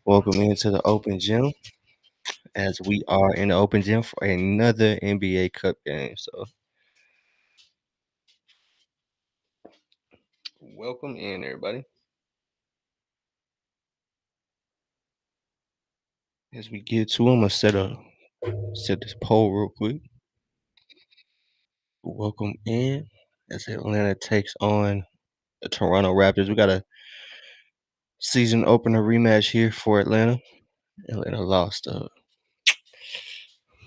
Welcome into the open gym as we are in the open gym for another NBA Cup game. So, welcome in, everybody. As we get to them, I'm gonna set this poll real quick. Welcome in as Atlanta takes on the Toronto Raptors. We got a season opener rematch here for Atlanta. Atlanta lost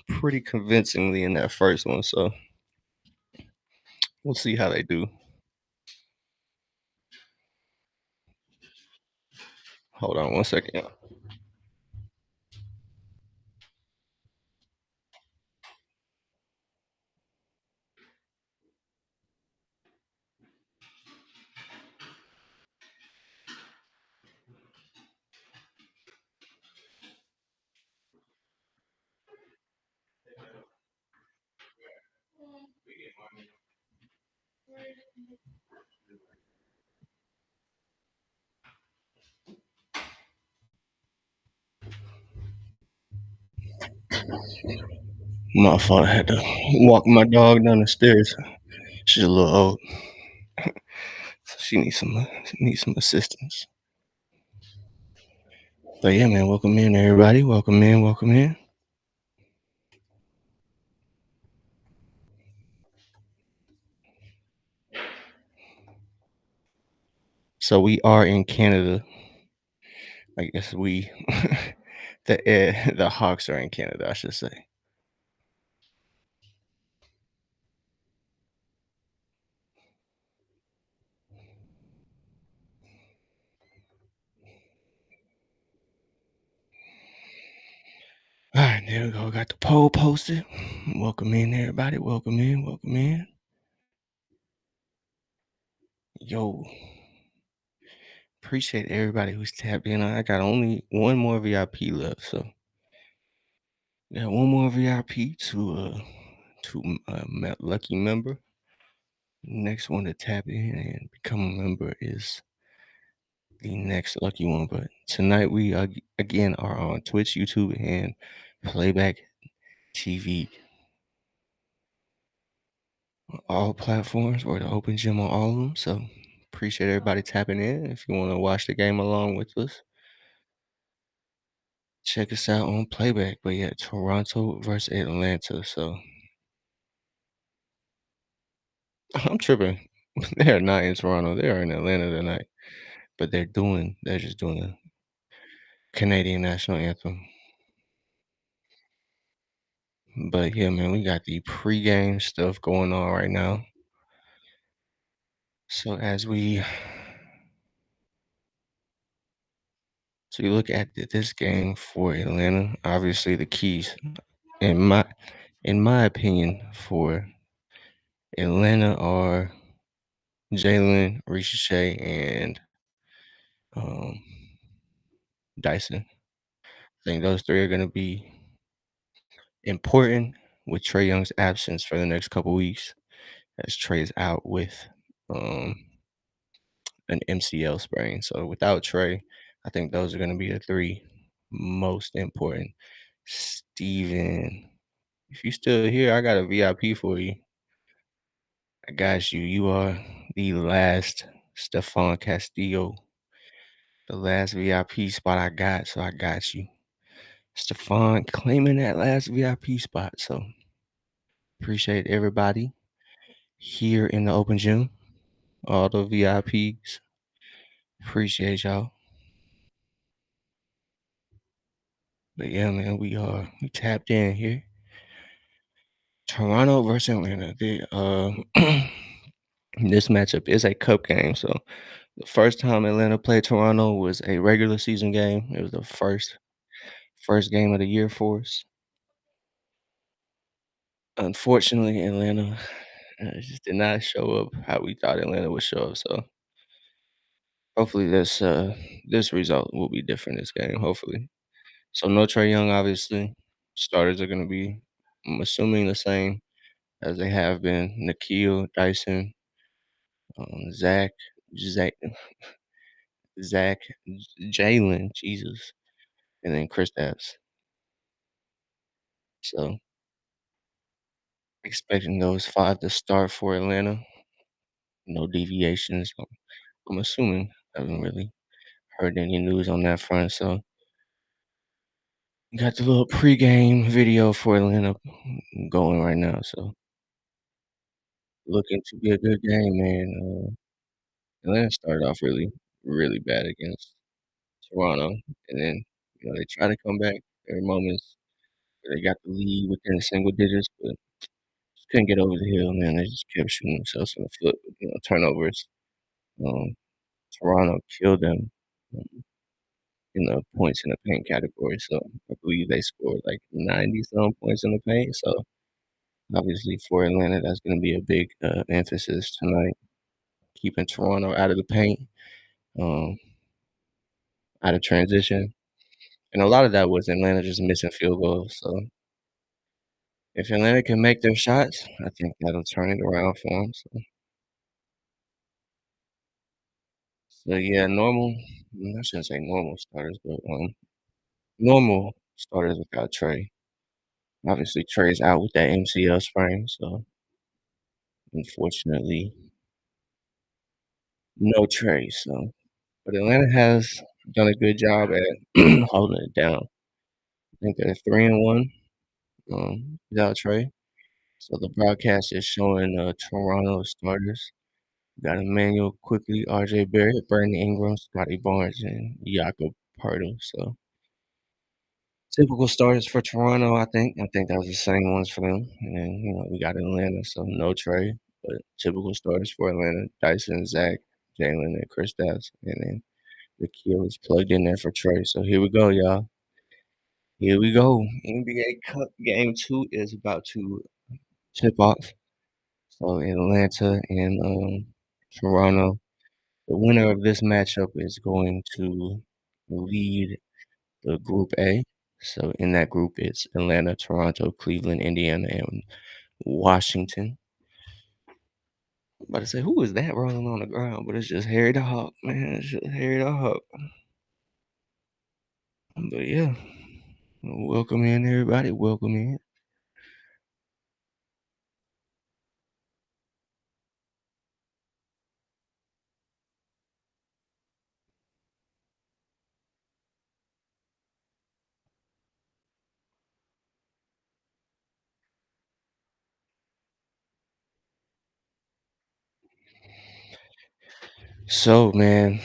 pretty convincingly in that first one, so we'll see how they do. Hold on one second. Y'all. My fault. I had to walk my dog down the stairs. She's a little old. So she needs some assistance. But yeah, man, welcome in everybody. Welcome in, welcome in. So we are in Canada. I guess we the Hawks are in Canada, I should say. All right, there we go. Got the poll posted. Welcome in everybody. Welcome in, welcome in. Yo, appreciate everybody who's tapped in. I got only one more VIP left, so got one more VIP to lucky member. Next one to tap in and become a member is the next lucky one. But tonight we again are on Twitch, YouTube, and Playback TV. All platforms or the open gym on all of them. So appreciate everybody tapping in. If you want to watch the game along with us, check us out on Playback. But yeah, Toronto versus Atlanta. So I'm tripping. They're not in Toronto. They are in Atlanta tonight. But they're just doing the Canadian national anthem. But yeah, man, we got the pregame stuff going on right now. So you look at this game for Atlanta, obviously the keys in my opinion for Atlanta are Jalen, Ricochet, and um, Dyson. I think those three are going to be important with Trey Young's absence for the next couple weeks, as Trey's out with um, an MCL sprain. So without Trey, I think those are going to be the three most important. Steven, if you still here, I got a VIP for you. I got you. You are the last Stefan Castillo, the last VIP spot I got. So I got you. Stefan claiming that last VIP spot. So appreciate everybody here in the open gym. All the VIPs. Appreciate y'all. But yeah, man, we tapped in here. Toronto versus Atlanta. This matchup is a cup game. So the first time Atlanta played Toronto was a regular season game. It was the first game of the year for us. Unfortunately, Atlanta just did not show up how we thought Atlanta would show up. So hopefully this result will be different this game. Hopefully. So no Trey Young, obviously. Starters are gonna be, I'm assuming, the same as they have been. Nikhil, Dyson, Zach, Zach, Jalen, Jesus. and then Kristaps. So expecting those 5 to start for Atlanta. No deviations. I'm assuming. I haven't really heard any news on that front. So got the little pregame video for Atlanta going right now. So looking to be a good game, man. Atlanta started off really, really bad against Toronto, and then they try to come back. There were moments where they got the lead within single digits, but just couldn't get over the hill. Man, they just kept shooting themselves in the foot with turnovers. Um, Toronto killed them um, in the points in the paint category. So I believe they scored like 90 some points in the paint. So obviously for Atlanta, that's going to be a big emphasis tonight, keeping Toronto out of the paint, um, out of transition. And a lot of that was Atlanta just missing field goals. So if Atlanta can make their shots, I think that'll turn it around for them. So yeah, I shouldn't say normal starters, but normal starters without Trey. Obviously, Trey's out with that MCL sprain, so unfortunately, no Trey. So, but Atlanta has done a good job at holding it down. I think they're 3-1 without Trey. So the broadcast is showing Toronto starters. Got Emmanuel Quickly, RJ Barrett, Brandon Ingram, Scotty Barnes, and Jakob Poeltl. So typical starters for Toronto, I think. I think that was the same ones for them. And then, we got Atlanta, so no Trey, but typical starters for Atlanta. Dyson, Zach, Jalen, and Kristaps. And then the kill is plugged in there for Trey. So here we go, y'all. Here we go. NBA Cup Game 2 is about to tip off. So Atlanta and Toronto. The winner of this matchup is going to lead the Group A. So in that group, it's Atlanta, Toronto, Cleveland, Indiana, and Washington. I'm about to say, who is that rolling on the ground? But it's just Harry the Hawk, man. It's just Harry the Hawk. But yeah, welcome in, everybody. Welcome in. So, man,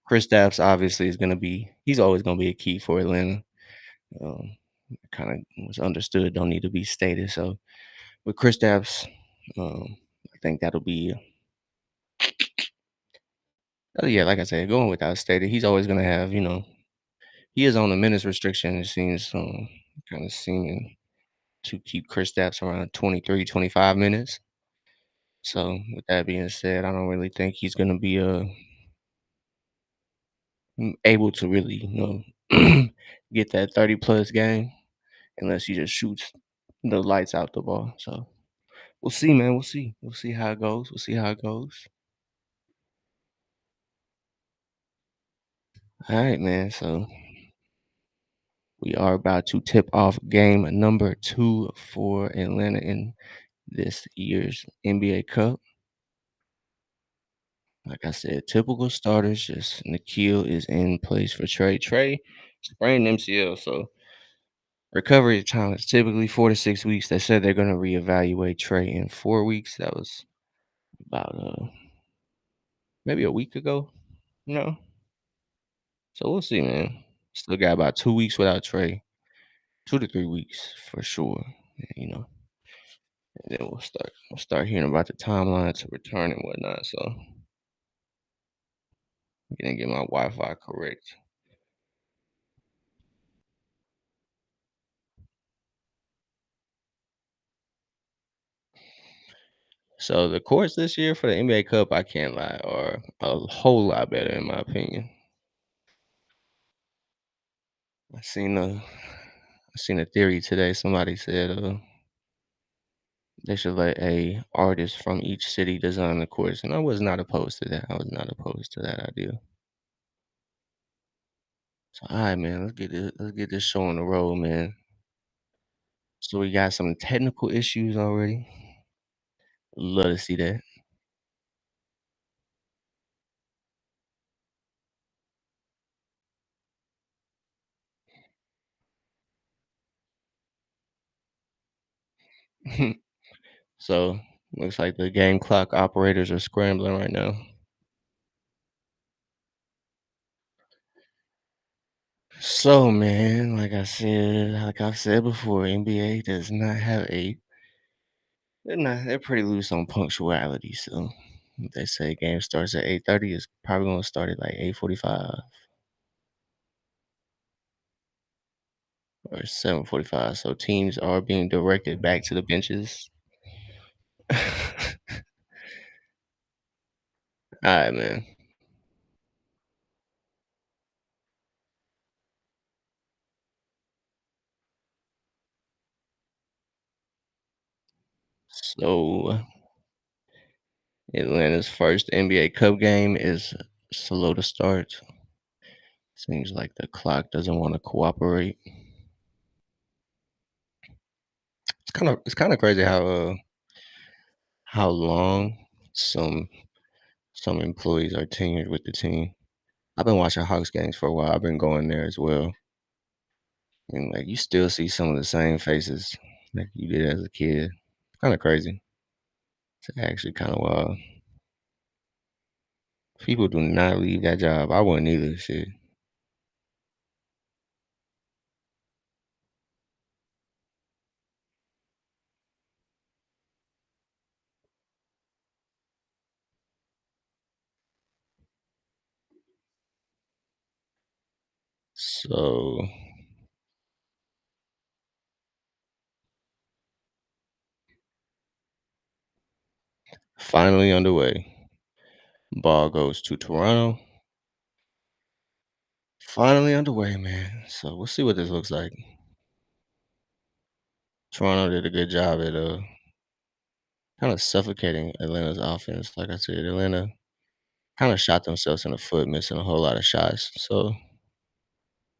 Kristaps obviously is going to be, he's always going to be a key for Atlanta. Um, kind of was understood, don't need to be stated. So, with Kristaps, I think that'll be, yeah, like I said, going without stated, he's always going to have, he is on a minutes restriction. It seems kind of seeming to keep Kristaps around 23, 25 minutes. So, with that being said, I don't really think he's going to be able to really, get that 30 plus game unless he just shoots the lights out the ball. So, we'll see, man. We'll see. We'll see how it goes. We'll see how it goes. All right, man. So, we are about to tip off game number 2 for Atlanta in this year's NBA Cup. Like I said, typical starters. Just Nikhil is in place for Trey. Trey sprained MCL, so recovery time is typically 4 to 6 weeks. They said they're going to reevaluate Trey in 4 weeks. That was about maybe a week ago. You know, so we'll see, man. Still got about 2 weeks without Trey, 2 to 3 weeks for sure. And then we'll start hearing about the timeline to return and whatnot. So I'm gonna get my Wi-Fi correct. So the courts this year for the NBA Cup, I can't lie, are a whole lot better in my opinion. I seen a I seen a theory today. Somebody said they should let a artist from each city design the course, and I was not opposed to that. I was not opposed to that idea. So, all right, man, let's get this show on the road, man. So we got some technical issues already. Love to see that. So looks like the game clock operators are scrambling right now. So man, like I've said before, NBA does not have a they're pretty loose on punctuality. So if they say game starts at 8:30, it's probably gonna start at like 8:45 or 7:45. So teams are being directed back to the benches. All right, man. So Atlanta's first NBA Cup game is slow to start. Seems like the clock doesn't want to cooperate. It's kind of crazy how long some some employees are tenured with the team. I've been watching Hawks games for a while. I've been going there as well, and like you still see some of the same faces like you did as a kid. Kind of crazy. It's actually kind of wild. People do not leave that job. I wouldn't either. Shit. So finally underway. Ball goes to Toronto. Finally underway, man. So we'll see what this looks like. Toronto did a good job at kind of suffocating Atlanta's offense. Like I said, Atlanta kind of shot themselves in the foot, missing a whole lot of shots. So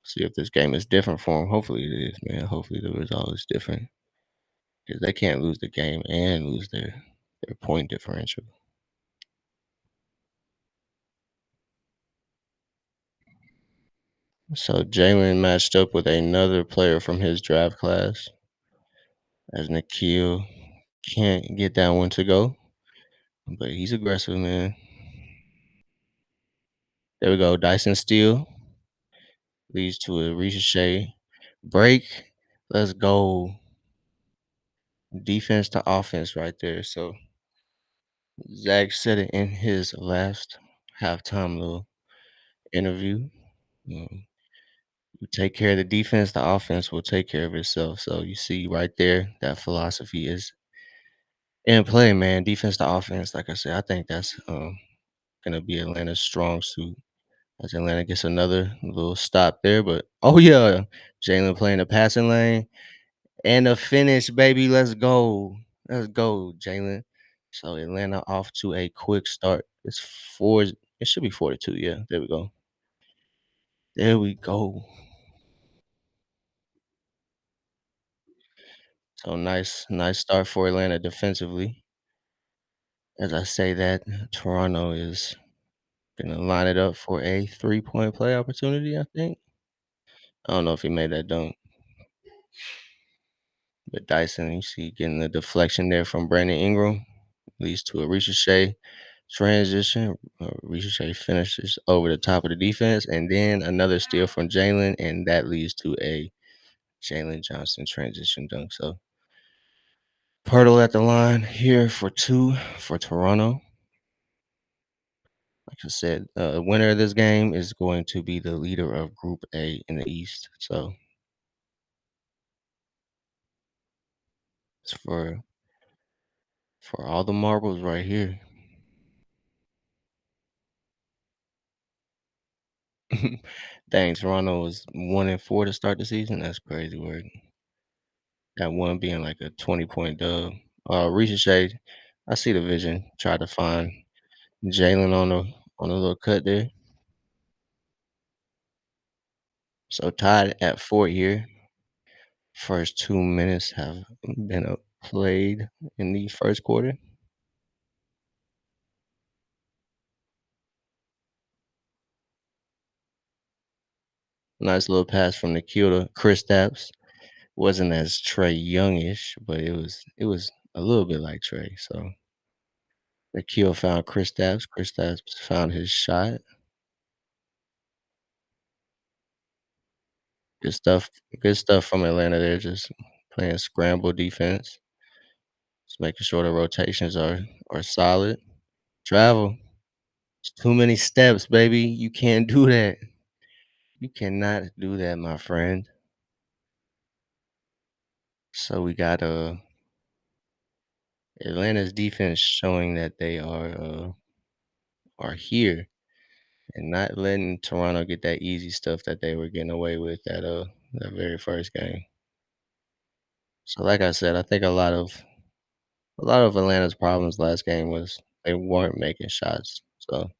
see if this game is different for them. Hopefully it is, man. Hopefully the result is different because they can't lose the game and lose their point differential. So Jalen matched up with another player from his draft class as Nikhil can't get that one to go, but he's aggressive, man. There we go. Dyson Steele leads to a ricochet break. Let's go. Defense to offense right there. So Zach said it in his last halftime little interview. Um, you take care of the defense, the offense will take care of itself. So you see right there that philosophy is in play, man. Defense to offense, like I said, I think that's gonna be Atlanta's strong suit. As Atlanta gets another little stop there, but oh yeah, Jalen playing the passing lane. And a finish, baby. Let's go. Let's go, Jalen. So Atlanta off to a quick start. It's four. It should be 4-2. Yeah, there we go. There we go. So nice start for Atlanta defensively. As I say that, Toronto is gonna line it up for a 3-point play opportunity, I think. I don't know if he made that dunk, but Dyson, you see, getting the deflection there from Brandon Ingram leads to a ricochet transition. Ricochet finishes over the top of the defense, and then another steal from Jalen, and that leads to a Jalen Johnson transition dunk. So Pirtle at the line here for two for Toronto. Like I said, winner of this game is going to be the leader of Group A in the East. So it's for all the marbles right here. Dang, Toronto was 1-4 to start the season. That's crazy word. That one being like a 20-point dub. Ricochet, I see the vision. Try to find Jalen on a little cut there. So tied at 4 here. First 2 minutes have been played in the first quarter. Nice little pass from Nikhil to Kristaps. Wasn't as Trey Youngish, but it was a little bit like Trey. So Nikhil found Kristaps. Kristaps found his shot. Good stuff. Good stuff from Atlanta. They're just playing scramble defense, just making sure the rotations are solid. Travel. It's too many steps, baby. You can't do that. You cannot do that, my friend. So we got Atlanta's defense showing that they are here and not letting Toronto get that easy stuff that they were getting away with at that very first game. So like I said, I think a lot of Atlanta's problems last game was they weren't making shots. So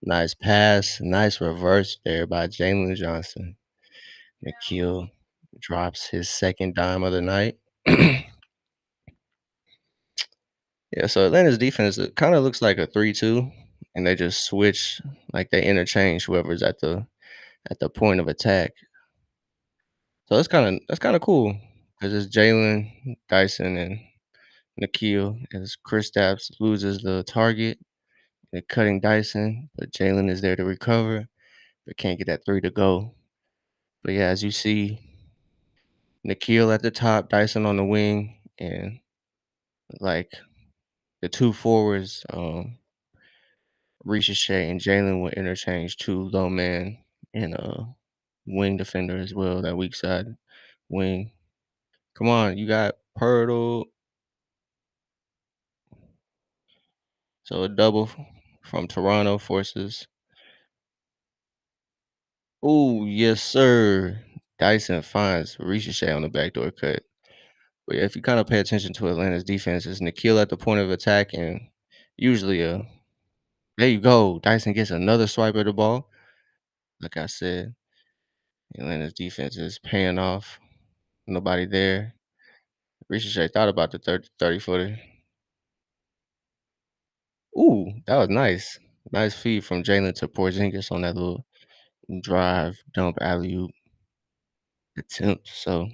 nice pass, nice reverse there by Jalen Johnson. Nikhil drops his second dime of the night. Yeah, so Atlanta's defense, it kinda looks like a 3-2, and they just switch, like, they interchange whoever's at the point of attack. So that's kinda cool because it's Jalen, Dyson, and Nikhil as Kristaps loses the target. They're cutting Dyson, but Jalen is there to recover, but can't get that 3 to go. But, yeah, as you see, Nikhil at the top, Dyson on the wing, and, like, the 2 forwards, Ricochet and Jalen will interchange two low man and a wing defender as well, that weak side wing. Come on, you got Pirtle. So a double from Toronto forces. Oh, yes, sir. Dyson finds Ricochet on the backdoor cut. But yeah, if you kind of pay attention to Atlanta's defense, it's Nikhil at the point of attack and usually there you go. Dyson gets another swipe at the ball. Like I said, Atlanta's defense is paying off. Nobody there. Ricochet thought about the 30 footer. Ooh, that was nice. Nice feed from Jalen to Porzingis on that little drive, dump, alley-oop attempt. So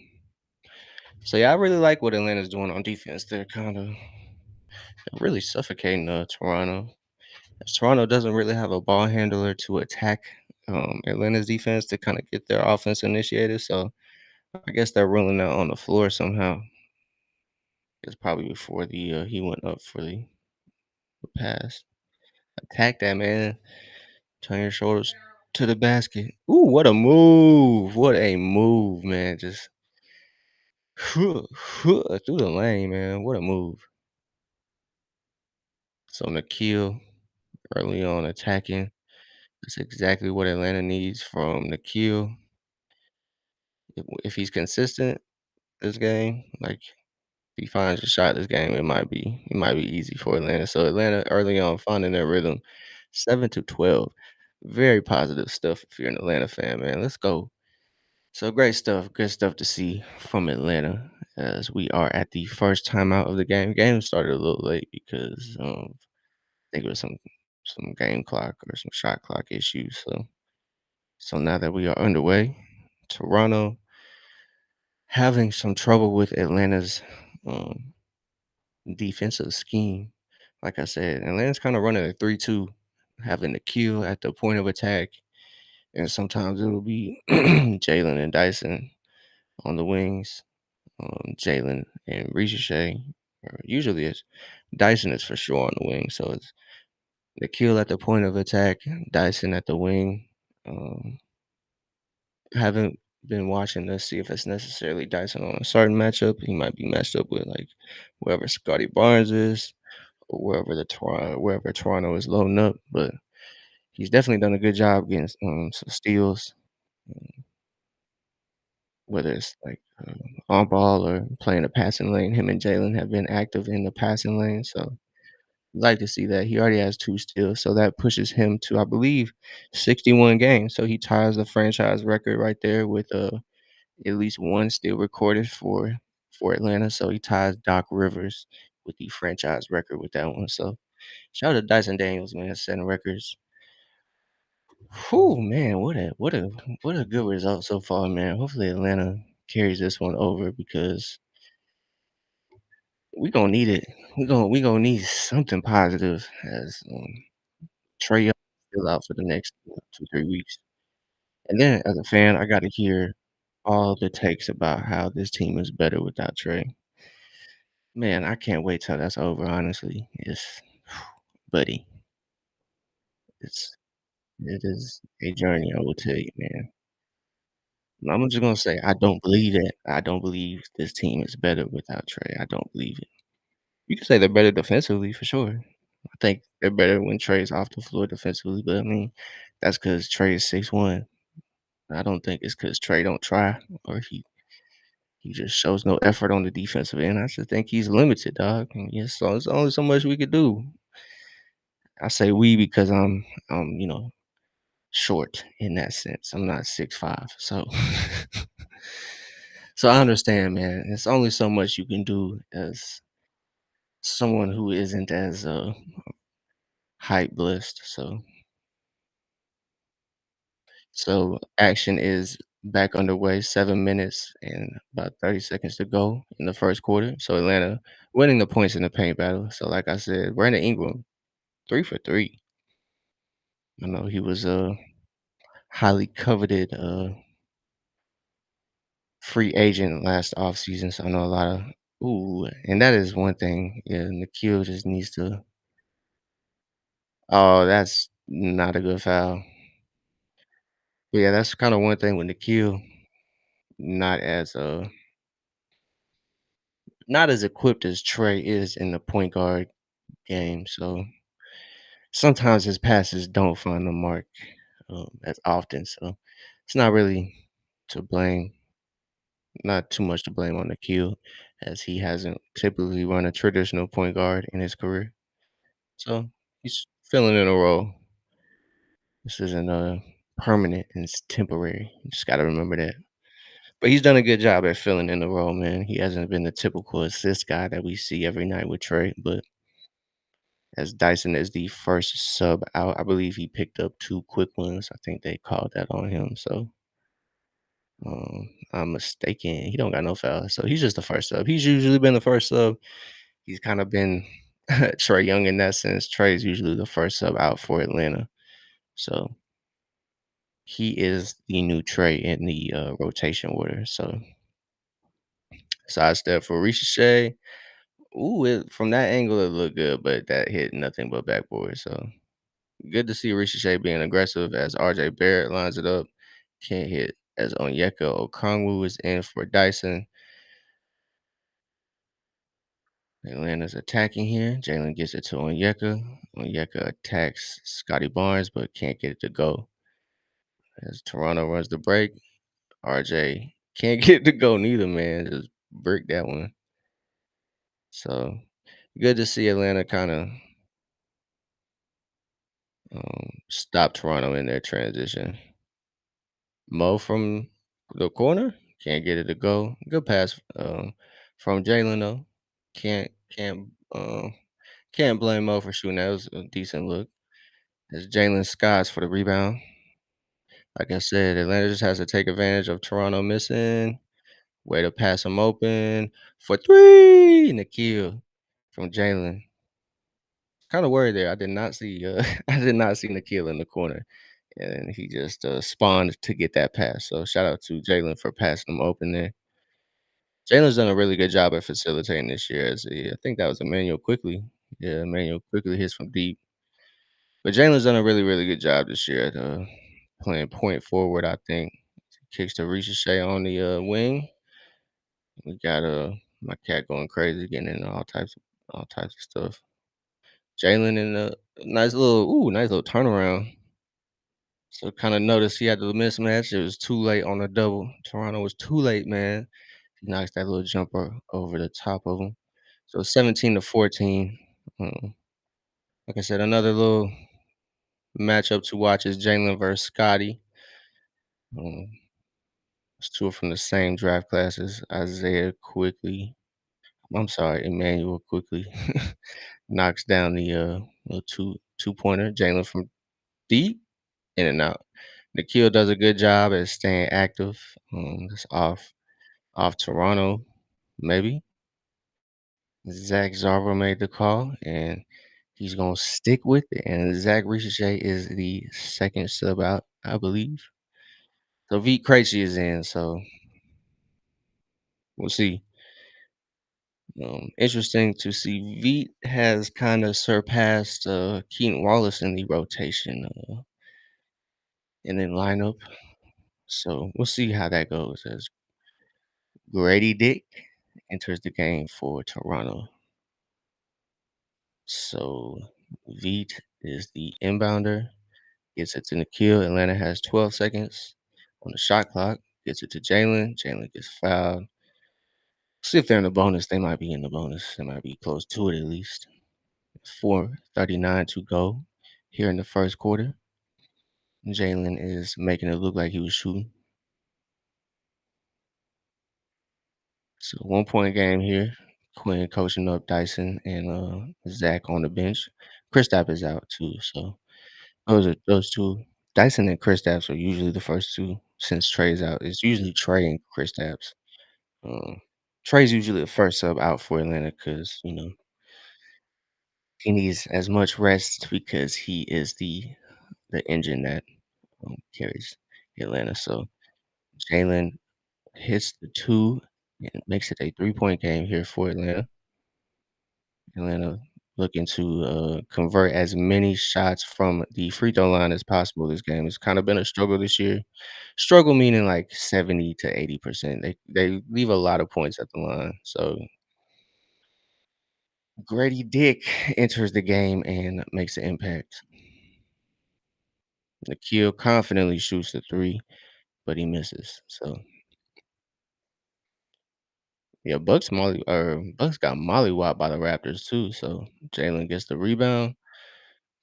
yeah, I really like what Atlanta's doing on defense. They're really suffocating Toronto. As Toronto doesn't really have a ball handler to attack Atlanta's defense to kind of get their offense initiated. So I guess they're rolling out on the floor somehow. It's probably before the he went up for the pass. Attack that man. Turn your shoulders to the basket. Ooh, what a move. What a move, man. Just through the lane, man. What a move. So Nikhil early on attacking. That's exactly what Atlanta needs from Nikhil. If he's consistent this game, like if he finds a shot this game, it might be easy for Atlanta. So Atlanta early on finding their rhythm. 7-12. Very positive stuff if you're an Atlanta fan, man. Let's go. So great stuff, good stuff to see from Atlanta as we are at the first timeout of the game. Game started a little late because I think it was some game clock or some shot clock issues. So now that we are underway, Toronto having some trouble with Atlanta's um, defensive scheme. Like I said, Atlanta's kind of running a 3-2, having the kill at the point of attack, and sometimes it'll be Jalen and Dyson on the wings. Jalen and Ricochet. Or usually it's Dyson is for sure on the wing, so it's Nikhil at the point of attack, Dyson at the wing. Um, haven't been watching to see if it's necessarily Dyson on a certain matchup. He might be matched up with like wherever Scotty Barnes is or wherever Toronto is loading up. But he's definitely done a good job getting some steals, whether it's like on ball or playing the passing lane. Him and Jalen have been active in the passing lane, so like to see that. He already has 2 steals, so that pushes him to, I believe, 61 games. So he ties the franchise record right there with, at least 1 steal recorded for Atlanta. So he ties Doc Rivers with the franchise record with that one. So shout out to Dyson Daniels, man, setting records. Whew, man, what a good result so far, man. Hopefully Atlanta carries this one over because we gonna need it. We gonna need something positive as Trae Young still out for the next 2, 3 weeks. And then as a fan, I gotta hear all the takes about how this team is better without Trae. Man, I can't wait till that's over, honestly. It's buddy, it is a journey, I will tell you, man. I'm just gonna say I don't believe it. I don't believe this team is better without Trae. I don't believe it. You can say they're better defensively for sure. I think they're better when Trey's off the floor defensively, but I mean, that's because Trey is 6'1". I don't think it's because Trey don't try or he just shows no effort on the defensive end. I just think he's limited, dog. And yes, so it's only so much we could do. I say we because I'm short in that sense. I'm not 6'5", so so I understand, man. It's only so much you can do as someone who isn't as height blessed. So action is back underway. 7 minutes and about 30 seconds to go in the first quarter. So Atlanta winning the points in the paint battle. So like I said, Brandon Ingram 3 for 3. I know he was a highly coveted free agent last offseason. So I know a lot of and that is one thing. Yeah, Nikhil just needs to. Oh, that's not a good foul. But yeah, that's kind of one thing with Nikhil. Not as not as equipped as Trey is in the point guard game. So sometimes his passes don't find the mark as often. So it's not really to blame. Not too much to blame on Nikhil, as he hasn't typically run a traditional point guard in his career. So he's filling in a role. This isn't permanent and it's temporary. You just got to remember that. But he's done a good job at filling in the role, man. He hasn't been the typical assist guy that we see every night with Trey, but as Dyson is the first sub out, I believe he picked up 2 quick ones. I think they called that on him. So I'm mistaken. He don't got no foul. So he's just the first sub. He's usually been the first sub. He's kind of been Trey Young in that sense. Trey's usually the first sub out for Atlanta. So he is the new Trey in the rotation order. So sidestep for Ricochet. From that angle it looked good, but that hit nothing but backboard. So good to see Ricochet being aggressive as RJ Barrett lines it up. Can't hit as Onyeka Okongwu is in for Dyson. Atlanta's attacking here. Jalen gets it to Onyeka. Onyeka attacks Scotty Barnes, but can't get it to go. As Toronto runs the break, RJ can't get it to go neither, man. Just brick that one. So good to see Atlanta kind of stop Toronto in their transition. Mo from the corner can't get it to go. Good pass from Jalen though. Can't can't can't blame Mo for shooting. That was a decent look. As Jalen skies for the rebound. Like I said, Atlanta just has to take advantage of Toronto missing. Way to pass him open for three. Nikhil from Jalen. Kind of worried there. I did not see I did not see Nikhil in the corner. And he just spawned to get that pass. So shout out to Jalen for passing him open there. Jalen's done a really good job at facilitating this year. I think that was Emmanuel Quickly. Yeah, Emmanuel Quickly hits from deep. But Jalen's done a really, really good job this year at playing point forward, I think. Kicks to Ricochet on the wing. We got my cat going crazy, getting into all types of stuff. Jalen in a nice little turnaround. So kind of noticed he had the mismatch. It was too late on the double. Toronto was too late, man. He knocks that little jumper over the top of him. So 17-14. Like I said, another little matchup to watch is Jalen versus Scotty. Um, it's two from the same draft classes. Isaiah quickly. I'm sorry, Emmanuel quickly knocks down the little two pointer. Jalen from deep in and out. Nikhil does a good job at staying active. That's off Toronto, maybe. Zach Zarba made the call, and he's gonna stick with it. And Zach Ricochet is the second sub out, I believe. So Vit Krejci is in, so we'll see. Interesting to see Vit has kind of surpassed Keaton Wallace in the rotation and then lineup. So we'll see how that goes as Grady Dick enters the game for Toronto. So Vit is the inbounder, gets it to Nikhil. Atlanta has 12 seconds on the shot clock, gets it to Jalen. Jalen gets fouled. See if they're in the bonus. They might be in the bonus. They might be close to it at least. 4:39 to go here in the first quarter. Jalen is making it look like he was shooting. So 1 point game here. Quinn coaching up Dyson and Zach on the bench. Kristaps is out too. So those two. Dyson and Kristaps are usually the first two since Trey's out. It's usually Trey and Kristaps. Um, Trey's usually the first sub out for Atlanta because he needs as much rest because he is the engine that carries Atlanta. So Jalen hits the two and makes it a 3 point game here for Atlanta. Atlanta looking to convert as many shots from the free throw line as possible this game. It's kind of been a struggle this year. Struggle meaning like 70 to 80%. They leave a lot of points at the line. So Grady Dick enters the game and makes an impact. Nikhil confidently shoots the three, but he misses. So yeah, Bucks got mollywopped by the Raptors too. So Jalen gets the rebound,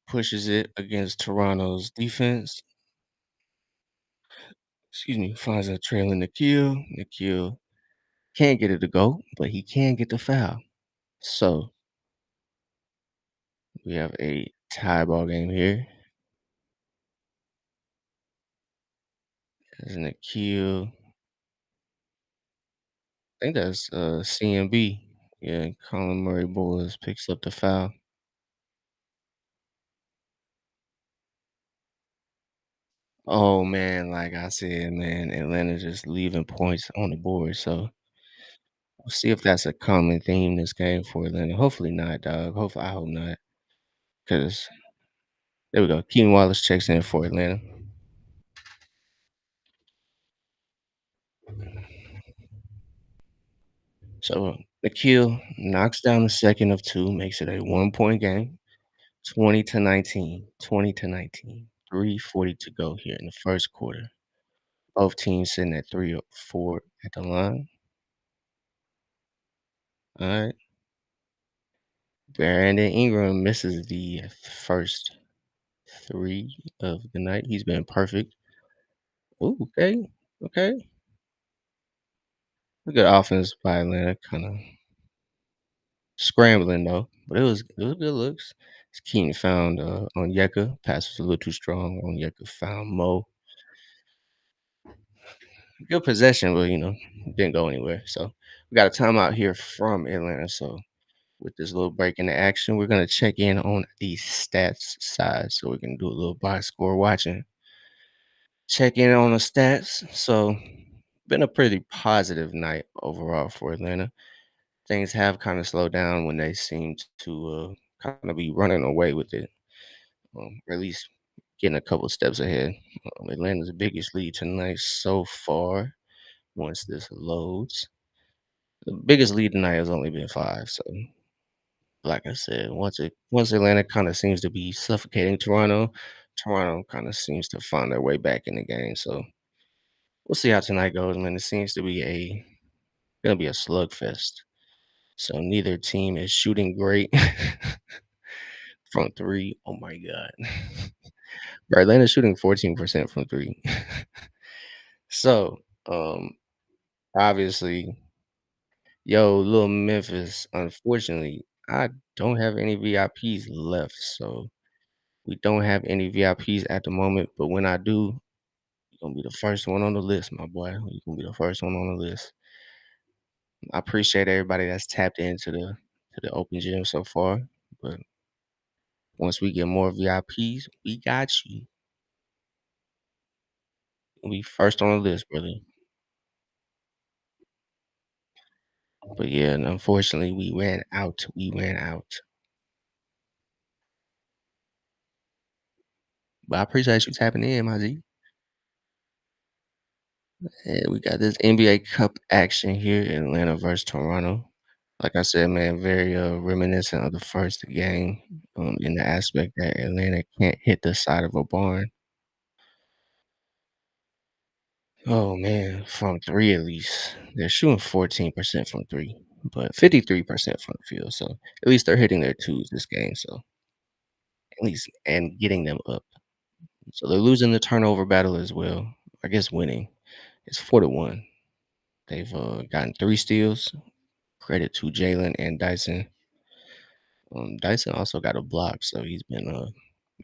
pushes it against Toronto's defense. Excuse me, finds a trailing Nikhil. Nikhil can't get it to go, but he can get the foul. So we have a tie ball game here. As Nikhil, I think that's CMB. Yeah, Colin Murray Boys picks up the foul. Oh man, like I said, man, Atlanta just leaving points on the board. So we'll see if that's a common theme this game for Atlanta. Hopefully not, dog. Hopefully, I hope not. Because there we go. Keenan Wallace checks in for Atlanta. So Nikhil knocks down the second of two, makes it a 1 point game. 20 to 19. 20 to 19. 3:40 to go here in the first quarter. Both teams sitting at 3 or 4 at the line. All right. Brandon Ingram misses the first three of the night. He's been perfect. Ooh, okay. Okay. A good offense by Atlanta, kind of scrambling though. But it was good looks. Keaton found on Yeka. Pass was a little too strong. On Yeka found Mo. Good possession, but didn't go anywhere. So we got a timeout here from Atlanta. So with this little break in the action, we're gonna check in on the stats side. So we can do a little box score watching. Check in on the stats. So been a pretty positive night overall for Atlanta. Things have kind of slowed down when they seem to kind of be running away with it, or at least getting a couple steps ahead. Atlanta's biggest lead tonight so far. Once this loads, the biggest lead tonight has only been 5. So, like I said, once Atlanta kind of seems to be suffocating Toronto kind of seems to find their way back in the game. So we'll see how tonight goes, man. It seems to be gonna be a slugfest. So neither team is shooting great from 3. Oh my god. Bro, Atlanta's shooting 14% from 3. So, obviously, yo, little Memphis, unfortunately, I don't have any VIPs left, so we don't have any VIPs at the moment, but when I do, you're gonna be the first one on the list, my boy. You're gonna be the first one on the list. I appreciate everybody that's tapped into the open gym so far, but once we get more VIPs, we got you. We first on the list, brother. But yeah, and unfortunately, we ran out. We ran out. But I appreciate you tapping in, my G. And we got this NBA Cup action here in Atlanta versus Toronto. Like I said, man, very reminiscent of the first game, in the aspect that Atlanta can't hit the side of a barn. Oh man, from three at least. They're shooting 14% from three, but 53% from the field. So at least they're hitting their twos this game. So at least and getting them up. So they're losing the turnover battle as well. I guess winning. It's 4-1. They've gotten 3 steals. Credit to Jalen and Dyson. Dyson also got a block, so he's been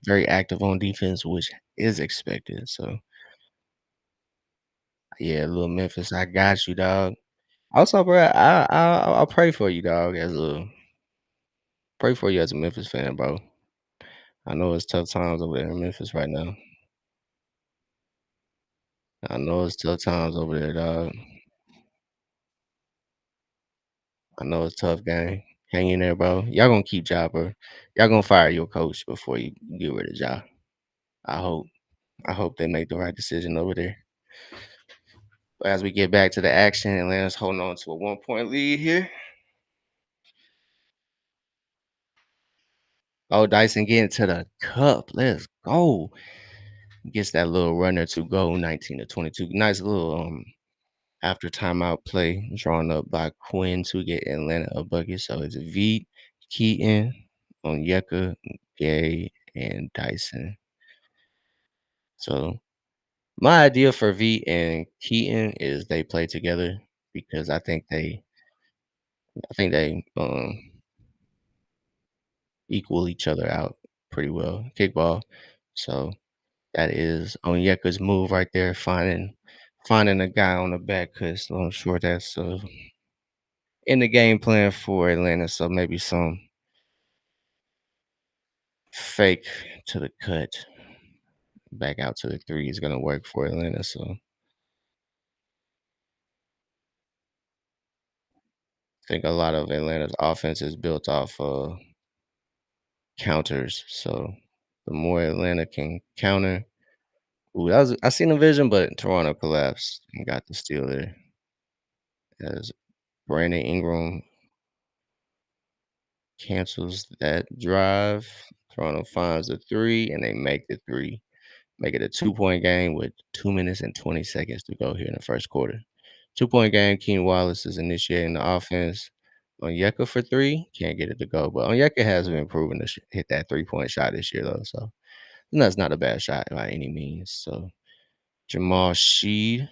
very active on defense, which is expected. So yeah, little Memphis, I got you, dog. Also, bro, I'll pray for you, dog. Pray for you as a Memphis fan, bro. I know it's tough times over there in Memphis right now. I know it's tough times over there, dog. I know it's tough game. Hang in there, bro. Y'all gonna keep Ja, bro. Y'all gonna fire your coach before you get rid of Ja. I hope. I hope they make the right decision over there. But as we get back to the action, Atlanta's holding on to a 1 point lead here. Oh, Dyson getting to the cup. Let's go. Gets that little runner to go 19-22. Nice little after timeout play drawn up by Quinn to get Atlanta a bucket. So it's V, Keaton, Onyeka, Gay, and Dyson. So my idea for V and Keaton is they play together because I think they equal each other out pretty well. Kickball. So that is Onyeka's move right there, finding a guy on the back cut. So I'm sure that's in the game plan for Atlanta. So maybe some fake to the cut, back out to the three is gonna work for Atlanta. So I think a lot of Atlanta's offense is built off counters. So the more Atlanta can counter, ooh, I seen the vision, but Toronto collapsed and got the steal there as Brandon Ingram cancels that drive. Toronto finds the three, and they make the three. Make it a 2 point game with 2 minutes and 20 seconds to go here in the first quarter. 2 point game. Keen Wallace is initiating the offense. Onyeka for three. Can't get it to go. But Onyeka has been proven to hit that 3 point shot this year, though. So that's not a bad shot by any means. So Jamal Sheed.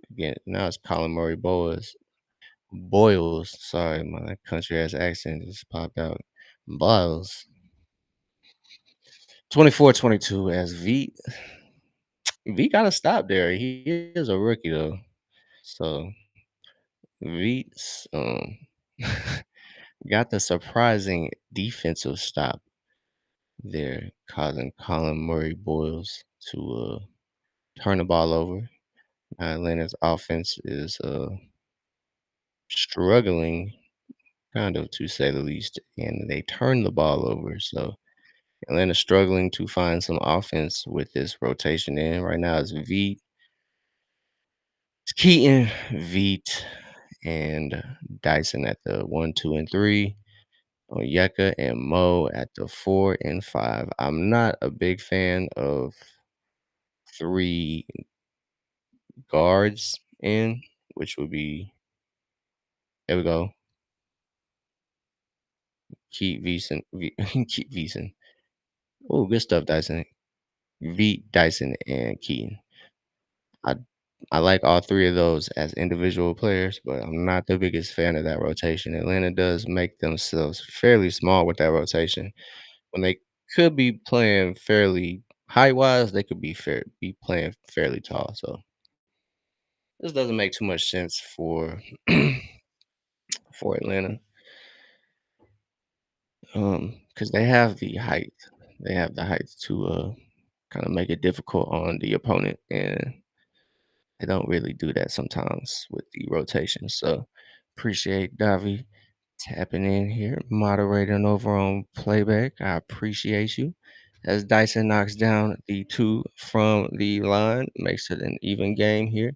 Again, now it's Colin Murray Boyles. Sorry, my country ass accent just popped out. Boyles. 24-22 as V gotta stop there. He is a rookie though. So Veets got the surprising defensive stop there, causing Colin Murray Boyles to turn the ball over. Atlanta's offense is struggling, kind of to say the least, and they turn the ball over. So Atlanta's struggling to find some offense with this rotation in. Right now it's Keaton, Veet, and Dyson at the 1, 2, and 3. Onyeka and Mo at the 4 and 5. I'm not a big fan of 3 guards in, which would be there we go. Keep Veason, keep Veason. Oh, good stuff, Dyson. V Dyson and Keaton. I I like all three of those as individual players, but I'm not the biggest fan of that rotation. Atlanta does make themselves fairly small with that rotation. When they could be playing fairly height wise, they could be playing fairly tall. So this doesn't make too much sense for for Atlanta. Because they have the height. They have the height to kind of make it difficult on the opponent, and they don't really do that sometimes with the rotation. So appreciate Davi tapping in here, moderating over on playback. I appreciate you. As Dyson knocks down the two from the line, makes it an even game here.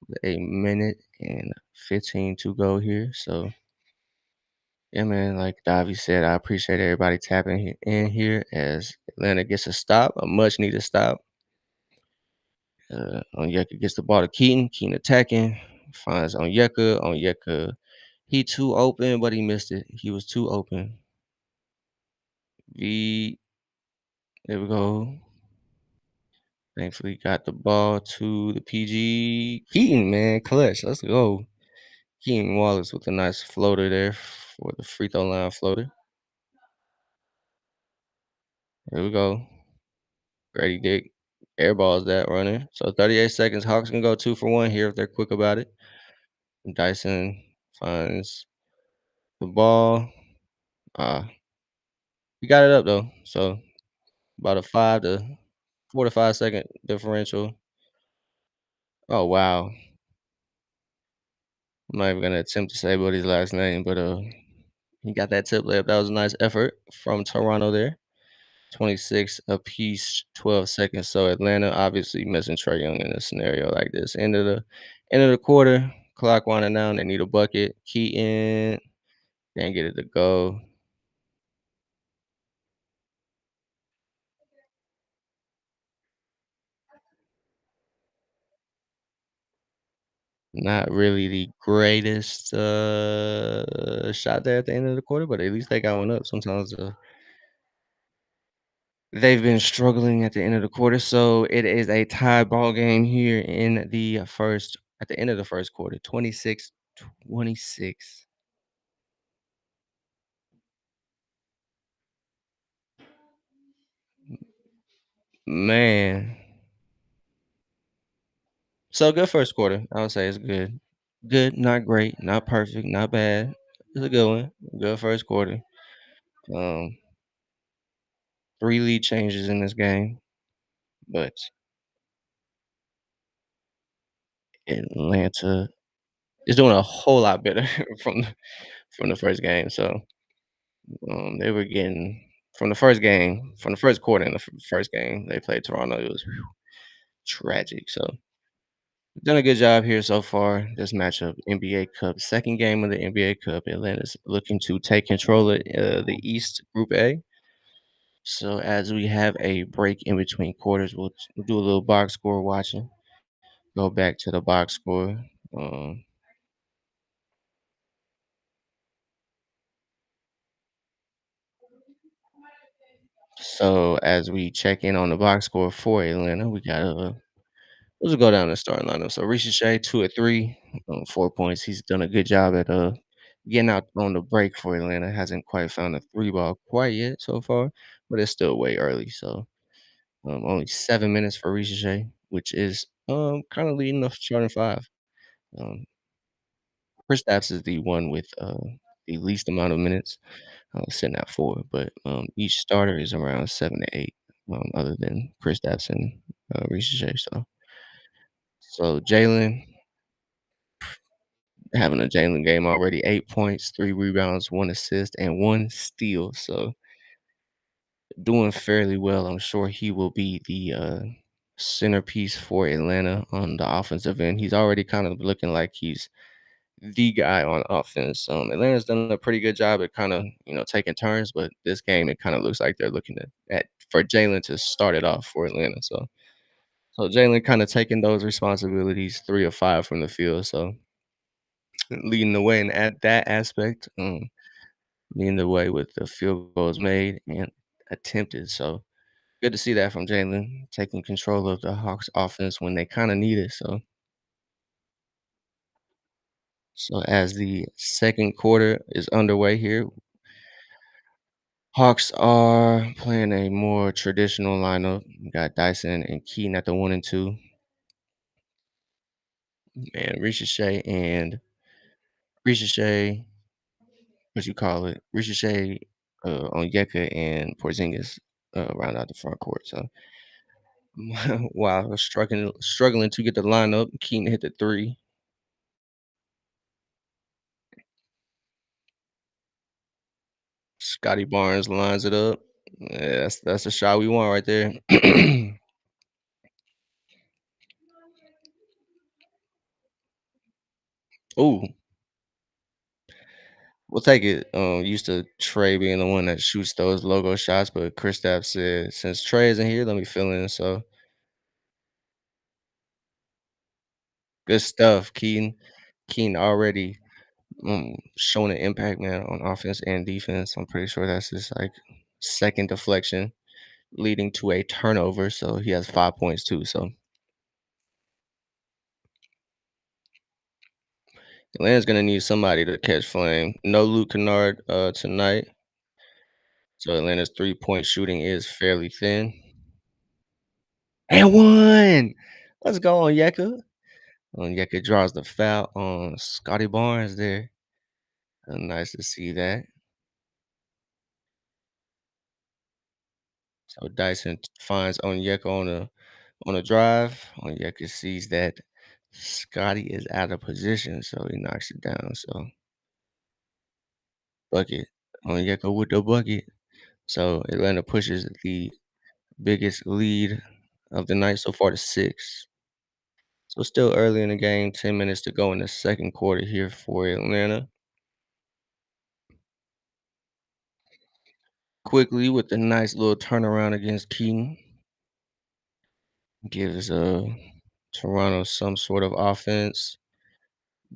With a minute and 15 to go here. So yeah, man, like Davi said, I appreciate everybody tapping in here as Atlanta gets a stop, a much needed stop. Onyeka gets the ball to Keaton. Keaton attacking, finds Onyeka. Onyeka, he too open, but he missed it. He was too open. V, there we go. Thankfully, got the ball to the PG. Keaton, man, clutch. Let's go. Keaton Wallace with a nice floater there for the free throw line floater. There we go. Grady Dick airballs that runner. So 38 seconds. Hawks can go 2 for 1 here if they're quick about it. Dyson finds the ball. He got it up though. So about a 4 to 5 second differential. Oh wow. I'm not even gonna attempt to say what his last name, but he got that tip layup. That was a nice effort from Toronto there. 26 apiece, 12 seconds. So Atlanta obviously missing Trey Young in a scenario like this. End of the quarter, clock winding down. They need a bucket. Keaton can't get it to go. Not really the greatest shot there at the end of the quarter, but at least they got one up. Sometimes they've been struggling at the end of the quarter, so it is a tie ball game here in the first at the end of the first quarter, 26-26. Man. So good first quarter. I would say it's good. Good, not great, not perfect, not bad. It's a good one. Good first quarter. Um, three lead changes in this game, but Atlanta is doing a whole lot better from the first game. So they were getting from the first quarter in the first game they played Toronto. It was tragic. So done a good job here so far. This matchup, NBA Cup, second game of the NBA Cup. Atlanta's looking to take control of the East Group A. So as we have a break in between quarters, we'll do a little box score watching. Go back to the box score. Um, so as we check in on the box score for Atlanta, we got let's just go down the starting lineup. So Risha Shea, 2 of 3, 4 points. He's done a good job at getting out on the break for Atlanta. Hasn't quite found a three ball quite yet so far, but it's still way early. So only 7 minutes for Risha Shea, which is kind of leading the starting five. Um, Kristaps is the one with the least amount of minutes, sitting at 4. But each starter is around 7 to 8, other than Kristaps and Risha Shea. So Jalen having a Jalen game already, 8 points, 3 rebounds, 1 assist, and 1 steal. So doing fairly well. I'm sure he will be the centerpiece for Atlanta on the offensive end. He's already kind of looking like he's the guy on offense. Atlanta's done a pretty good job at kind of taking turns, but this game it kind of looks like they're looking at for Jalen to start it off for Atlanta. So Jalen kind of taking those responsibilities, 3 of 5 from the field. So leading the way in at that aspect. leading the way with the field goals made and attempted. So good to see that from Jalen taking control of the Hawks offense when they kind of need it. So as the second quarter is underway here, Hawks are playing a more traditional lineup. We got Dyson and Keaton at the 1 and 2, and Ricochet, what you call it, Ricochet, Onyeka and Porzingis round out the front court. So while struggling to get the lineup, Keaton hit the three. Scotty Barnes lines it up. Yeah, that's the shot we want right there. Ooh, we'll take it. Used to Trey being the one that shoots those logo shots, but Kristaps said, since Trey isn't here, let me fill in. So good stuff, Keaton. Keaton already showing an impact, man, on offense and defense. I'm pretty sure that's his like second deflection, leading to a turnover. So he has 5 points too. So Atlanta's gonna need somebody to catch flame. No Luke Kennard tonight. So Atlanta's 3-point shooting is fairly thin. And one. Let's go on Yeka. Onyeka draws the foul on Scotty Barnes there. Nice to see that. So Dyson finds Onyeka on a drive. Onyeka sees that Scotty is out of position, so he knocks it down. So bucket. Onyeka with the bucket. So Atlanta pushes the biggest lead of the night so far to 6. So still early in the game, 10 minutes to go in the second quarter here for Atlanta. Quickly with a nice little turnaround against Keaton. Gives Toronto some sort of offense.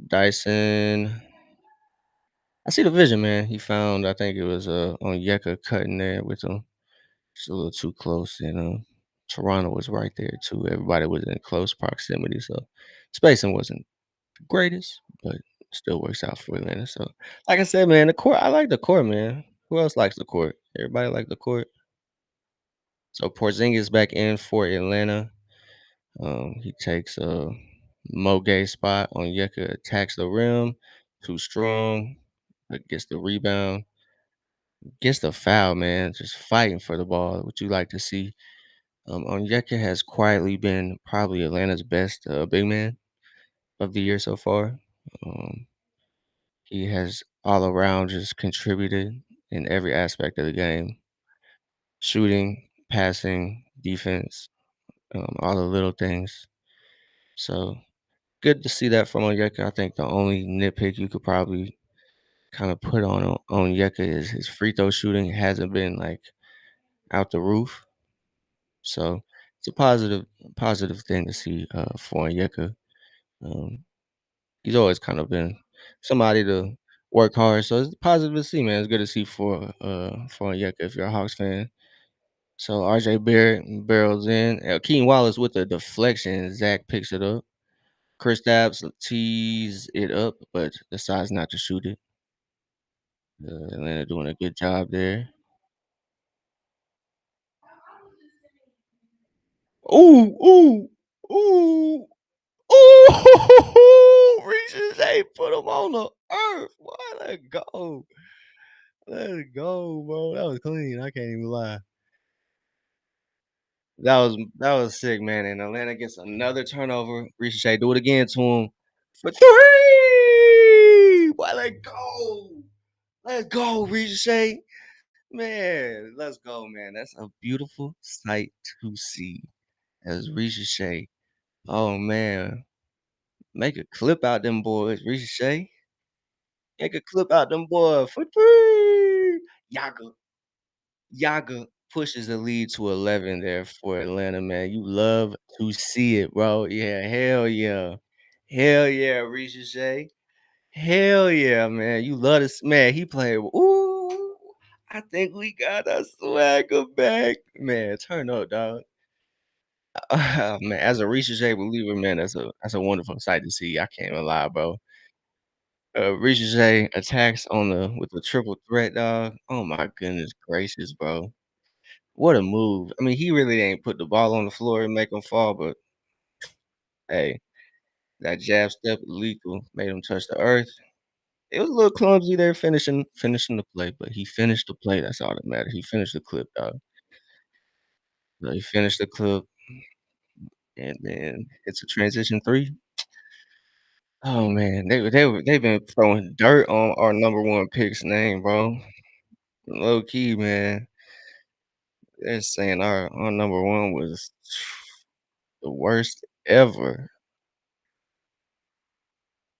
Dyson. I see the vision, man. He found, I think it was on Yeka cutting there with him. Just a little too close. Toronto was right there too. Everybody was in close proximity. So spacing wasn't the greatest, but still works out for Atlanta. So like I said, man, the court, I like the court, man. Who else likes the court? Everybody like the court. So Porzingis back in for Atlanta. He takes a Mo Gay spot on Yeka, attacks the rim, too strong, but gets the rebound, gets the foul, man. Just fighting for the ball, what you like to see. Onyeka has quietly been probably Atlanta's best big man of the year so far. Um, he has all around just contributed in every aspect of the game: shooting, passing, defense, all the little things. So good to see that from Onyeka. I think the only nitpick you could probably kind of put on Onyeka is his free throw shooting hasn't been like out the roof. So it's a positive thing to see for Onyeka. Um, he's always kind of been somebody to work hard. So it's positive to see, man. It's good to see for Onyeka if you're a Hawks fan. So RJ Barrett barrels in. Keen Wallace with the deflection. Zach picks it up. Chris Kristaps tees it up, but decides not to shoot it. Atlanta doing a good job there. Ooh, ooh, ooh, ooh! Reese's they put him on the earth. Boy, let go. Let it go, bro. That was clean. I can't even lie. That was sick, man. And Atlanta gets another turnover. Ricochet do it again to him for three. Boy, let go. Let's go, Ricochet. Man, let's go, man. That's a beautiful sight to see as Ricochet. Oh man. Make a clip out them boys, Ricochet. Make a clip out them boys for three. Yaga. Yaga pushes the lead to 11 there for Atlanta, man. You love to see it, bro. Yeah, hell yeah. Hell yeah, Ricochet. Hell yeah, man. You love this man. He played. Ooh, I think we got our swagger back. Man, turn up, dog. Man, as a Reese J believer, man, that's a wonderful sight to see. I can't even lie, bro. Reese J attacks on the with the triple threat, dog. Oh my goodness gracious, bro. What a move. I mean, he really ain't put the ball on the floor and make him fall, but hey, that jab step lethal made him touch the earth. It was a little clumsy there finishing the play, but he finished the play. That's all that matters. He finished the clip, dog. So he finished the clip and then it's a transition three. Oh man, they've been throwing dirt on our number one pick's name, bro. Low key, man. They're saying our number one was the worst ever.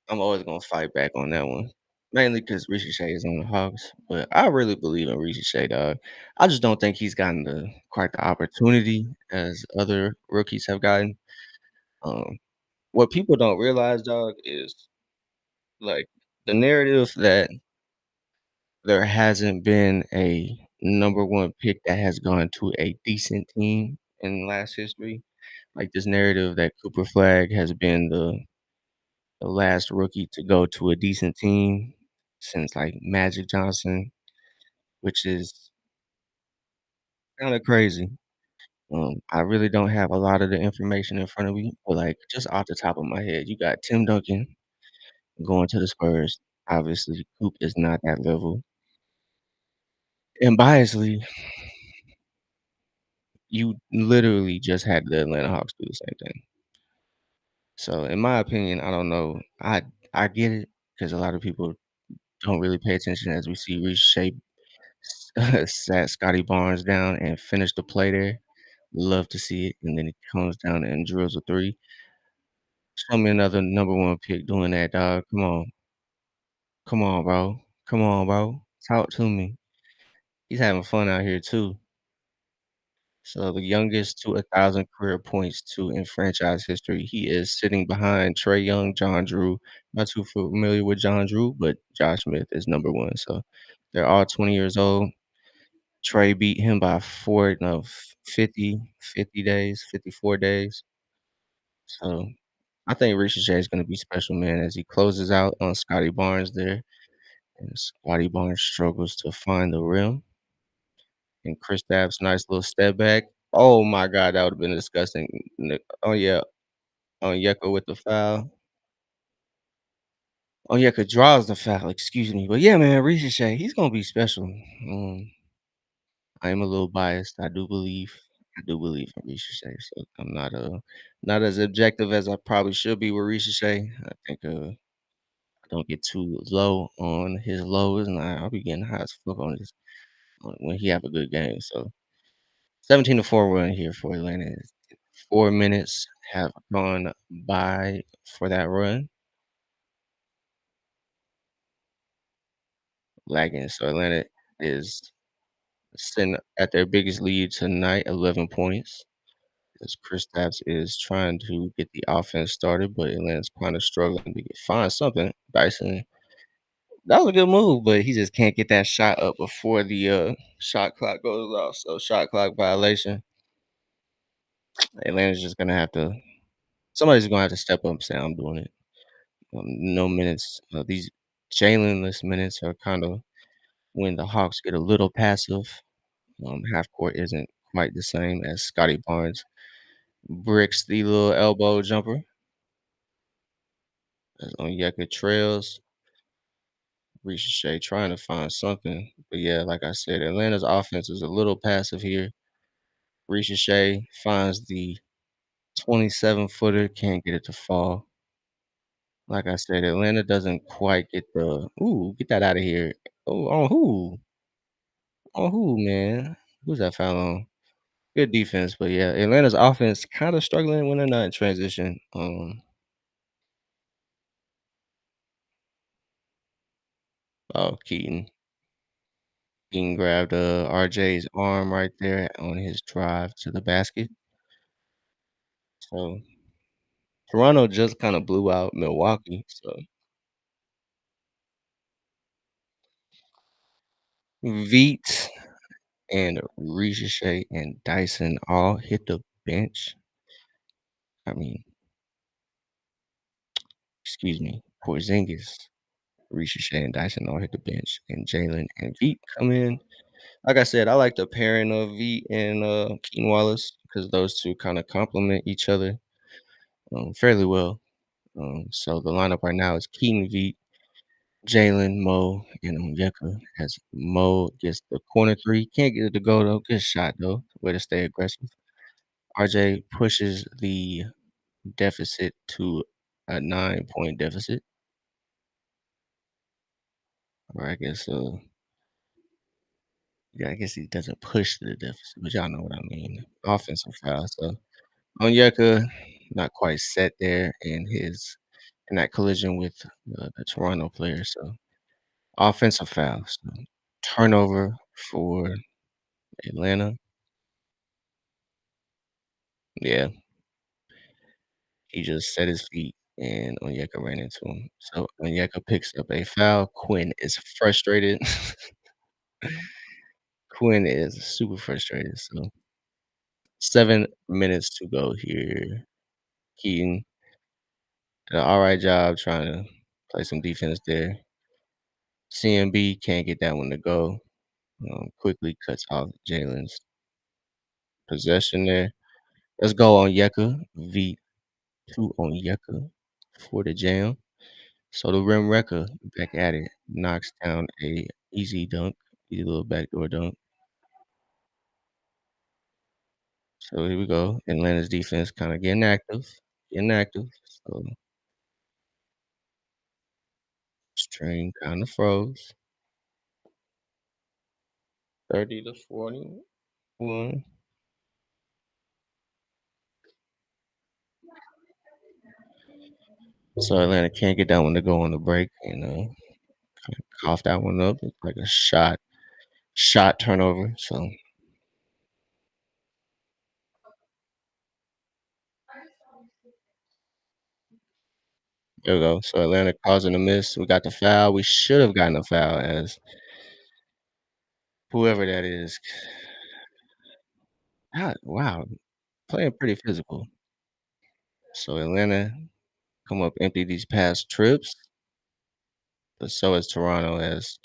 I'm always gonna fight back on that one. Mainly because Ricochet is on the Hawks, but I really believe in Ricochet, dog. I just don't think he's gotten quite the opportunity as other rookies have gotten. Um, what people don't realize, dog, is like the narrative that there hasn't been a number one pick that has gone to a decent team in last history. Like this narrative that Cooper Flag has been the last rookie to go to a decent team since like Magic Johnson, which is kind of crazy. I really don't have a lot of the information in front of me, but like just off the top of my head, you got Tim Duncan going to the Spurs. Obviously, Coop is not that level. And biasly, you literally just had the Atlanta Hawks do the same thing. So, in my opinion, I don't know. I get it because a lot of people don't really pay attention as we see Ricochet sat Scotty Barnes down and finished the play there. Love to see it, and then he comes down and drills a three. Show me another number one pick doing that, dog. Come on, bro. Come on, bro. Talk to me. He's having fun out here too. So the youngest to 1,000 career points to in franchise history. He is sitting behind Trey Young, John Drew. Not too familiar with John Drew, but Josh Smith is number one. So they're all 20 years old. Trey beat him by 50 days, 54 days. So I think Ricochet is going to be special, man, as he closes out on Scotty Barnes there. And Scotty Barnes struggles to find the rim. And Chris Kristaps' nice little step back. Oh my god, that would've been disgusting. Oh, yeah, Onyeka with the foul. Onyeka draws the foul, excuse me. But yeah, man, Ricochet, he's gonna be special. I am a little biased. I do believe in Ricochet, so I'm not as objective as I probably should be with Ricochet. I think, I don't get too low on his lows, and I'll be getting high as fuck on his when he have a good game, so 17-4 run here for Atlanta. 4 minutes have gone by for that run, lagging. So Atlanta is sitting at their biggest lead tonight, 11 points. As Kristaps is trying to get the offense started, but Atlanta's kind of struggling to find something. Dyson, that was a good move, but he just can't get that shot up before the shot clock goes off. So shot clock violation. Atlanta's just gonna have to. Somebody's gonna have to step up and say, "I'm doing it." No minutes. These Jalenless minutes are kind of when the Hawks get a little passive. Half court isn't quite the same as Scotty Barnes bricks the little elbow jumper as Onyeka trails. Ricochet trying to find something. But yeah, like I said, Atlanta's offense is a little passive here. Ricochet finds the 27-footer, can't get it to fall. Like I said, Atlanta doesn't quite get the ooh, get that out of here. Oh, on who? On who, man? Who's that foul on? Good defense, but yeah, Atlanta's offense kind of struggling when they're not in transition. Oh, Keaton grabbed RJ's arm right there on his drive to the basket. So Toronto just kind of blew out Milwaukee. So Veet and Ricochet and Dyson all hit the bench. I mean, excuse me, Porzingis, Ricochet, and Dyson all hit the bench, and Jalen and Veet come in. Like I said, I like the pairing of Veet and Keaton Wallace because those two kind of complement each other fairly well. So the lineup right now is Keaton, Veet, Jalen, Mo, and Onyeka. As Mo gets the corner three, can't get it to go though. Good shot though. Way to stay aggressive. RJ pushes the deficit to a 9-point deficit. Or I guess yeah, I guess he doesn't push the deficit, but y'all know what I mean. Offensive foul. So Onyeka not quite set there in that collision with the Toronto player. So offensive foul. So turnover for Atlanta. Yeah, he just set his feet and Onyeka ran into him. So Onyeka picks up a foul. Quinn is frustrated. Quinn is super frustrated. So 7 minutes to go here. Keaton did an all right job trying to play some defense there. CMB can't get that one to go. Quickly cuts off Jalen's possession there. Let's go on Yeka. V2 on Yeka for the jam. So the rim wrecker back at it knocks down a easy dunk, easy little backdoor dunk. So here we go. Atlanta's defense kind of getting active, getting active. So string kind of froze. 30-41. So Atlanta can't get that one to go on the break and cough that one up. It's like a shot turnover. So there we go. So Atlanta causing a miss. We got the foul. We should have gotten a foul as whoever that is. God, wow, playing pretty physical. So Atlanta come up empty these past trips, but so is Toronto as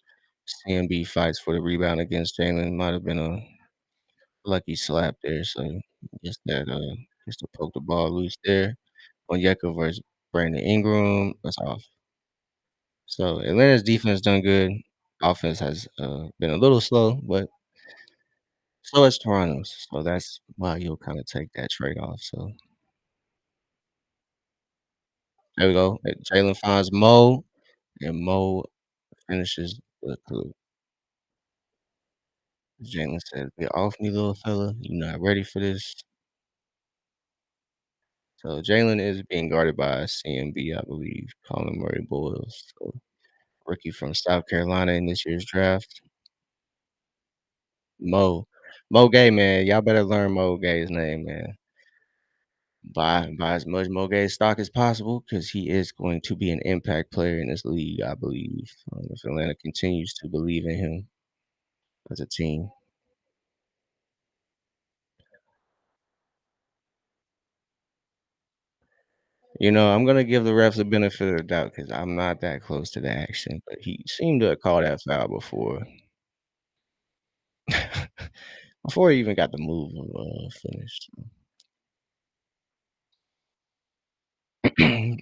CMB fights for the rebound against Jalen. Might have been a lucky slap there. So just to poke the ball loose there. Onyeka versus Brandon Ingram. That's off. So Atlanta's defense done good. Offense has been a little slow, but so is Toronto's. So that's why you'll kind of take that trade off. So there we go. Jalen finds Mo, and Mo finishes the clue. Jalen says, "Get off me, little fella. You're not ready for this." So Jalen is being guarded by CMB, I believe, Colin Murray Boyles, so rookie from South Carolina in this year's draft. Mo, Mo Gay, man, y'all better learn Mo Gay's name, man. Buy as much Mo Gay stock as possible because he is going to be an impact player in this league, I believe. If Atlanta continues to believe in him as a team. I'm gonna give the refs the benefit of the doubt because I'm not that close to the action, but he seemed to have called that foul before. Before he even got the move finished.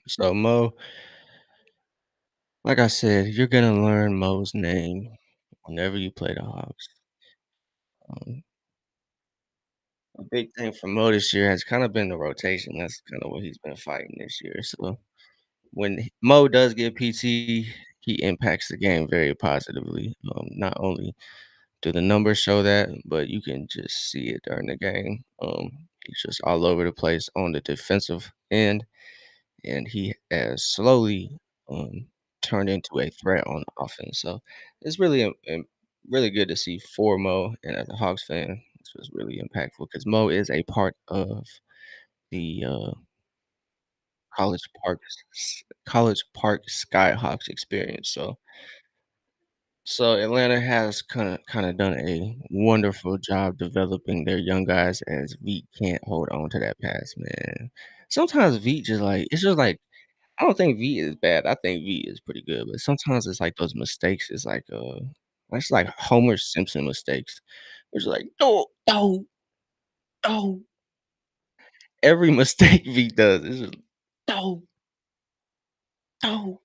So Mo, like I said, you're gonna learn Mo's name whenever you play the Hawks. Um, a big thing for Mo this year has kind of been the rotation. That's kind of what he's been fighting this year. So when Mo does get PT, he impacts the game very positively. Not only do the numbers show that, but you can just see it during the game. He's just all over the place on the defensive end, and he has slowly um, turned into a threat on offense. So it's really good to see for Mo, and as a Hawks fan, this was really impactful because Mo is a part of the College Park College Park Skyhawks experience. So So Atlanta has kinda done a wonderful job developing their young guys as Veet can't hold on to that pass, man. Sometimes Veet just like it's just like I don't think Veet is bad. I think Veet is pretty good, but sometimes it's like those mistakes is it's like Homer Simpson mistakes. It's like, "No, no, no." Every mistake Veet does is just, "No, no."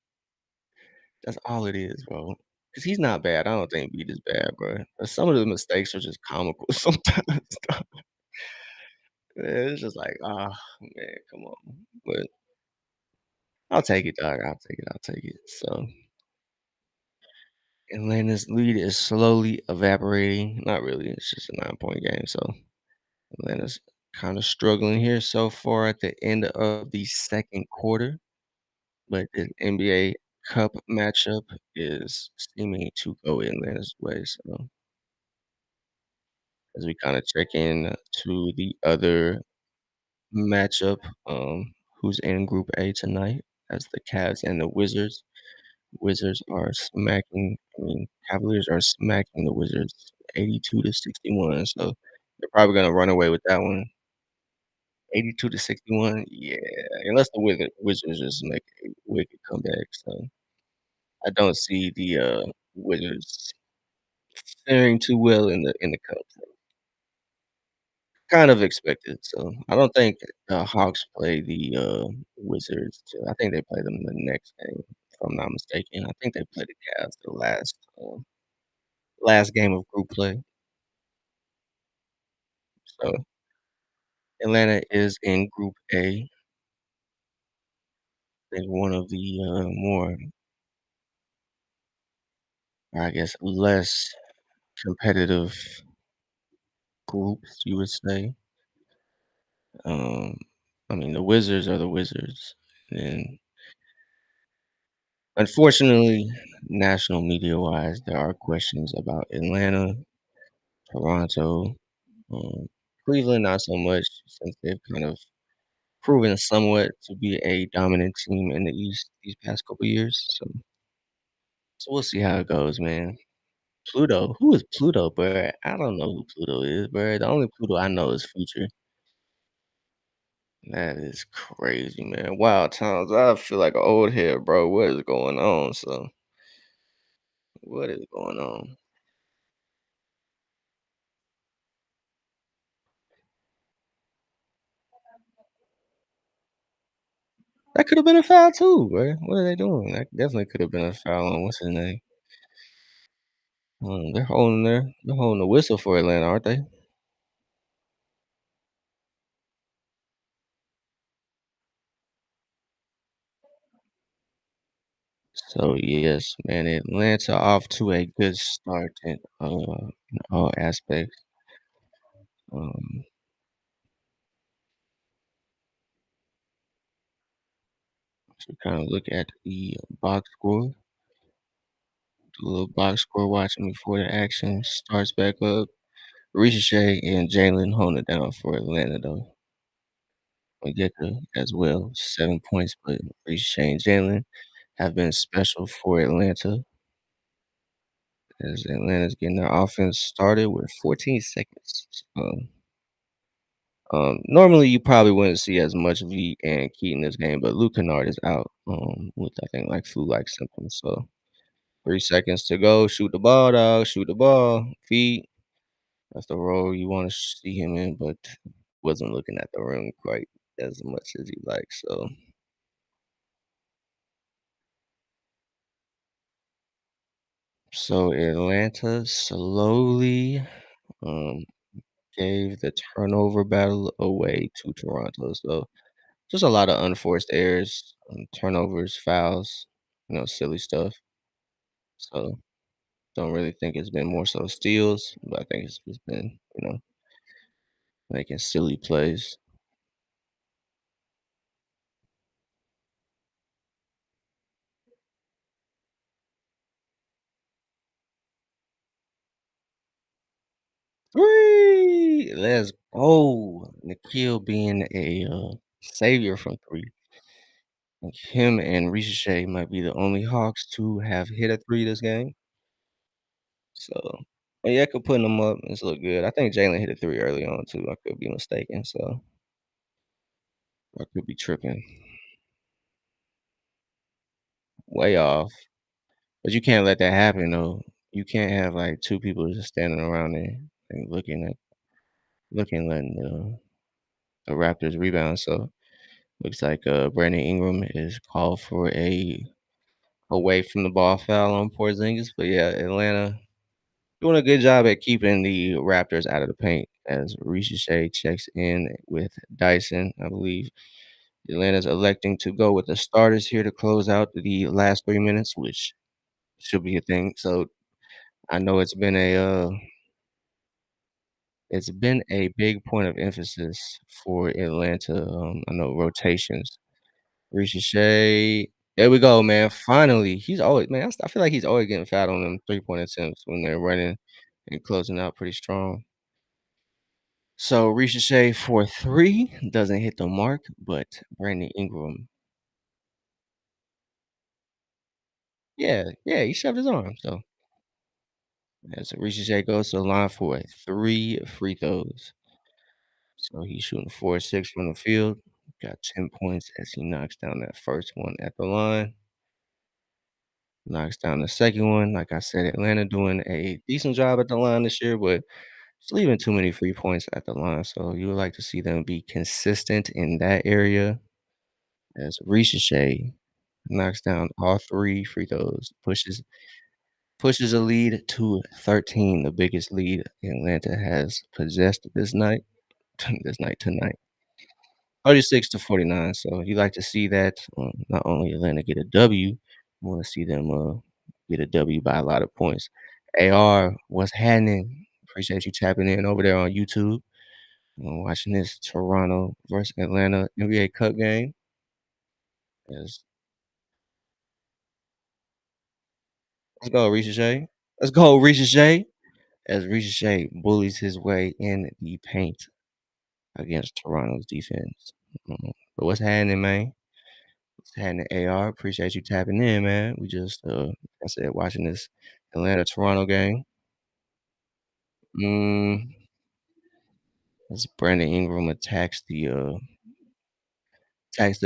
That's all it is, bro. Cause he's not bad. I don't think Veet is bad, bro. But some of the mistakes are just comical sometimes. Yeah, it's just like, man, come on." But I'll take it, dog. I'll take it, I'll take it. So, Atlanta's lead is slowly evaporating. Not really, it's just a 9-point game, so Atlanta's kinda struggling here so far at the end of the 2nd quarter, but the NBA Cup matchup is seeming to go Atlanta's way, so as we kinda check in to the other matchup, who's in Group A tonight as the Cavs and the Wizards. Wizards are smacking Cavaliers are smacking the Wizards 82 to 61, so they're probably gonna run away with that one. 82 to 61? Yeah, unless the Wizards just make a wicked comeback, so I don't see the, Wizards faring too well in the cup. Kind of expected, so I don't think the Hawks play the, Wizards till I think they play them the next game, if I'm not mistaken. I think they play the Cavs the last game of group play. So, Atlanta is in Group A. I think one of the, more, I guess, less competitive groups, you would say. Um, I mean, the Wizards are the Wizards, and unfortunately, national media-wise, there are questions about Atlanta, Toronto, um, Cleveland, not so much since they've kind of proven somewhat to be a dominant team in the East these past couple years. So we'll see how it goes, man. Pluto, who is Pluto, bro? I don't know who Pluto is, bro. The only Pluto I know is Future. That is crazy, man. Wild times. I feel like an old head, bro. What is going on? So, what is going on? That could have been a foul too, bro. What are they doing? That definitely could have been a foul on what's his name. They're holding the whistle for Atlanta, aren't they? So yes, man, Atlanta off to a good start in all aspects. Um, to kind of look at the box score, do a little box score watching before the action starts back up. Ricochet and Jalen holding it down for Atlanta though. Onyeka as well, 7 points, but Ricochet and Jalen have been special for Atlanta as Atlanta's getting their offense started with 14 seconds. Normally you probably wouldn't see as much V and Keaton this game, but Luke Kennard is out with I think like flu-like symptoms. So 3 seconds to go. Shoot the ball, dog. Shoot the ball. Feet. That's the role you want to see him in, but wasn't looking at the rim quite as much as he likes. So Atlanta slowly um, gave the turnover battle away to Toronto. So just a lot of unforced errors, turnovers, fouls, silly stuff. So don't really think it's been more so steals, but I think it's just been, making silly plays. Three, let's go. Nikhil being a savior from three. Like him and Ricochet might be the only Hawks to have hit a three this game. So, but yeah, I could putting them up. It's look good. I think Jalen hit a three early on too. I could be mistaken. So I could be tripping way off. But you can't let that happen though. You can't have like two people just standing around there and looking letting the Raptors rebound. So looks like Brandon Ingram is called for a away from the ball foul on Porzingis. But yeah, Atlanta doing a good job at keeping the Raptors out of the paint as Rishi checks in with Dyson, I believe. Atlanta's electing to go with the starters here to close out the last 3 minutes, which should be a thing. So I know it's been a big point of emphasis for Atlanta. I know rotations. Rishi, there we go, man. Finally, he's always man. I feel like he's always getting fouled on them 3 point attempts when they're running and closing out pretty strong. So Ricochet for three doesn't hit the mark, but Brandon Ingram, yeah, yeah, he shoved his arm. So as Ricochet goes to the line for three free throws. So he's shooting 4-6 from the field. Got 10 points as he knocks down that first one at the line. Knocks down the second one. Like I said, Atlanta doing a decent job at the line this year, but it's leaving too many free points at the line. So you would like to see them be consistent in that area. As Ricochet knocks down all three free throws, pushes a lead to 13, the biggest lead Atlanta has possessed this night, this night tonight. 36-49. So you like to see that not only Atlanta get a W, you want to see them get a W by a lot of points. AR, what's happening? Appreciate you tapping in over there on YouTube. Watching this Toronto versus Atlanta NBA Cup game. Yes. Let's go, Ricochet. Let's go, Ricochet. As Ricochet bullies his way in the paint against Toronto's defense. But what's happening, man? What's happening, AR? Appreciate you tapping in, man. We just, like I said, watching this Atlanta Toronto game. Mm, as Brandon Ingram attacks the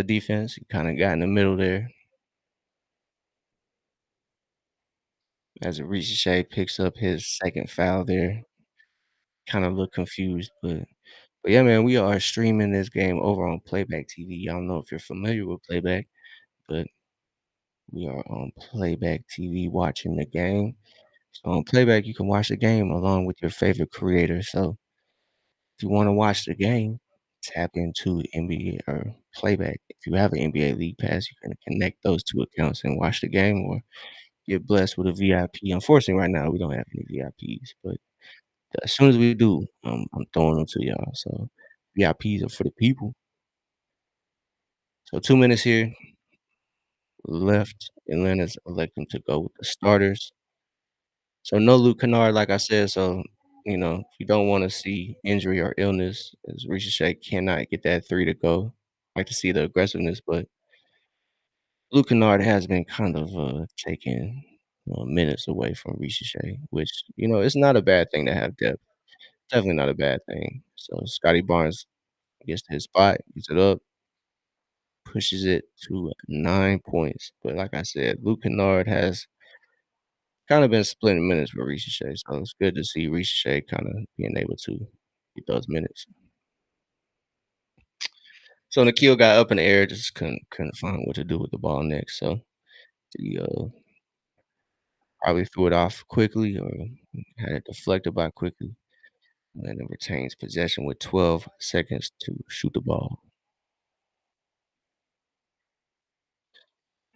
defense. He kind of got in the middle there. As Ricochet picks up his second foul there. Kind of look confused, but yeah, man, we are streaming this game over on Playback TV. I don't know if you're familiar with Playback, but we are on Playback TV watching the game. So on Playback, you can watch the game along with your favorite creator. So if you want to watch the game, tap into NBA or Playback. If you have an NBA League Pass, you can connect those two accounts and watch the game or get blessed with a VIP. Unfortunately, right now we don't have any VIPs, but as soon as we do, I'm throwing them to y'all. So VIPs are for the people. So 2 minutes here left. Atlanta's electing to go with the starters. So no Luke Kennard, like I said. So if you don't want to see injury or illness, as Ricochet cannot get that three to go. Like to see the aggressiveness, but Luke Kennard has been kind of taking minutes away from Ricochet, which it's not a bad thing to have depth. Definitely not a bad thing. So Scotty Barnes gets to his spot, gets it up, pushes it to 9 points. But like I said, Luke Kennard has kind of been splitting minutes with Ricochet, so it's good to see Ricochet kind of being able to get those minutes. So Nikhil got up in the air, just couldn't find what to do with the ball next. So he probably threw it off quickly or had it deflected by quickly, and then retains possession with 12 seconds to shoot the ball.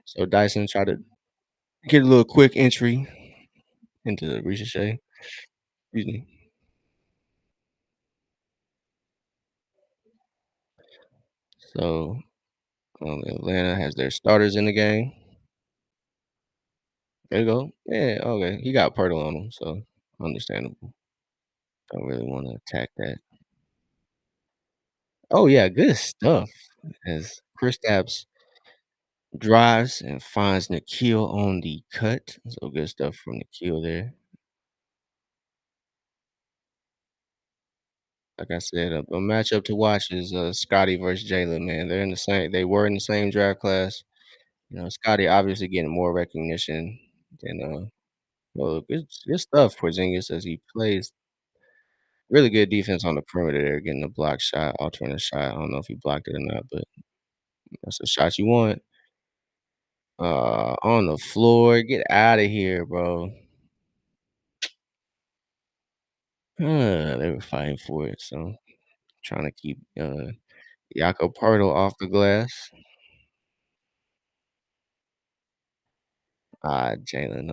So Dyson tried to get a little quick entry into Ricochet. Excuse me. So Atlanta has their starters in the game. There you go. Yeah, okay. He got Pirtle on him, so understandable. Don't really want to attack that. Oh yeah, good stuff. As Kristaps drives and finds Nikhil on the cut. So good stuff from Nikhil there. Like I said, a matchup to watch is, Scotty versus Jalen, man. They were in the same draft class. You know, Scotty obviously getting more recognition than, well, good stuff, Porzingis, as he plays really good defense on the perimeter there, getting a block shot, alternate shot. I don't know if he blocked it or not, but that's the shot you want. On the floor, get out of here, bro. They were fighting for it, so trying to keep, Jakob Poeltl off the glass. Jalen,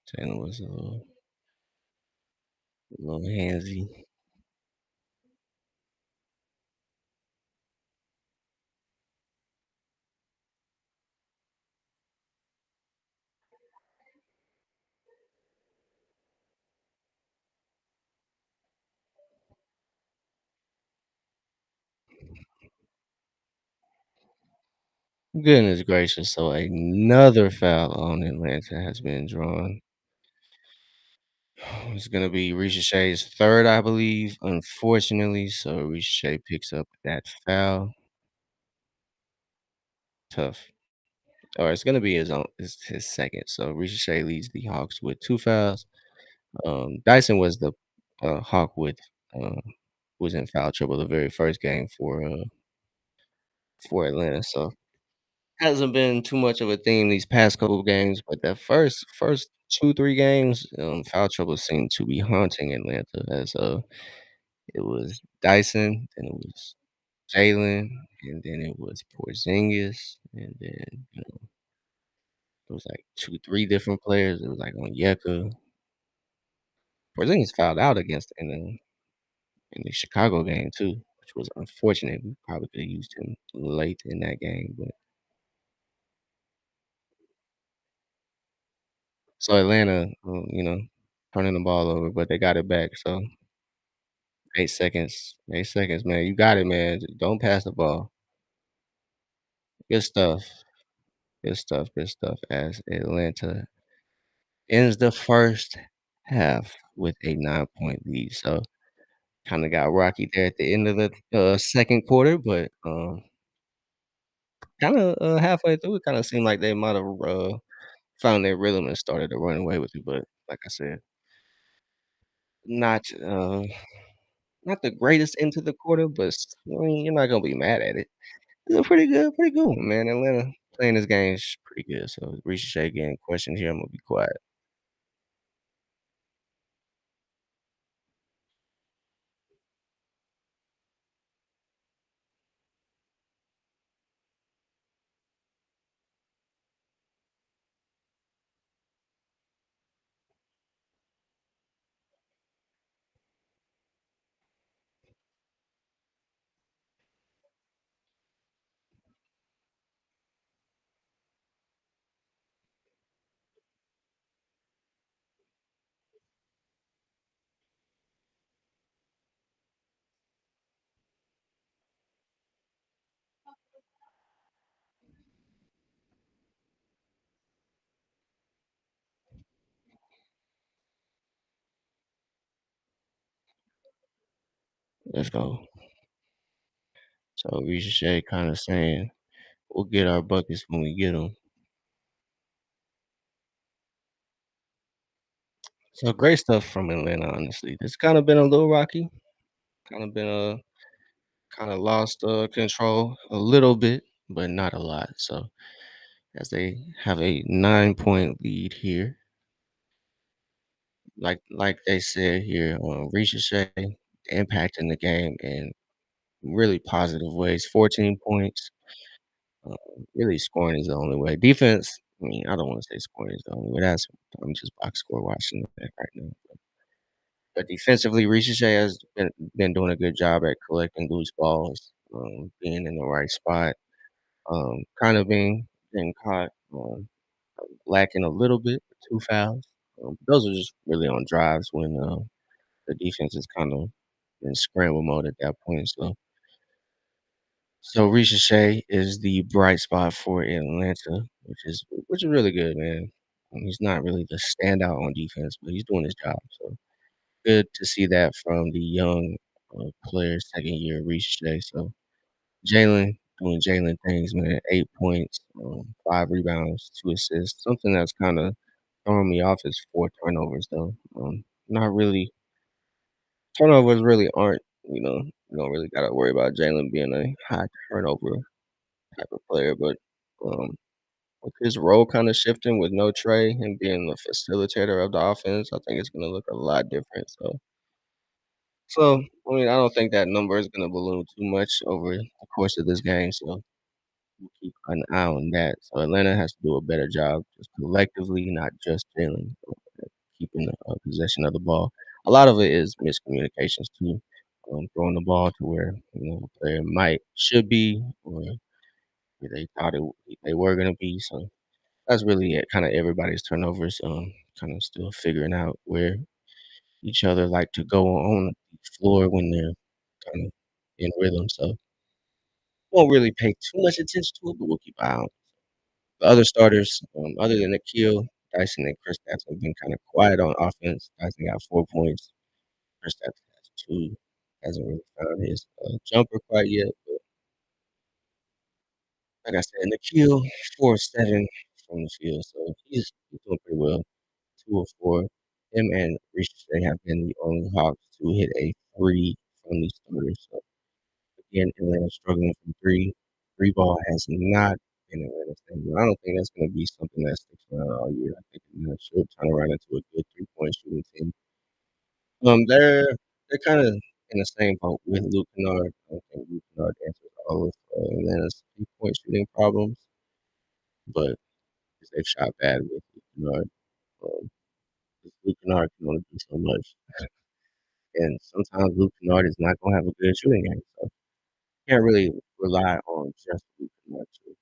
Jalen was a little handsy. Goodness gracious, so another foul on Atlanta has been drawn. It's gonna be Ricochet's 3rd, I believe, unfortunately, so Ricochet picks up that foul. Tough. Or it's gonna be his 2nd, so Ricochet leads the Hawks with 2 fouls. Dyson was the, Hawk with, uh was in foul trouble the very first game for Atlanta, so hasn't been too much of a theme these past couple of games, but that first 2, 3 games, foul trouble seemed to be haunting Atlanta as, it was Dyson, then it was Jalen, and then it was Porzingis, and then, it was like 2, 3 different players. It was like Onyeka. Porzingis fouled out against in the Chicago game too, which was unfortunate. We probably could have used him late in that game, but so Atlanta, turning the ball over, but they got it back. So 8 seconds, man. You got it, man. Just don't pass the ball. Good stuff. Good stuff. Good stuff. As Atlanta ends the first half with a 9-point lead. So kind of got rocky there at the end of the second quarter, but kind of halfway through, it kind of seemed like they might have found their rhythm and started to run away with it. But like I said, not not the greatest into the quarter, but I mean, you're not gonna be mad at it. It's a pretty good one, man. Atlanta playing this game is pretty good. So Ricochet getting questioned here. I'm gonna be quiet. Let's go. So Ricochet kind of saying we'll get our buckets when we get them. So great stuff from Atlanta, honestly. It's kind of been a little rocky. Kind of been kind of lost control a little bit, but not a lot. So as they have a 9-point lead here, like they said here, Ricochet impacting the game in really positive ways. 14 points. Uh, really, scoring is the only way. Defense. I mean, I don't want to say scoring is the only way. I'm just box score watching that right now. But defensively, Ricochet has been doing a good job at collecting loose balls, being in the right spot, kind of being caught lacking a little bit, 2 fouls. Those are just really on drives when the defense is kind of in scramble mode at that point. So Ricochet is the bright spot for Atlanta, which is really good, man. He's not really the standout on defense, but he's doing his job. So good to see that from the young player, second year, Reece Shea. So Jalen doing Jalen things, man. 8 points, 5 rebounds, 2 assists. Something that's kind of throwing me off is 4 turnovers, though. Not really. Turnovers really aren't. You don't really got to worry about Jalen being a high turnover type of player, but um, with his role kind of shifting with no Trey and being the facilitator of the offense, I think it's going to look a lot different. So I mean, I don't think that number is going to balloon too much over the course of this game. So we'll keep an eye on that. So Atlanta has to do a better job just collectively, not just Jalen, keeping possession of the ball. A lot of it is miscommunications too. Throwing the ball to where the player might should be, or where they thought they were going to be. So that's really it. Kind of everybody's turnovers. Kind of still figuring out where each other like to go on the floor when they're kind of in rhythm. So won't really pay too much attention to it, but we'll keep an eye on the other starters. Other than Nikhil, Dyson and Chris have been kind of quiet on offense. Dyson got 4 points. Chris has two. Hasn't really found his jumper quite yet. But like I said, Nikhil 4-7 from the field, so he's doing pretty well. 2 of 4. Him and Reese they have been the only Hawks to hit a three from the starters. So again, Atlanta struggling from three. Three ball has not been Atlanta's thing. But I don't think that's going to be something that sticks around all year. I think Atlanta should turn around into a good 3-point shooting team. They're kind of in the same boat with Luke Kennard. I don't think Luke Kennard answers all of Atlanta's 3-point shooting problems, but they've shot bad with Luke Kennard. Um, Luke Kennard can only do so much, and sometimes Luke Kennard is not going to have a good shooting game. So you can't really rely on just Luke Kennard to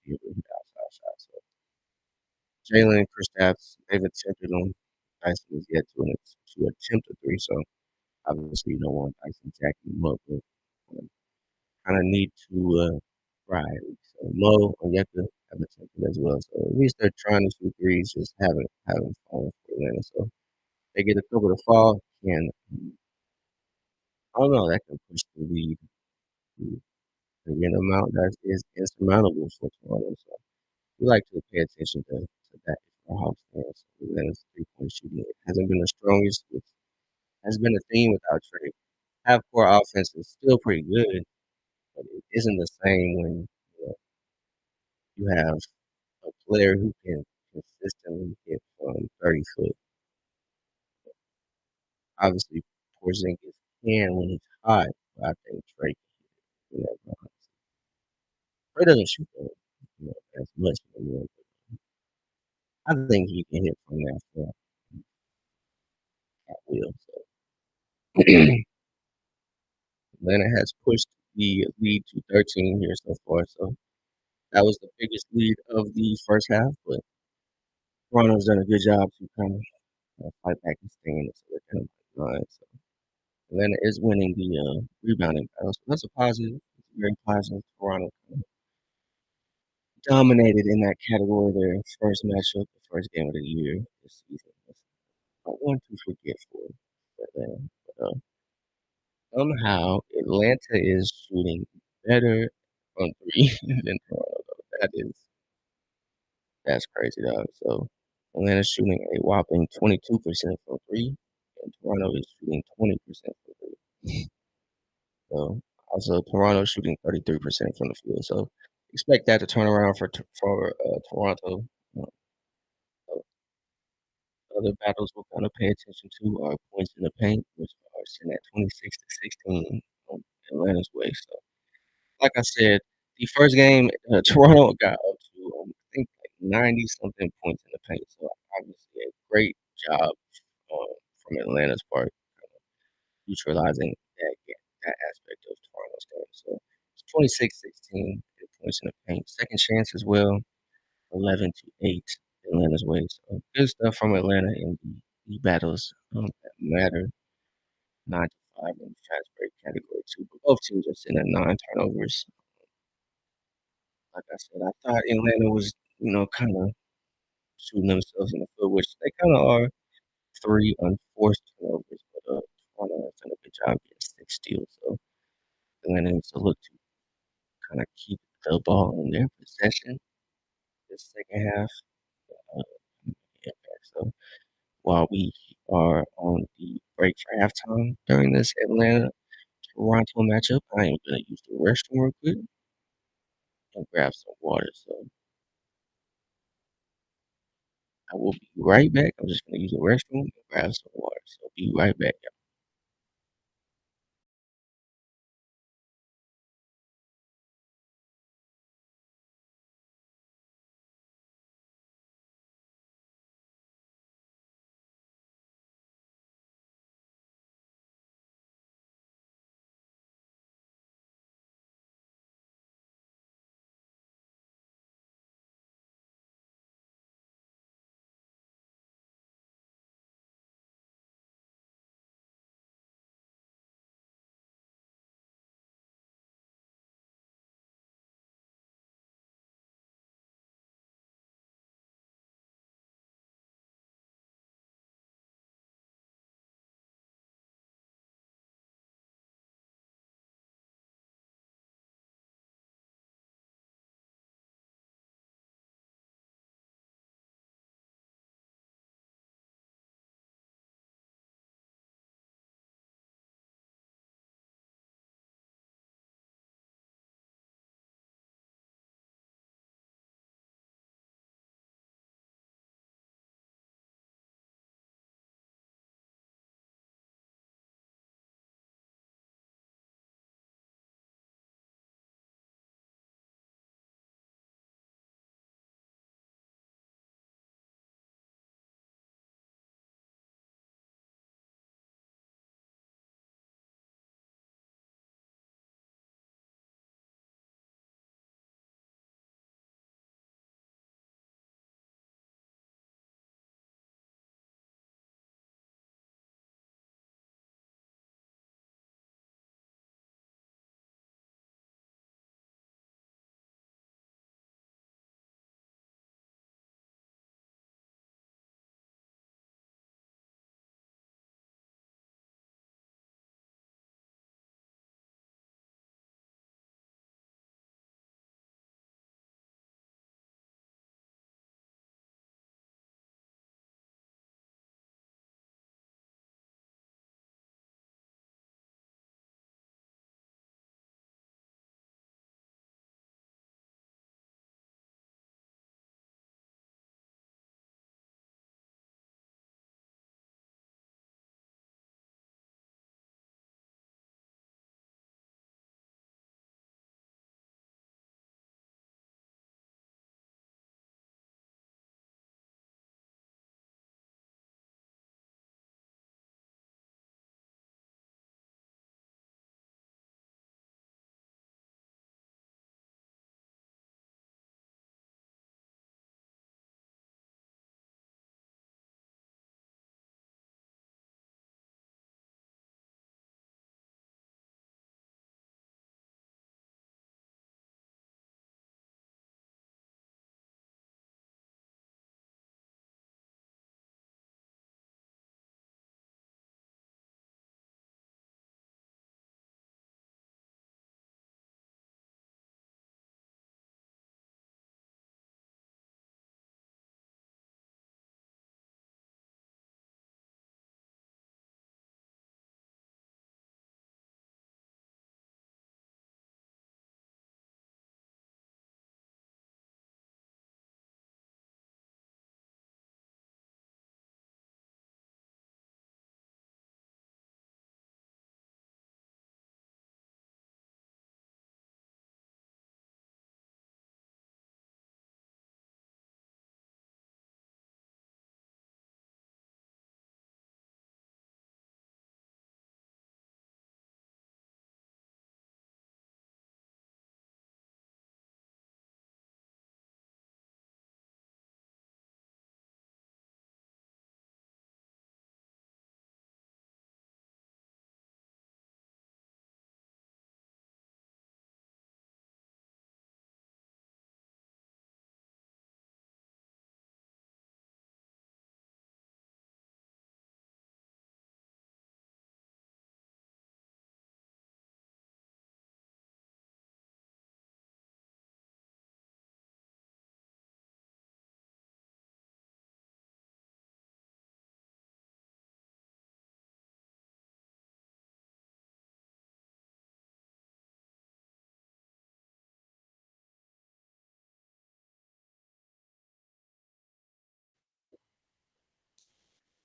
be able to hit outside shots. So Jalen and Kristaps, they've attempted them. Tyson has yet to attempt a three, so obviously you don't want Tyson jacking him up, but kind of need to try at least. So Mo and Yeka have attempted as well. So at least they're trying to shoot threes, just haven't fallen for Atlanta. So they get a couple to fall, and I don't know, that can push the lead to an amount that is insurmountable for Toronto. So we like to pay attention to that for our Hawks fans. Atlanta's 3-point shooting it hasn't been the strongest. It has been a theme without Trey. Half court offense is still pretty good, but it isn't the same when you have a player who can consistently hit from 30 foot. Obviously, Porzingis can when he's hot, but I think Trey can hit that. Trey doesn't shoot as much anymore. I think he can hit from that far at will. So Atlanta has pushed the lead to 13 here so far. So that was the biggest lead of the first half, but Toronto's done a good job to kind of fight back and stay in it. So they're kind of behind. So Atlanta is winning the rebounding battle. So that's a positive. It's very positive. Toronto kind of dominated in that category. Their first matchup, the first game of the year this season. I want to forget for Atlanta. But, somehow Atlanta is shooting better on three than Toronto. That's crazy, dog. So Atlanta's shooting a whopping 22% from three, and Toronto is shooting 20% from three. So also Toronto shooting 33% from the field. So expect that to turn around for Toronto. Uh, so other battles we'll kind of pay attention to are points in the paint, which are sitting at 26-16 on Atlanta's way. So like I said, the first game Toronto got up to I think like 90 something points in the paint. So obviously a great job from Atlanta's part neutralizing that aspect of Toronto's game. So it's 26-16 points in the paint. Second chance as well, 11-8 Atlanta's way. So good stuff from Atlanta in the battles that matter. 9-5 in the fast break category too. But both teams are sitting at 9 turnovers. Like I said, I thought Atlanta was, kind of shooting themselves in the foot, which they kind of are. 3 unforced turnovers, but Toronto has done a good job getting 6 steals, so Atlanta needs to look to kinda keep the ball in their possession this second half, uh, impact. So while we are on the break for halftime during this Atlanta-Toronto matchup, I am gonna use the restroom real quick and grab some water, so I will be right back. I'm just gonna use the restroom and grab some water, so be right back.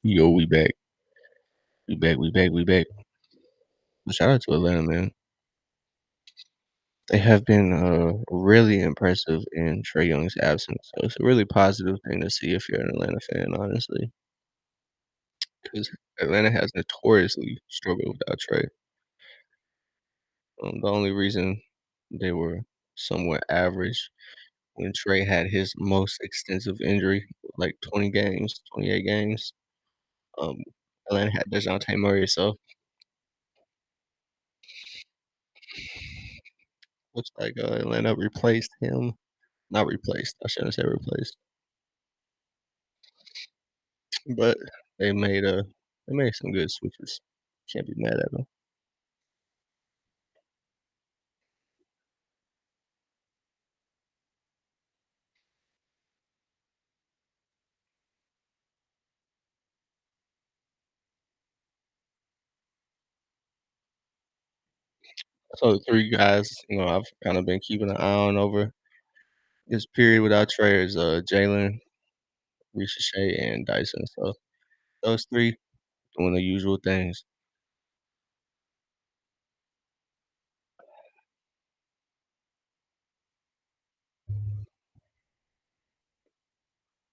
Yo, we back. We back, we back, we back. Shout out to Atlanta, man. They have been really impressive in Trae Young's absence. So it's a really positive thing to see if you're an Atlanta fan, honestly. Because Atlanta has notoriously struggled without Trae. The only reason they were somewhat average when Trae had his most extensive injury, like 20 games, 28 games. Um, Atlanta had DeJounte Murray, so looks like Atlanta replaced him. Not replaced. I shouldn't say replaced. But they made some good switches. Can't be mad at them. So the 3 guys, I've kinda been keeping an eye on over this period without Trey is, Jalen, Ricochet, and Dyson. So those 3 doing the usual things.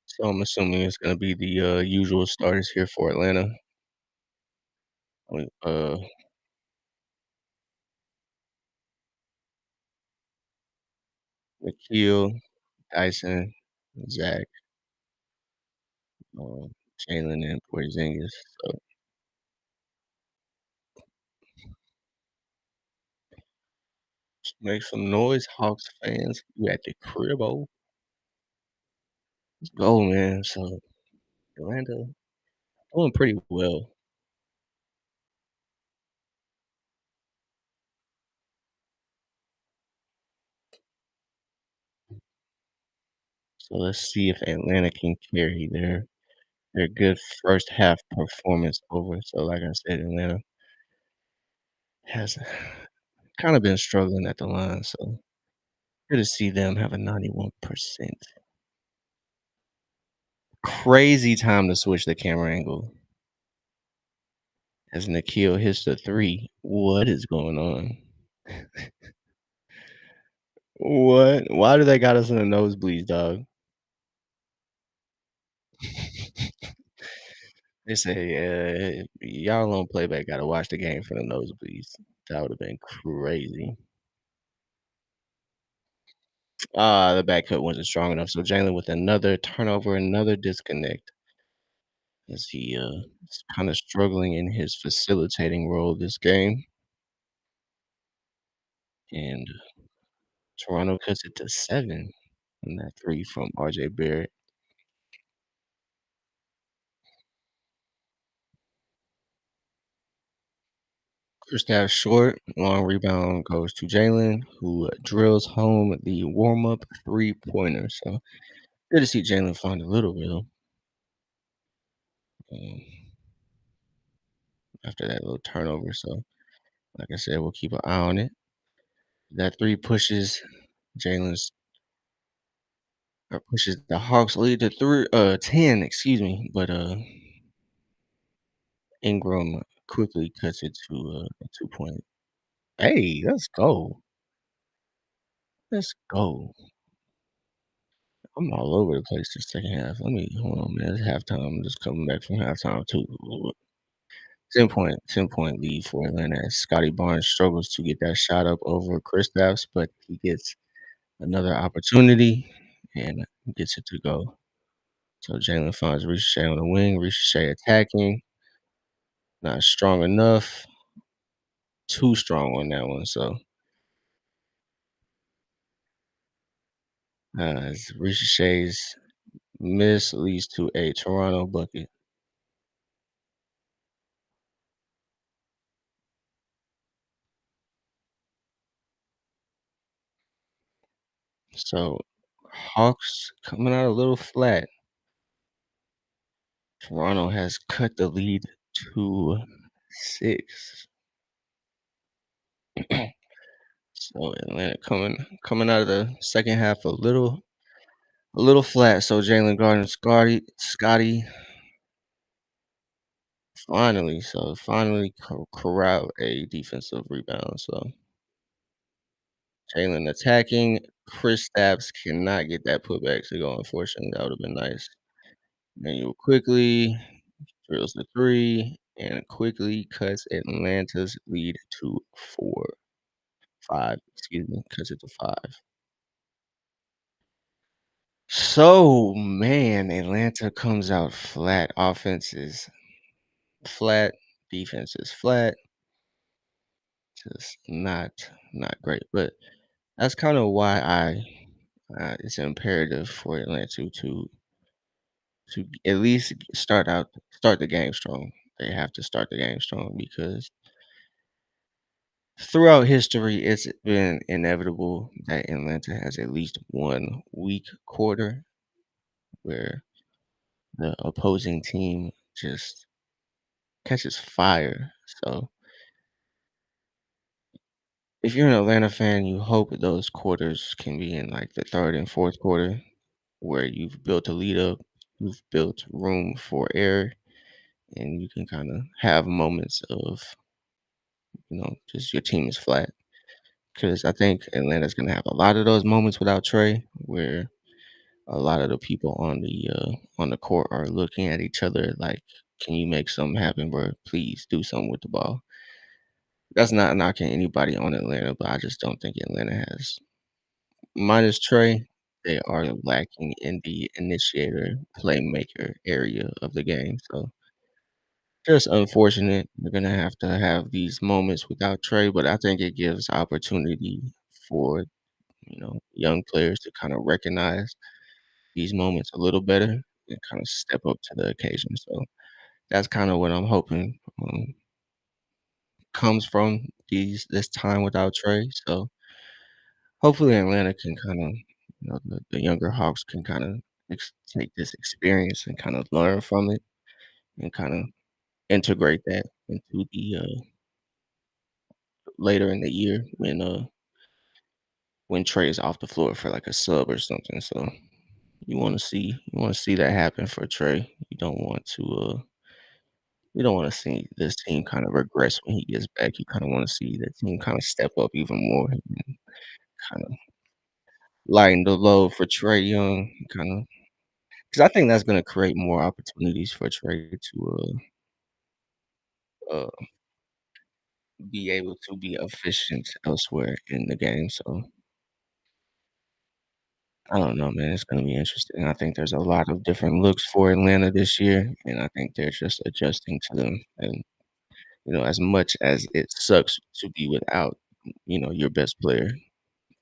So I'm assuming it's gonna be the, usual starters here for Atlanta. I mean, Nickeil, Dyson, Zach, Jalen, and Porzingis. So make some noise, Hawks fans. You at the crib-o. Let's go, man. So Atlanta doing pretty well. So let's see if Atlanta can carry their good first half performance over. So like I said, Atlanta has kind of been struggling at the line. So good to see them have a 91%. Crazy time to switch the camera angle as Nikhil hits the three. What is going on? What? Why do they got us in the nosebleeds, dog? They say, y'all on playback gotta watch the game from the nosebleeds. That would have been crazy. The back cut wasn't strong enough. So Jalen with another turnover, another disconnect as he is kind of struggling in his facilitating role this game. And Toronto cuts it to 7 on that three from RJ Barrett. Kristaps short, long rebound goes to Jalen, who drills home the warm up 3-pointer. So good to see Jalen find a little rhythm um, after that little turnover. So, like I said, we'll keep an eye on it. That three Jalen's pushes the Hawks lead to 10, excuse me. But Ingram quickly cuts it to a 2 point. Hey, let's go. Let's go. I'm all over the place this second half. Let me hold on, man. It's halftime. I'm just coming back from halftime too. 10 point lead for Atlanta as Scotty Barnes struggles to get that shot up over Kristaps, but he gets another opportunity and gets it to go. So Jalen finds Ricochet on the wing, Ricochet attacking, not strong enough, too strong on that one. So as Ricochet's miss leads to a Toronto bucket. So Hawks coming out a little flat. Toronto has cut the lead to 6. So Atlanta coming out of the second half a little flat. So Jalen Gardner, Scotty finally corral a defensive rebound. So Jalen attacking, Chris Stapps cannot get that putback to go. Unfortunately, that would have been nice. Manuel quickly drills the three and quickly cuts Atlanta's lead to 5. Cuts it to 5. So, man, Atlanta comes out flat. Offense is flat, defense is flat. Just not great. But that's kind of why it's imperative for Atlanta to at least start the game strong. They have to start the game strong because throughout history, it's been inevitable that Atlanta has at least one weak quarter where the opposing team just catches fire. So if you're an Atlanta fan, you hope those quarters can be in like the third and fourth quarter where you've built a lead up, you've built room for error, and you can kind of have moments of, just your team is flat. Because I think Atlanta's going to have a lot of those moments without Trey where a lot of the people on the court are looking at each other like, "Can you make something happen, bro? Please do something with the ball." That's not knocking anybody on Atlanta, but I just don't think Atlanta has minus Trey, they are lacking in the initiator, playmaker area of the game. So just unfortunate. They're gonna have these moments without Trey, but I think it gives opportunity for young players to kind of recognize these moments a little better and kind of step up to the occasion. So that's kind of what I'm hoping comes from this time without Trey. So hopefully Atlanta can kind of, the younger Hawks can kind of take this experience and kind of learn from it and kind of integrate that into the later in the year when Trey is off the floor for like a sub or something. So you want to see that happen for Trey. You don't want to see this team kind of regress when he gets back. You kind of want to see the team kind of step up even more and kind of lighten the load for Trey Young, kind of because I think that's going to create more opportunities for Trey to be able to be efficient elsewhere in the game. So I don't know, man. It's going to be interesting. I think there's a lot of different looks for Atlanta this year, and I think they're just adjusting to them. And as much as it sucks to be without, your best player,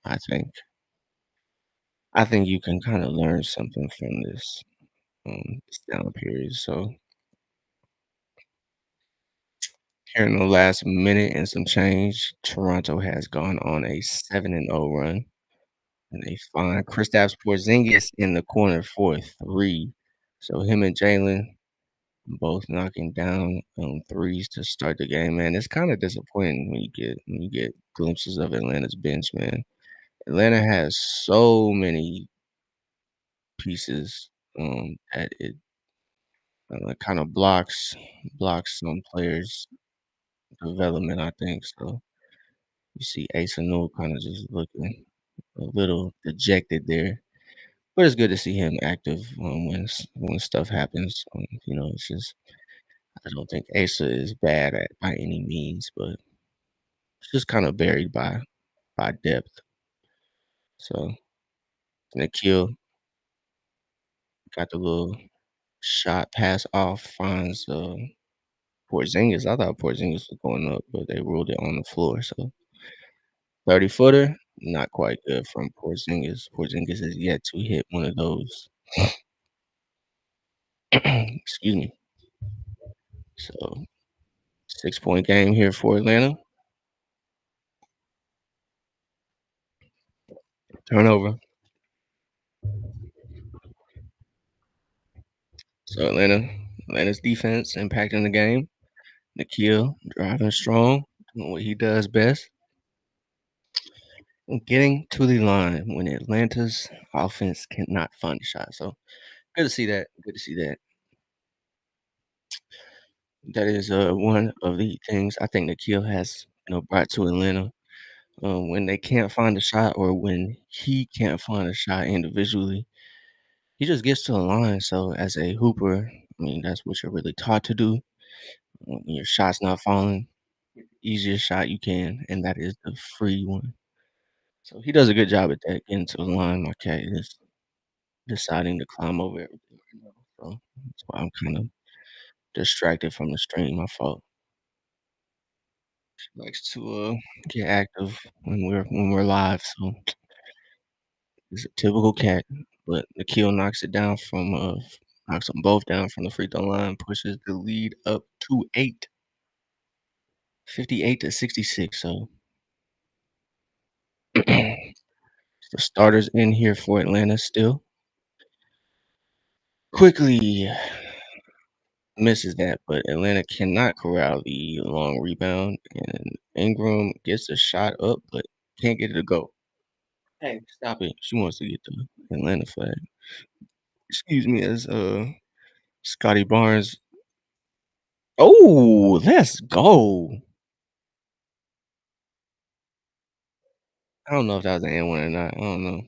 I think you can kind of learn something from this down period. So here in the last minute and some change, Toronto has gone on a 7-0 run. And they find Kristaps Porzingis in the corner for 3. So him and Jalen both knocking down, threes to start the game, man. It's kinda disappointing when you get glimpses of Atlanta's bench, man. Atlanta has so many pieces, that it, kinda blocks some players' development, I think. So you see Asa Newell kinda just looking a little dejected there. But it's good to see him active, when stuff happens. It's just I don't think Asa is bad at by any means, but it's just kind of buried by depth. So Nikhil got the little shot pass off, finds Porzingis. I thought Porzingis was going up, but they ruled it on the floor. So 30-footer, not quite good from Porzingis. Porzingis has yet to hit one of those. Excuse me. So 6-point game here for Atlanta. Turnover. So Atlanta's defense impacting the game. Nikhil driving strong, doing what he does best, and getting to the line when Atlanta's offense cannot find a shot. So good to see that. Good to see that. That is, one of the things I think Nikhil has, brought to Atlanta. When they can't find a shot or when he can't find a shot individually, he just gets to the line. So as a hooper, I mean, that's what you're really taught to do. When your shot's not falling, easiest shot you can, and that is the free one. So he does a good job at that, getting to the line. My cat is deciding to climb over everything right now. So that's why I'm kind of distracted from the stream. My fault. She likes to get active when we're live. So it's a typical cat. But Nikhil knocks them both down from the free throw line, pushes the lead up to 8, 58 to 66. So the starters in here for Atlanta still. Quickly misses that, but Atlanta cannot corral the long rebound, and Ingram gets a shot up, but can't get it to go. Hey, stop it. She wants to get the Atlanta flag. Excuse me, as Scotty Barnes. Oh, let's go. I don't know if that was an and one or not. I don't know.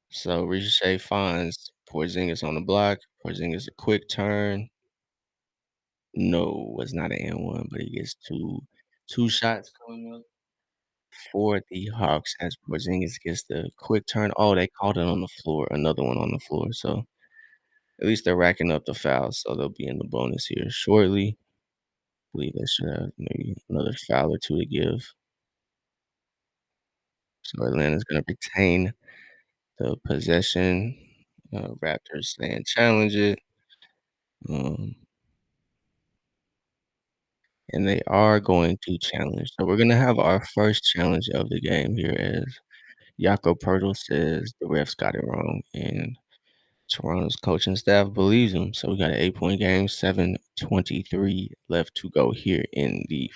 So Ricochet finds Porzingis on the block. Porzingis a quick turn. No, was not an and one, but he gets two shots coming up for the Hawks as Porzingis gets the quick turn. Oh, they called it on the floor. Another one on the floor. So at least they're racking up the fouls, so they'll be in the bonus here shortly. I believe they should have maybe another foul or two to give. So Atlanta's going to retain the possession. Raptors saying challenge it. Um, and they are going to challenge. So we're going to have our first challenge of the game here as Jakob Poeltl says the refs got it wrong. And Toronto's coaching staff believes him. So we got an 8-point game, 7:23 left to go here in the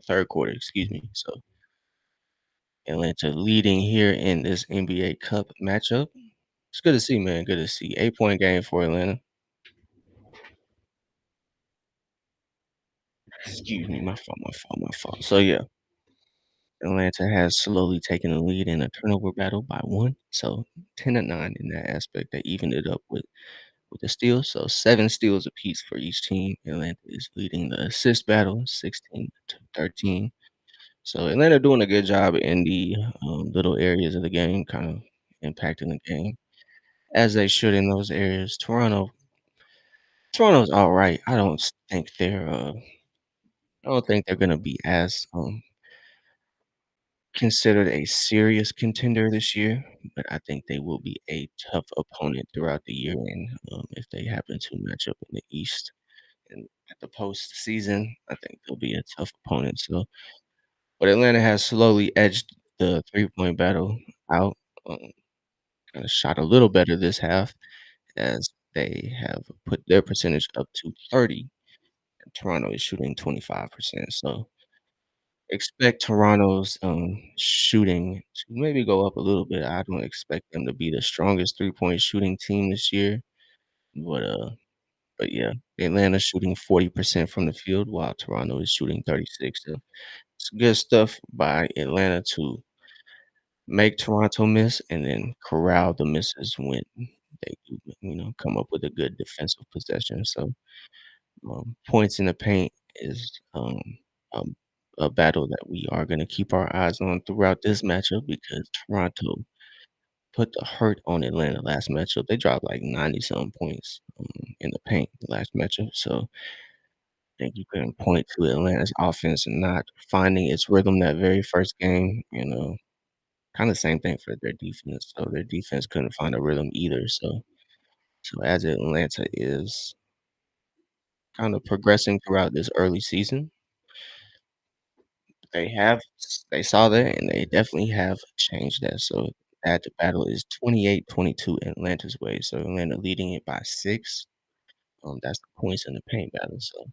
third quarter, excuse me. So Atlanta leading here in this NBA Cup matchup. It's good to see, man. Good to see. 8-point game for Atlanta. Excuse me, my fault, my fault, my fault. So yeah, Atlanta has slowly taken the lead in a turnover battle by one. So 10-9 in that aspect. They evened it up with the steals. So 7 steals apiece for each team. Atlanta is leading the assist battle, 16-13. So Atlanta doing a good job in the little areas of the game, kind of impacting the game as they should in those areas. Toronto's all right. I don't think they're gonna be as considered a serious contender this year, but I think they will be a tough opponent throughout the year. And if they happen to match up in the East and at the postseason, I think they'll be a tough opponent. So, but Atlanta has slowly edged the 3-point battle out. Um, Kind of shot a little better this half as they have put their percentage up to 30. And Toronto is shooting 25%. So expect Toronto's shooting to maybe go up a little bit. I don't expect them to be the strongest 3-point shooting team this year, but yeah, Atlanta's shooting 40% from the field while Toronto is shooting 36. So it's good stuff by Atlanta to make Toronto miss and then corral the misses when they do, come up with a good defensive possession. So points in the paint is um, a battle that we are going to keep our eyes on throughout this matchup because Toronto put the hurt on Atlanta last matchup. They dropped like 90 some points in the paint last matchup. So I think you can point to Atlanta's offense and not finding its rhythm that very first game. Kind of same thing for their defense. So their defense couldn't find a rhythm either. So as Atlanta is kind of progressing throughout this early season, they saw that and they definitely have changed that. So that the battle is 28-22 Atlanta's way. So Atlanta leading it by 6. That's the points in the paint battle. So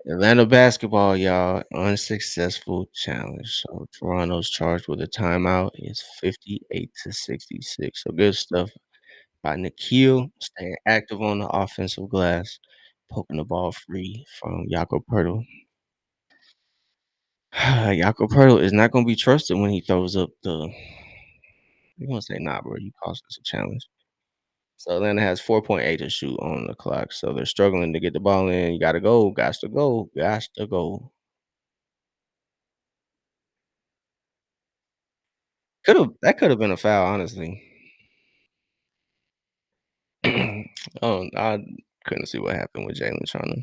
Atlanta basketball, y'all, unsuccessful challenge. So Toronto's charged with a timeout. It's 58 to 66. So good stuff by Nikhil, staying active on the offensive glass, poking the ball free from Jakob Poeltl. Jakob Poeltl is not gonna be trusted when he throws up the you gonna say, "Nah, bro, you caused us a challenge." So Atlanta has 4.8 to shoot on the clock, so they're struggling to get the ball in. You gotta go, gots to go, gots to go. Could have been a foul, honestly. I couldn't see what happened with Jalen trying to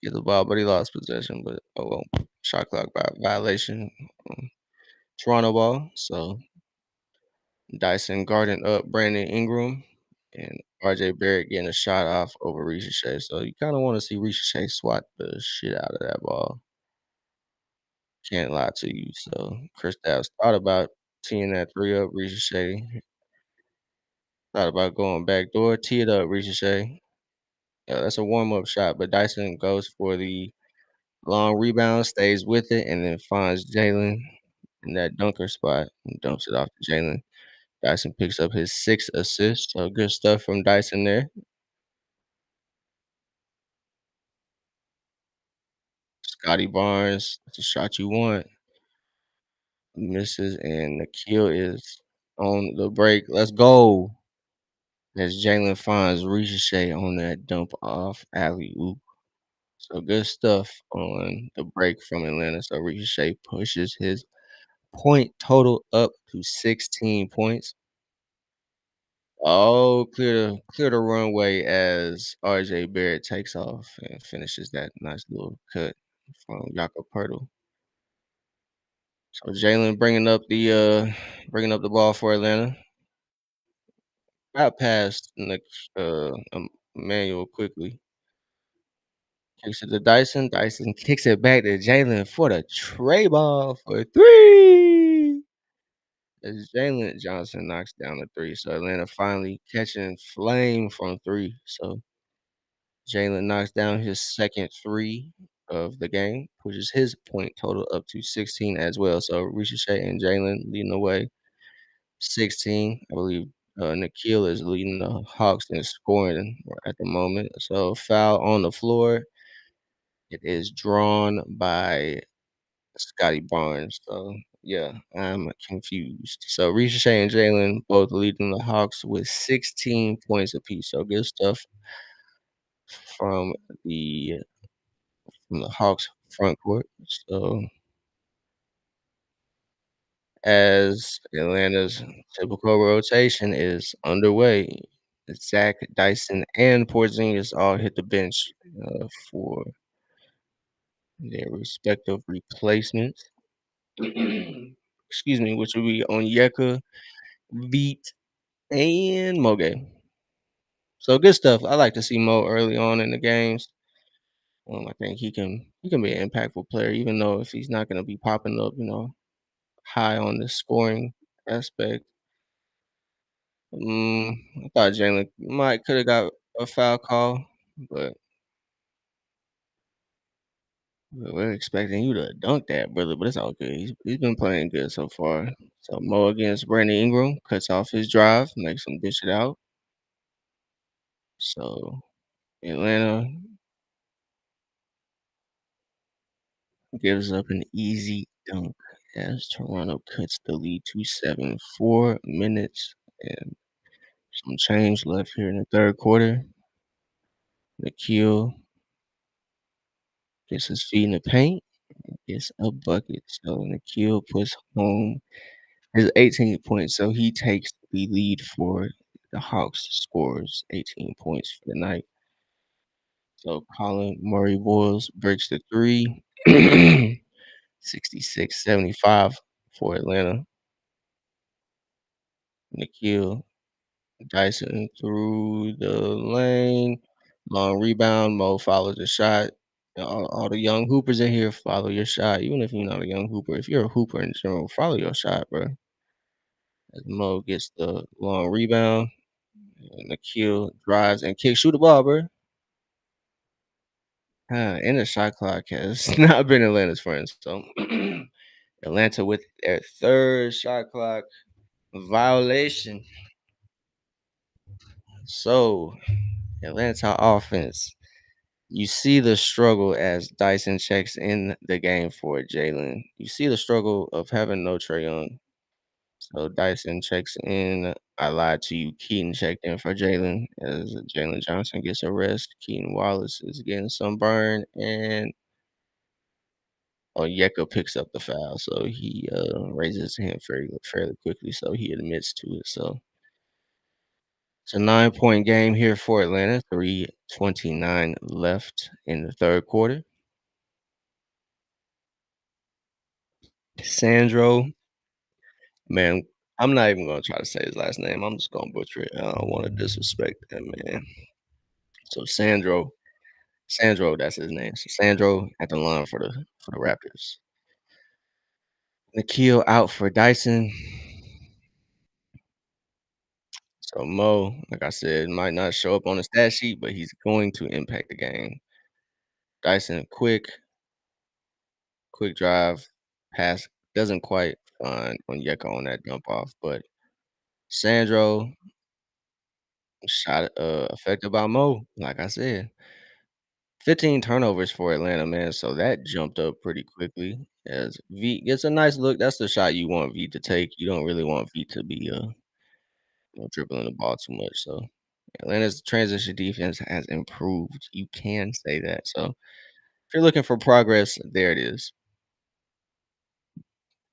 get the ball, but he lost possession. But oh well, shot clock violation. um, Toronto ball. So Dyson guarding up Brandon Ingram and RJ Barrett getting a shot off over Ricochet. So you kind of want to see Ricochet swat the shit out of that ball. Can't lie to you. So Kristaps thought about teeing that three up. Ricochet thought about going back door, tee it up. Ricochet. Yeah, that's a warm up shot, but Dyson goes for the long rebound, stays with it, and then finds Jalen in that dunker spot and dumps it off to Jalen. Dyson picks up his sixth assist, so good stuff from Dyson there. Scotty Barnes, that's a shot you want. Misses, and Nikhil is on the break. Let's go. As Jalen finds Ricochet on that dump off alley oop. So good stuff on the break from Atlanta. So Ricochet pushes his point total up to 16 points. Oh, clear the runway as RJ Barrett takes off and finishes that nice little cut from Jakob Poeltl. So Jalen bringing up the ball for Atlanta. Got past Emmanuel quickly. Kicks it to Dyson. Dyson kicks it back to Jalen for the tray ball for three. As Jalen Johnson knocks down the three. So Atlanta finally catching flame from three. So Jalen knocks down his second three of the game, pushes his point total up to 16 as well. So Ricochet and Jalen leading the way, 16. I believe Nikhil is leading the Hawks in scoring at the moment. So foul on the floor. It is drawn by Scotty Barnes. So yeah, I'm confused. So Ricochet and Jalen both leading the Hawks with 16 points apiece. So good stuff from the Hawks front court. So as Atlanta's typical rotation is underway, Zach Dyson and Porzingis all hit the bench for their respective replacements. Excuse me, which will be Onyeka, Beat, and Moge. So good stuff. I like to see Mo early on in the games. I think he can be an impactful player, even though if he's not going to be popping up, high on the scoring aspect. I thought Jalen might could have got a foul call, but we're expecting you to dunk that, brother. But it's all good. He's been playing good so far. So Mo against Brandon Ingram cuts off his drive, makes him dish it out. So Atlanta gives up an easy dunk as Toronto cuts the lead to 7. 4 minutes and some change left here in the third quarter. Nikhil gets his feet in the paint, gets a bucket. So Nikhil puts home his 18 points. So he takes the lead for the Hawks, scores 18 points for the night. So Colin Murray Boyles breaks the three. 66-75 for Atlanta. Nikhil Dyson through the lane. Long rebound. Mo follows the shot. All the young hoopers in here follow your shot. Even if you're not a young hooper, if you're a hooper in general, follow your shot, bro. As Mo gets the long rebound. And Nikhil drives and kicks. Shoot the ball, bro. And the shot clock has not been Atlanta's friend. So Atlanta with their third shot clock violation. So, Atlanta offense. You see the struggle as Dyson checks in the game for Jalen. You see the struggle of having no Trae Young. So Dyson checks in. I lied to you. Keaton checked in for Jalen as Jalen Johnson gets a rest. Keaton Wallace is getting some burn, and Onyeka picks up the foul. So he raises his hand fairly quickly. So he admits to it. So it's a 9-point game here for Atlanta. 3:29 left in the third quarter. Sandro, man, I'm not even gonna try to say his last name. I'm just gonna butcher it. I don't want to disrespect that man. So Sandro, that's his name. So Sandro at the line for the Raptors. Nikhil out for Dyson. So Mo, like I said, might not show up on the stat sheet, but he's going to impact the game. Dyson, quick drive, pass doesn't quite find Onyeka on that dump off, but Sandro shot affected by Mo. Like I said, 15 turnovers for Atlanta, man. So that jumped up pretty quickly as V gets a nice look. That's the shot you want V to take. You don't really want V to be dribbling the ball too much. So Atlanta's transition defense has improved. You can say that. So if you're looking for progress, there it is.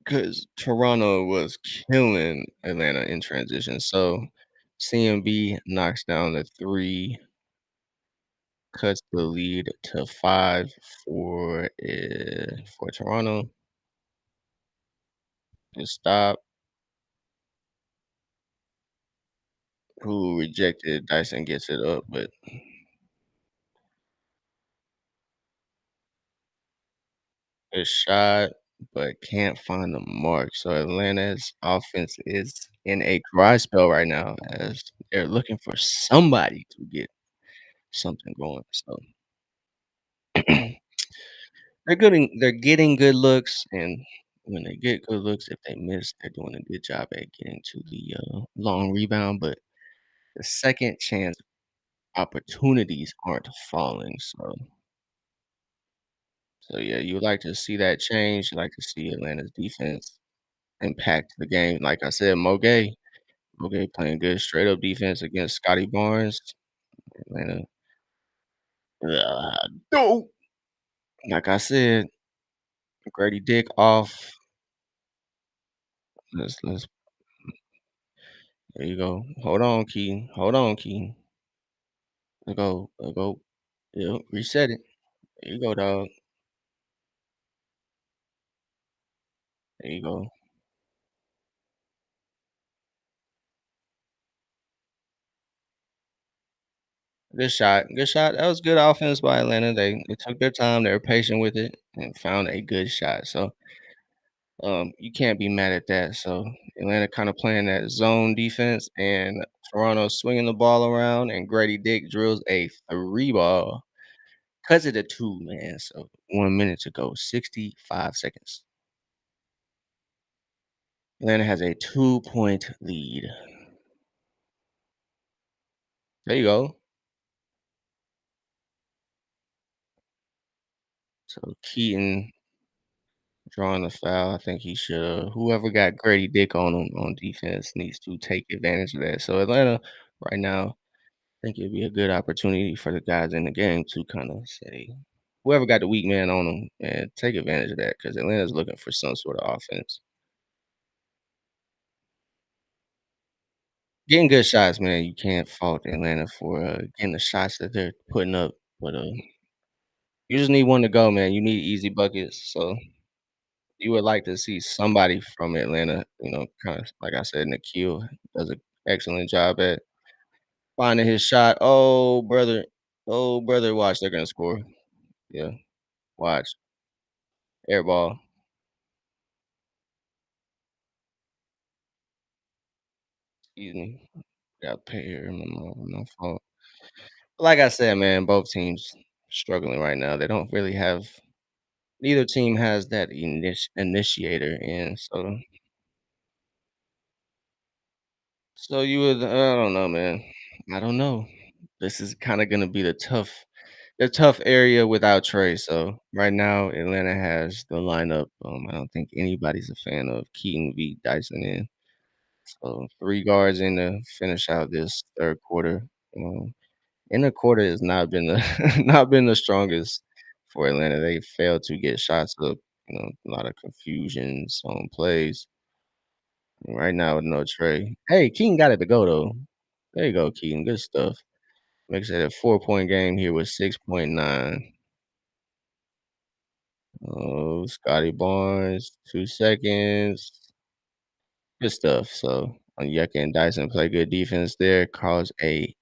Because Toronto was killing Atlanta in transition. So CMB knocks down the three, cuts the lead to 5 for Toronto. And stop. Who rejected Dyson gets it up, but good shot, but can't find the mark. So Atlanta's offense is in a dry spell right now as they're looking for somebody to get something going. So they're getting good looks, and when they get good looks, if they miss, they're doing a good job at getting to the long rebound. But the second chance opportunities aren't falling. So yeah, you would like to see that change. You like to see Atlanta's defense impact the game. Like I said, Moge playing good straight up defense against Scotty Barnes. Atlanta, dope. Like I said, Grady Dick off. Let's there you go. Hold on, Key. Hold on, Key. Let go. Let go. Yep, reset it. There you go, dog. There you go. Good shot. Good shot. That was good offense by Atlanta. They took their time. They were patient with it and found a good shot. So you can't be mad at that. So Atlanta kind of playing that zone defense, and Toronto swinging the ball around, and Grady Dick drills a three ball, cuts it to two, man. So 1 minute to go, 65 seconds. Atlanta has a 2-point lead. There you go. So Keaton drawing the foul. I think he should. Whoever got Grady Dick on him on defense needs to take advantage of that. So Atlanta right now think it'd be a good opportunity for the guys in the game to kind of say, whoever got the weak man on them, and take advantage of that because Atlanta's looking for some sort of offense. Getting good shots, man. You can't fault Atlanta for getting the shots that they're putting up, but you just need one to go, man. You need easy buckets, so you would like to see somebody from Atlanta, kind of like I said, Nikhil does an excellent job at finding his shot. Oh brother, watch, they're gonna score. Yeah, watch, air ball. Excuse me. Got paid here. My fault. Like I said, man, both teams struggling right now. They don't really have. Neither team has that initiator, and so you would. I don't know, man. I don't know. This is kinda gonna be the tough area without Trey. So right now, Atlanta has the lineup. I don't think anybody's a fan of Keaton v. Dyson in. So 3 guards in to finish out this 3rd quarter. Um, and the quarter has not been the not been the strongest for Atlanta. They failed to get shots up, a lot of confusions on plays. Right now with no Trey. Hey, Keaton got it to go though. There you go, Keaton. Good stuff. Makes it a 4-point game here with 6.9. Oh, Scotty Barnes, 2 seconds. Good stuff. So, Onyeka and Dyson play good defense there, they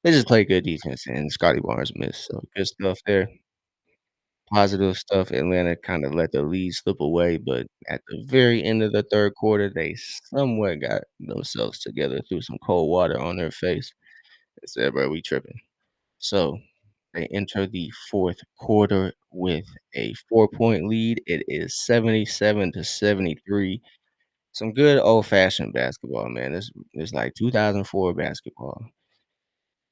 just play good defense, and Scotty Barnes missed, so good stuff there. Positive stuff, Atlanta kinda let the lead slip away, but at the very end of the 3rd quarter, they somewhat got themselves together, threw some cold water on their face, and said, "Bro, we tripping." So, they enter the 4th quarter with a 4-point lead. It is 77 to 73. Some good old-fashioned basketball, man. It's like 2004 basketball.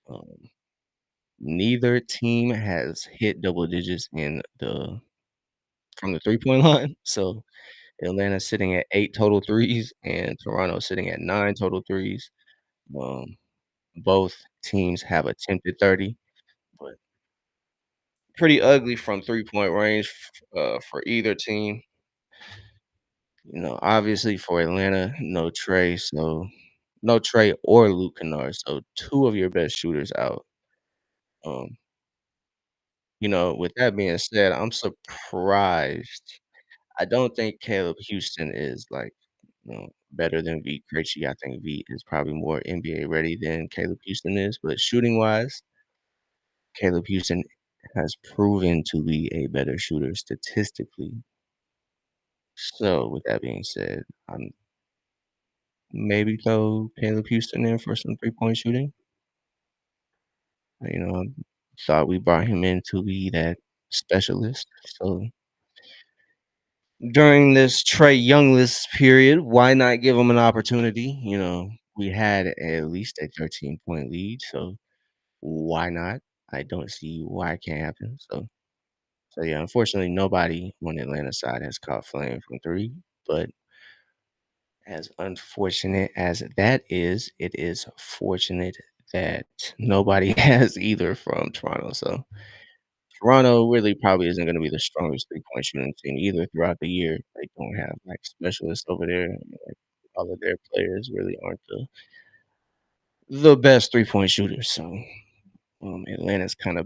Um, Neither team has hit double digits in the from the three-point line. So, Atlanta's sitting at 8 total threes, and Toronto sitting at 9 total threes. Um, Both teams have attempted 30, but pretty ugly from three-point range, for either team. Obviously for Atlanta, no Trey or Luke Kennard, so 2 of your best shooters out. Um, with that being said, I'm surprised. I don't think Caleb Houston is, like, better than V Krejci. I think V is probably more NBA ready than Caleb Houston is, but shooting-wise, Caleb Houston has proven to be a better shooter statistically. So, with that being said, I'm maybe throw Caleb Houston in for some three-point shooting. I thought we brought him in to be that specialist. So during this Trey Youngless period, why not give him an opportunity? We had at least a 13-point lead, so why not? I don't see why it can't happen. So yeah, unfortunately, nobody on the Atlanta side has caught flame from three. But as unfortunate as that is, it is fortunate that nobody has either from Toronto. So Toronto really probably isn't gonna be the strongest three-point shooting team either throughout the year. They don't have, like, specialists over there, and, like, all of their players really aren't the best three-point shooters, so, Atlanta's kinda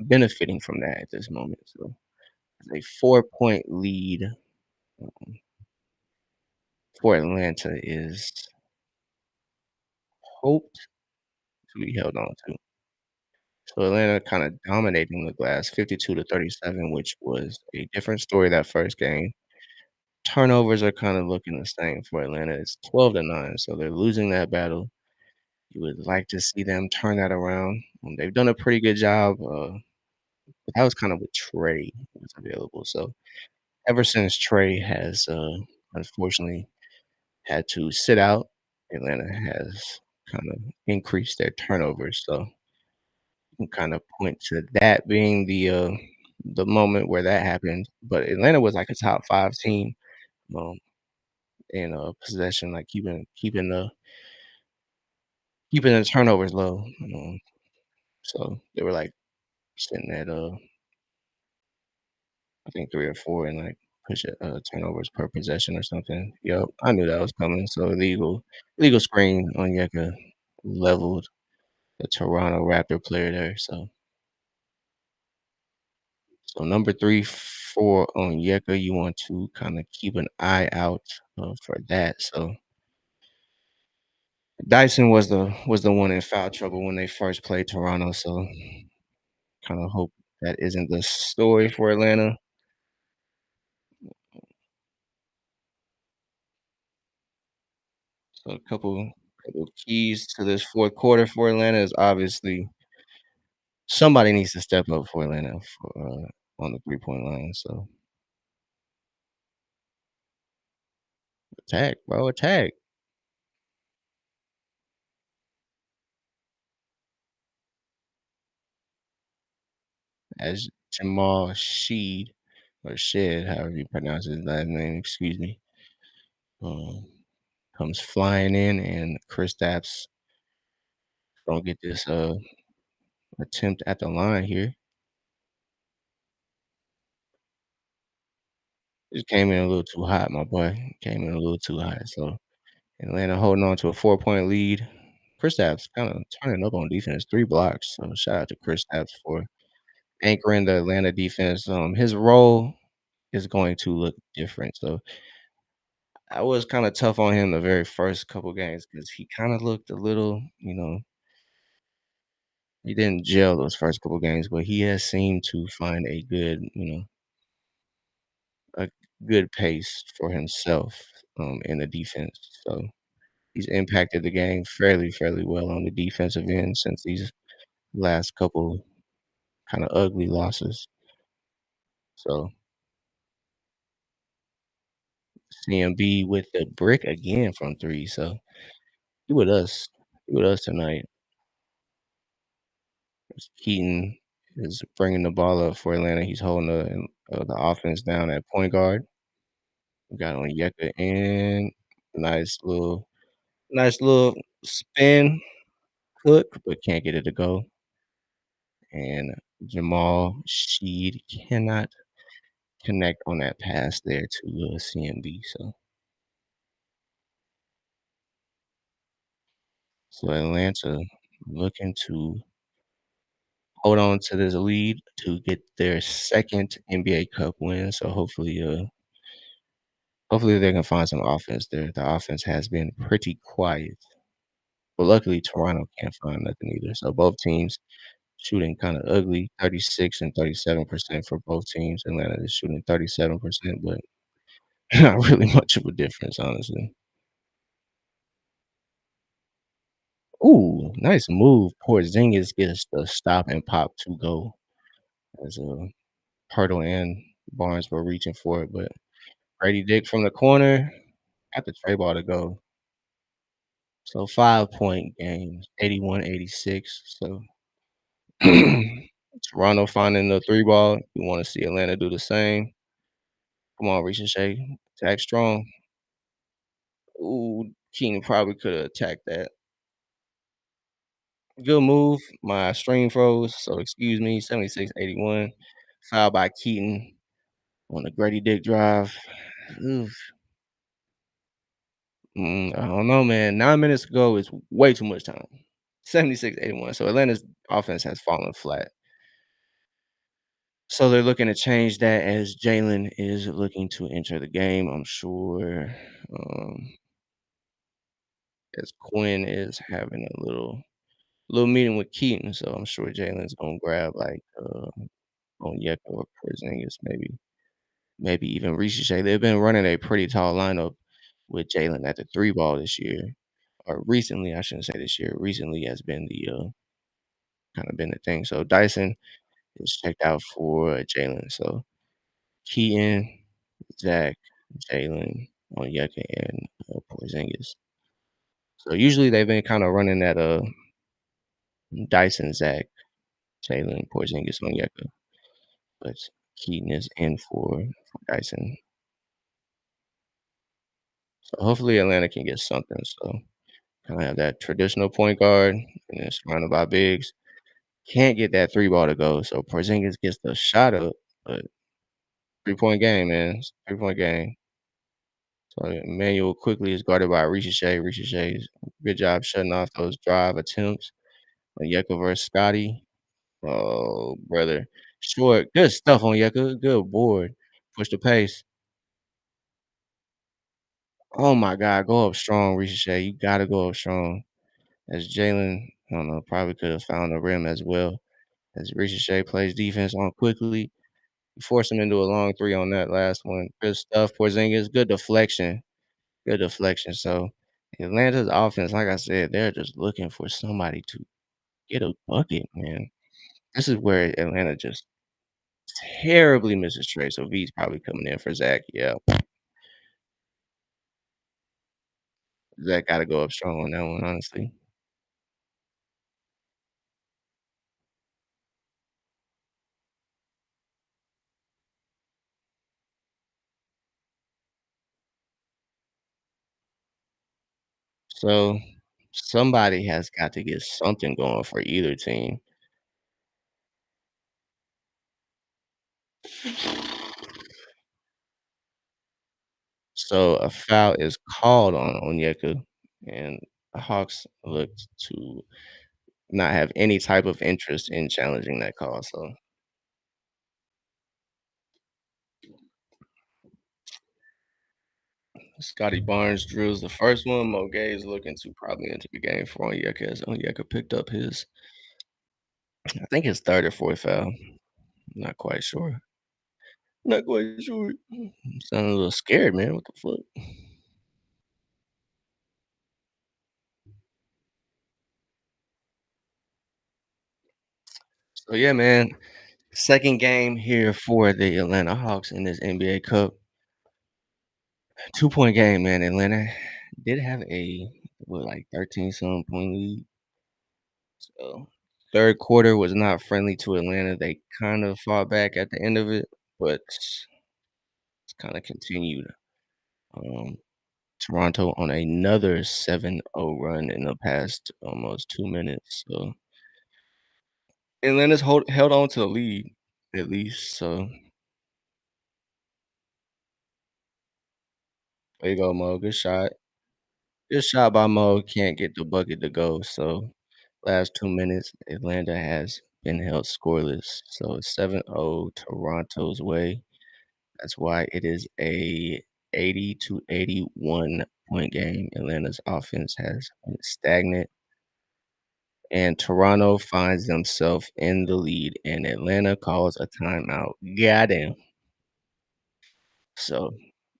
benefiting from that at this moment, so a 4-point lead, um, for Atlanta is hoped to be held on to. So Atlanta kinda dominating the glass 52 to 37, which was a different story that first game. Turnovers are kinda looking the same for Atlanta. It's 12 to 9, so they're losing that battle. You would like to see them turn that around. They've done a pretty good job, but that was kinda with Trey was available. So ever since Trey has, unfortunately had to sit out, Atlanta has kind of increased their turnovers. So you can kind of point to that being the moment where that happened. But Atlanta was like a top 5 team, um, in, possession, like keeping the turnovers low. So they were, like, sitting at, I think 3 or 4 and, like, turnovers per possession or something. Yep, I knew that was coming. So illegal screen on Yeka leveled the Toronto Raptor player there. So number 3 for Onyeka, you want to kinda keep an eye out, for that. So Dyson was the one in foul trouble when they first played Toronto, so kinda hope that isn't the story for Atlanta. So a couple keys to this 4th quarter for Atlanta is obviously somebody needs to step up for Atlanta on the three-point line. So attack, bro, attack. as Jamal Sheed or Shed, however you pronounce his last name, excuse me, um, comes flying in, and Kristaps gonna get this attempt at the line here. Just came in a little too hot, my boy. Came in a little too hot. So Atlanta holding on to a 4-point lead. Kristaps kind of turning up on defense, 3 blocks. So shout out to Kristaps for anchoring the Atlanta defense. His role is going to look different. So I was kind of tough on him the very first couple games because he kind of looked a little, he didn't gel those first couple games, but he has seemed to find a good pace for himself in the defense. So he's impacted the game fairly well on the defensive end since these last couple kind of ugly losses. So CMB with the brick again from three. So he with us. He with us tonight. Keaton is bringing the ball up for Atlanta. He's holding the offense down at point guard. We got Onyeka in. Nice little spin hook, but can't get it to go. And Jamal Sheed cannot connect on that pass there to CMB. So Atlanta looking to hold on to this lead to get their second NBA Cup win. So hopefully they can find some offense there. The offense has been pretty quiet. But luckily Toronto can't find nothing either. So both teams shooting kind of ugly, 36 and 37% for both teams. Atlanta is shooting 37%, but not really much of a difference, honestly. Ooh, nice move. Porzingis gets the stop and pop to go as Hurdle and Barnes were reaching for it, but Grady Dick from the corner got the tray ball to go. So 5-point game, 81-86. So Toronto finding the three ball. We want to see Atlanta do the same. Come on, Ricochet. Attack strong. Ooh, Keenan probably could have attacked that. Good move. My stream froze, so excuse me. 76-81. Foul by Keaton on the Grady Dick drive. Oof. I don't know, man. 9 minutes ago is way too much time. 76-81. So Atlanta's offense has fallen flat. So they're looking to change that as Jalen is looking to enter the game. I'm sure as Quinn is having a little meeting with Keaton. So I'm sure Jalen's gonna grab like Onyeka or Porzingis, maybe even Ricochet. They've been running a pretty tall lineup with Jalen at the three ball this year. Or recently, I shouldn't say this year. Recently has been the kind of been the thing. So Dyson is checked out for Jalen. So Keaton, Zach, Jalen, Onyeka, and Porzingis. So usually they've been kind of running that Dyson, Zach, Jalen, Porzingis, Onyeka, but Keaton is in for Dyson. So hopefully Atlanta can get something. So kind of have that traditional point guard and then surrounded by bigs. Can't get that three ball to go. So Porzingis gets the shot up, but 3-point game, man. 3-point game. So Emmanuel quickly is guarded by Ricochet. Ricochet's good job shutting off those drive attempts. Onyeka versus Scotty. Oh, brother. Short. Good stuff on Onyeka. Good board. Push the pace. Oh my God. Go up strong, Ricochet. You gotta go up strong. As Jalen, I don't know, probably could have found the rim as well. As Ricochet plays defense on quickly. Force him into a long three on that last one. Good stuff. Porzingis. Good deflection. Good deflection. So Atlanta's offense, like I said, they're just looking for somebody to get a bucket, man. This is where Atlanta just terribly misses Trey. So V's probably coming in for Zach. Yeah. Zach got to go up strong on that one, honestly. So somebody has got to get something going for either team. So a foul is called on Onyeka, and the Hawks looked to not have any type of interest in challenging that call. So Scotty Barnes drills the first one. Mo Gay is looking to probably enter the game for Onyeka as Onyeka picked up his, I think his third or fourth foul. Not quite sure. Not quite sure. Sounding a little scared, man. What the fuck? So yeah, man. Second game here for the Atlanta Hawks in this NBA Cup. 2-point game, man. Atlanta did have a what, like 13 some point lead. So third quarter was not friendly to Atlanta. They kind of fought back at the end of it, but it's kind of continued. Um, Toronto on another 7-0 run in the past almost 2 minutes. So Atlanta's held on to the lead at least. So there you go, Mo. Good shot. Good shot by Mo. Can't get the bucket to go. So last 2 minutes, Atlanta has been held scoreless. So it's 7-0 Toronto's way. That's why it is a 80 to 81 point game. Atlanta's offense has been stagnant, and Toronto finds themselves in the lead, and Atlanta calls a timeout. Got him. So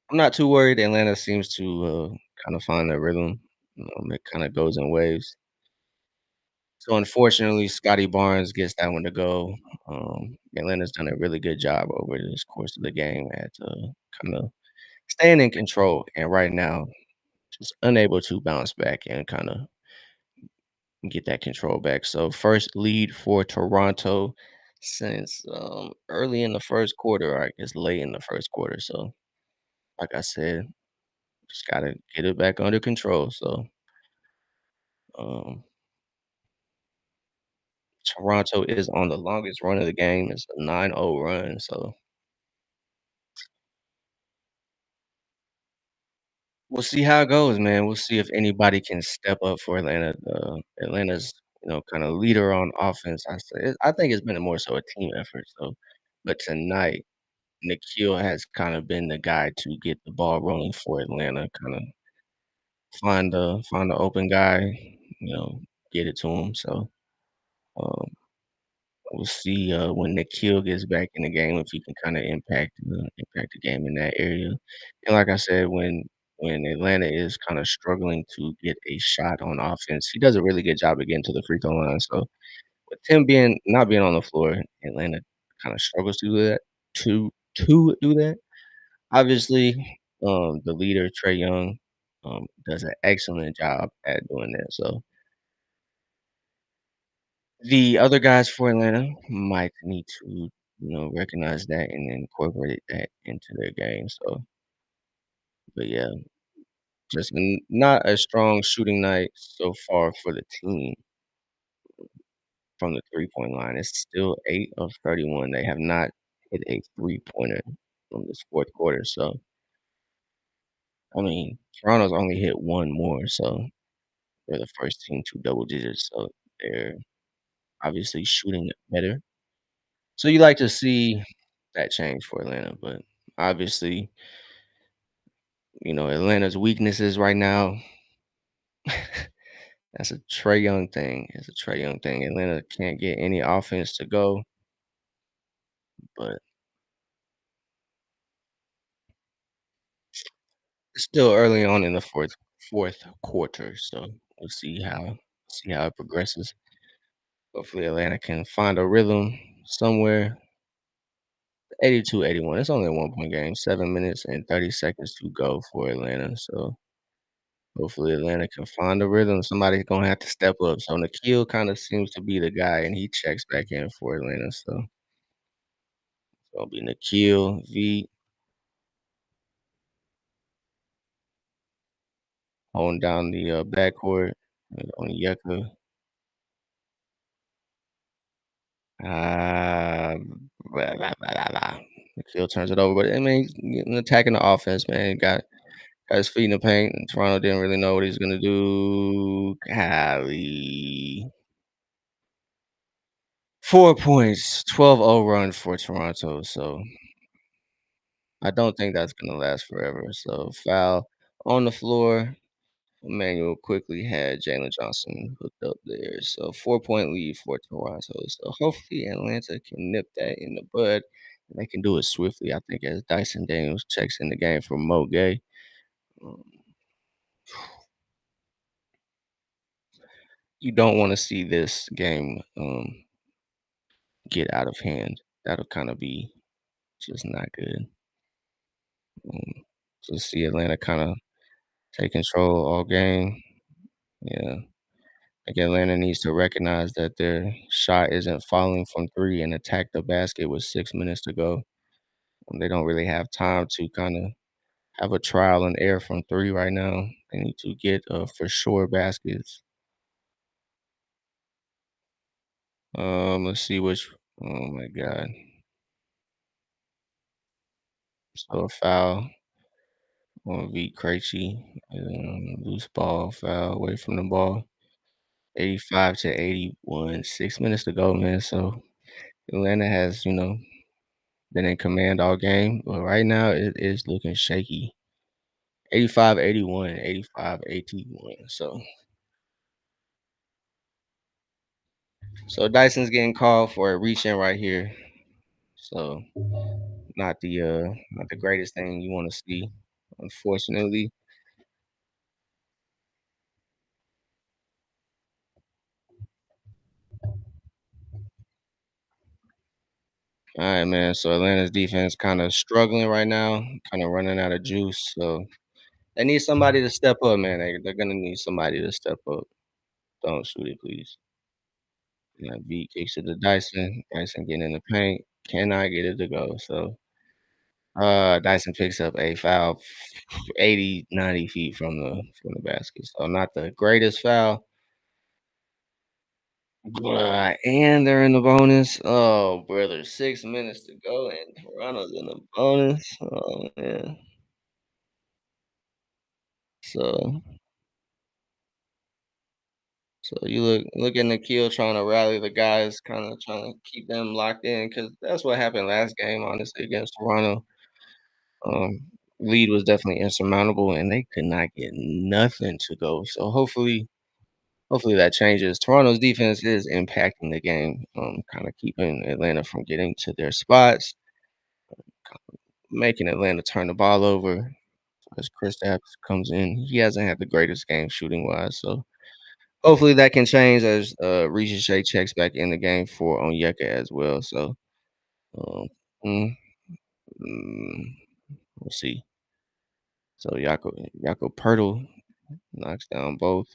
I'm not too worried. Atlanta seems to kind of find their rhythm. It kind of goes in waves. So unfortunately, Scotty Barnes gets that one to go. Atlanta's done a really good job over this course of the game at kind of staying in control, and right now just unable to bounce back and kind of get that control back. So first lead for Toronto since early in the first quarter, or I guess late in the first quarter. So like I said, just gotta get it back under control. So um, Toronto is on the longest run of the game. It's a 9-0 run. So we'll see how it goes, man. We'll see if anybody can step up for Atlanta. Atlanta's, kind of leader on offense. I think it's been more so a team effort. So, but tonight, Nikhil has kind of been the guy to get the ball rolling for Atlanta. Kind of find the open guy, get it to him. So, um, we'll see when Nikhil gets back in the game if he can kind of impact the game in that area. And like I said, when Atlanta is kind of struggling to get a shot on offense, he does a really good job of getting to the free throw line. So with him being not being on the floor, Atlanta kind of struggles to do that. To do that, obviously, the leader Trey Young does an excellent job at doing that. So the other guys for Atlanta might need to, recognize that and incorporate that into their game. So, but yeah, just not a strong shooting night so far for the team from the 3-point line. It's still 8 of 31. They have not hit a three-pointer from this fourth quarter. So, I mean, Toronto's only hit one more. So they're the first team to double digits. So they're obviously shooting it better. So you like to see that change for Atlanta, but obviously, Atlanta's weaknesses right now, that's a Trey Young thing. It's a Trey Young thing. Atlanta can't get any offense to go, but it's still early on in the fourth quarter, so we'll see how it progresses. Hopefully Atlanta can find a rhythm somewhere. 82-81. It's only a 1-point game. 7 minutes and 30 seconds to go for Atlanta. So hopefully Atlanta can find a rhythm. Somebody's gonna have to step up. So Nikhil kind of seems to be the guy, and he checks back in for Atlanta. So it's gonna be Nikhil V. holding down the, backcourt, on Onyeka. Ah, blah, blah, blah, blah, blah. Nikhil turns it over, but I mean, he's attacking the offense, man. Got his feet in the paint, and Toronto didn't really know what he's gonna do. Golly. 4 points, 12-0 run for Toronto, so I don't think that's gonna last forever. So foul on the floor. Emmanuel quickly had Jalen Johnson hooked up there. So 4-point lead for Toronto. So hopefully Atlanta can nip that in the bud. And they can do it swiftly, I think, as Dyson Daniels checks in the game for Mo Gay. Um, you don't want to see this game get out of hand. That'll kind of be just not good. Um, to see Atlanta kind of take control all game. Yeah. Like Atlanta needs to recognize that their shot isn't falling from three and attack the basket with 6 minutes to go. They don't really have time to kind of have a trial and error from three right now. They need to get for sure baskets. Let's see which. Oh my God! So a foul on V Krejci, loose ball foul away from the ball. 85 to 81. 6 minutes to go, man. So Atlanta has been in command all game, but right now it is looking shaky. 85-81, 85-81. So Dyson's getting called for a reach in right here. So not the greatest thing you want to see, unfortunately. All right, man. So Atlanta's defense kind of struggling right now, kind of running out of juice. So they need somebody to step up, man. They're gonna need somebody to step up. Don't shoot it, please. Yeah, B kicks it to Dyson. Dyson getting in the paint. Cannot get it to go. So Dyson picks up a foul 80, 90 feet from the basket. So not the greatest foul. And they're in the bonus. Oh, brother, 6 minutes to go, and Toronto's in the bonus. Oh man. So so you look at Nikhil trying to rally the guys, kind of trying to keep them locked in because that's what happened last game, honestly, against Toronto. Um, lead was definitely insurmountable, and they could not get nothing to go. So hopefully that changes. Toronto's defense is impacting the game, kind of keeping Atlanta from getting to their spots, making Atlanta turn the ball over. As Kristaps comes in, he hasn't had the greatest game shooting wise, so hopefully that can change as Ricochet checks back in the game for Onyeka as well. So um, mm, mm, we'll see. So Yako Pirtle knocks down both,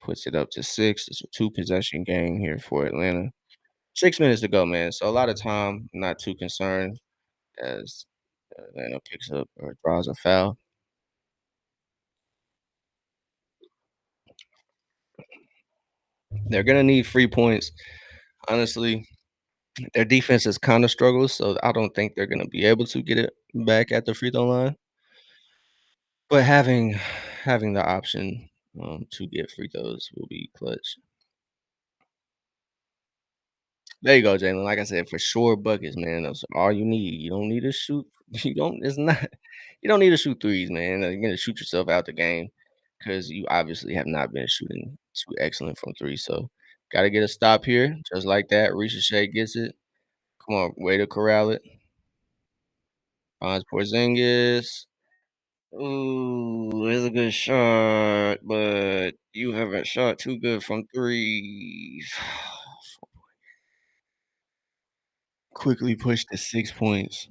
puts it up to six. It's a two possession game here for Atlanta. 6 minutes to go, man. So a lot of time. Not too concerned as Atlanta picks up or draws a foul. They're gonna need free points. Honestly, their defense has kind of struggled, so I don't think they're gonna be able to get it back at the free throw line. But having the option to get free throws will be clutch. There you go, Jalen. Like I said, for sure buckets, man. That's all you need. You don't need to shoot. You don't. It's not. You don't need to shoot threes, man. You're gonna shoot yourself out the game because you obviously have not been shooting too excellent from three. So, got to get a stop here, just like that. Ricochet gets it. Come on, way to corral it. Finds Porzingis. Ooh, it's a good shot, but you haven't shot too good from three. Quickly pushed to 6 points.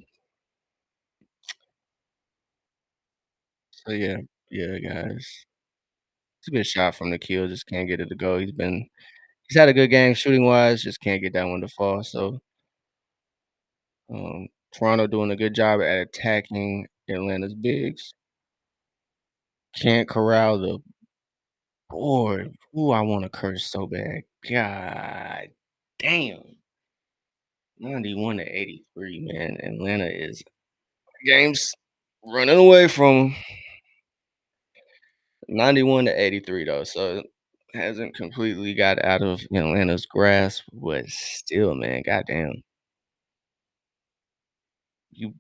So yeah, guys. It's a good shot from the kill, just can't get it to go. He's had a good game shooting wise, just can't get that one to fall. So Toronto doing a good job at attacking Atlanta's bigs. Can't corral the board. Ooh, I wanna curse so bad. God damn. 91 to 83, man. Atlanta is games running away from 91 to 83 though. So it hasn't completely got out of Atlanta's grasp, but still, man, goddamn. You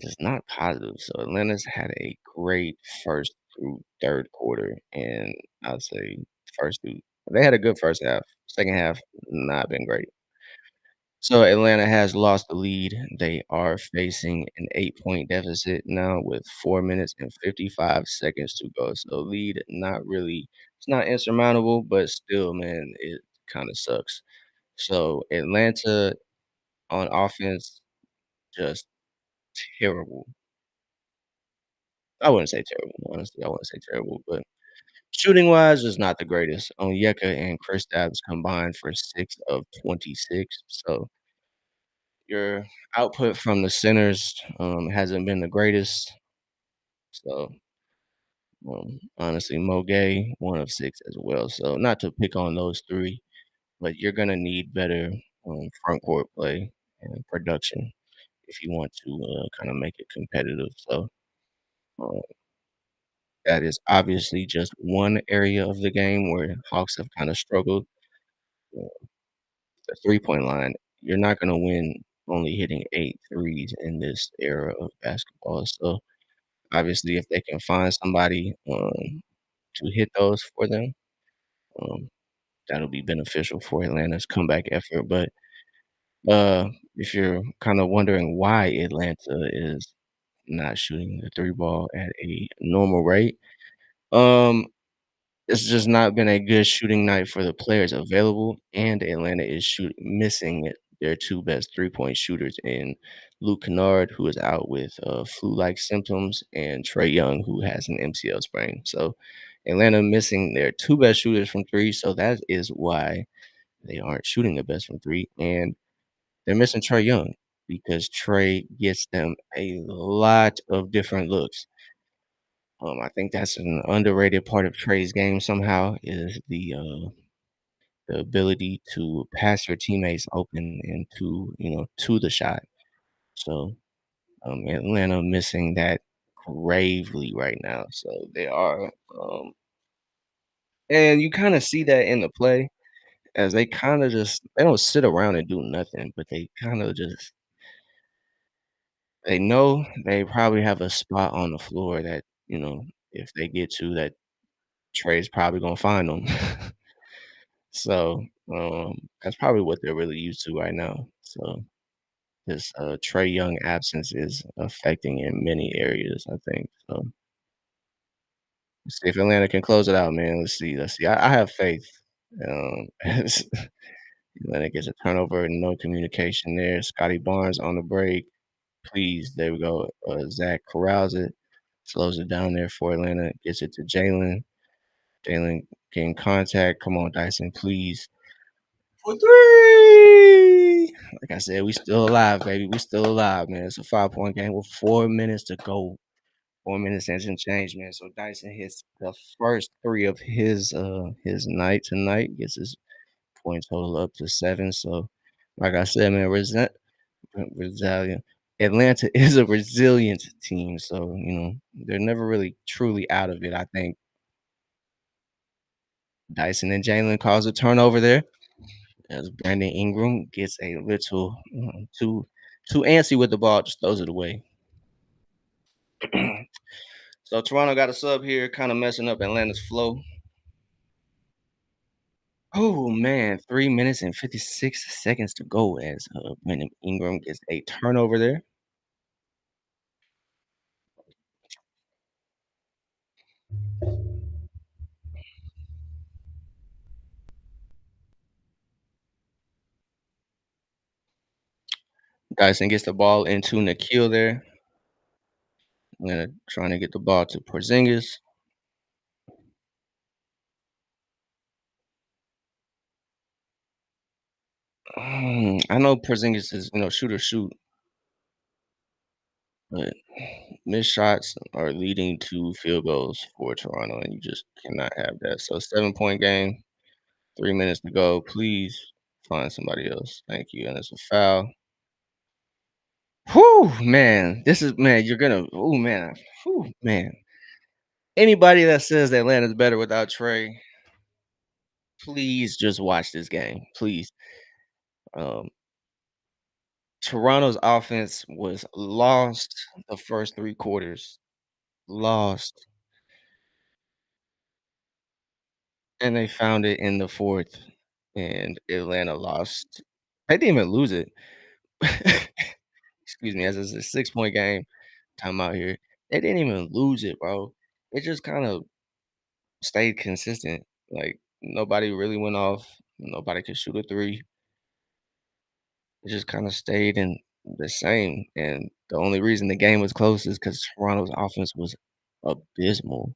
just not positive. So Atlanta's had a great first through third quarter, and I'd say first through they had a good first half. Second half, not been great. So Atlanta has lost the lead. They are facing an 8-point deficit now with 4 minutes and 55 seconds to go. So lead not really it's not insurmountable, but still, man, it kind of sucks. So Atlanta on offense, just terrible. I wouldn't say terrible, honestly. I wouldn't say terrible, but shooting wise is not the greatest. Onyeka and Kristaps combined for 6 of 26. So your output from the centers, hasn't been the greatest. So, honestly, Mo Gay, 1 of 6 as well. So, not to pick on those 3, but you're gonna need better, front court play and production if you want to, kinda make it competitive. So, uh, that is obviously just one area of the game where Hawks have kinda struggled. Uh, the three-point line, you're not gonna win only hitting 8 threes in this era of basketball. So, obviously, if they can find somebody, to hit those for them, um, that'll be beneficial for Atlanta's comeback effort, but, if you're kinda wondering why Atlanta is not shooting the 3 ball at a normal rate, um, it's just not been a good shooting night for the players available, and Atlanta is missing their 2 best three-point shooters in Luke Kennard, who is out with, flu-like symptoms, and Trae Young, who has an MCL sprain. So, Atlanta missing their 2 best shooters from 3, so that is why they aren't shooting the best from 3, and they're missing Trae Young because Trae gets them a lot of different looks. I think that's an underrated part of Trae's game somehow is the ability to pass your teammates open into, to the shot. So, Atlanta missing that gravely right now. So they are, and you kind of see that in the play as they kind of just they don't sit around and do nothing, but they kind of just they know they probably have a spot on the floor that if they get to that Trey's probably gonna find them. So, that's probably what they're really used to right now. So, this, Trae Young absence is affecting in many areas, I think. So, let's see if Atlanta can close it out, man. Let's see. I have faith. As Atlanta gets a turnover, no communication there. Scotty Barnes on the break. Please, there we go. Zach corrals it, slows it down there for Atlanta, gets it to Jalen. Jalen getting contact. Come on, Dyson, please. For 3! Like I said, we still alive, baby. We still alive, man. It's a 5-point game with 4 minutes to go. 4 minutes and some change, man. So Dyson hits the first 3 of his night tonight, gets his point total up to 7. So, like I said, man, resilient. Atlanta is a resilient team, so, they're never really truly out of it. I think Dyson and Jalen cause a turnover there. As Brandon Ingram gets a little, too antsy with the ball, just throws it away. So Toronto got a sub here, kinda messing up Atlanta's flow. Oh, man, 3 minutes and 56 seconds to go as, Brandon Ingram gets a turnover there. Dyson gets the ball into Nickeil there. Atlanta trying to get the ball to Porzingis. I know Porzingis is, shoot or shoot. but missed shots are leading to field goals for Toronto, and you just cannot have that. So 7-point game, 3 minutes to go. Please find somebody else. Thank you. And it's a foul. Whew, man. This is man, you're gonna oh man. Whew, man. Anybody that says that Atlanta's better without Trey, please just watch this game. Please. Um, Toronto's offense was lost the first 3 quarters. Lost. And they found it in the 4th, and Atlanta lost. They didn't even lose it. Excuse me, as it's a 6-point game, time out here. They didn't even lose it, bro. It just kinda stayed consistent. Like, nobody really went off. Nobody could shoot a 3. It just kinda stayed in the same, and the only reason the game was close is because Toronto's offense was abysmal.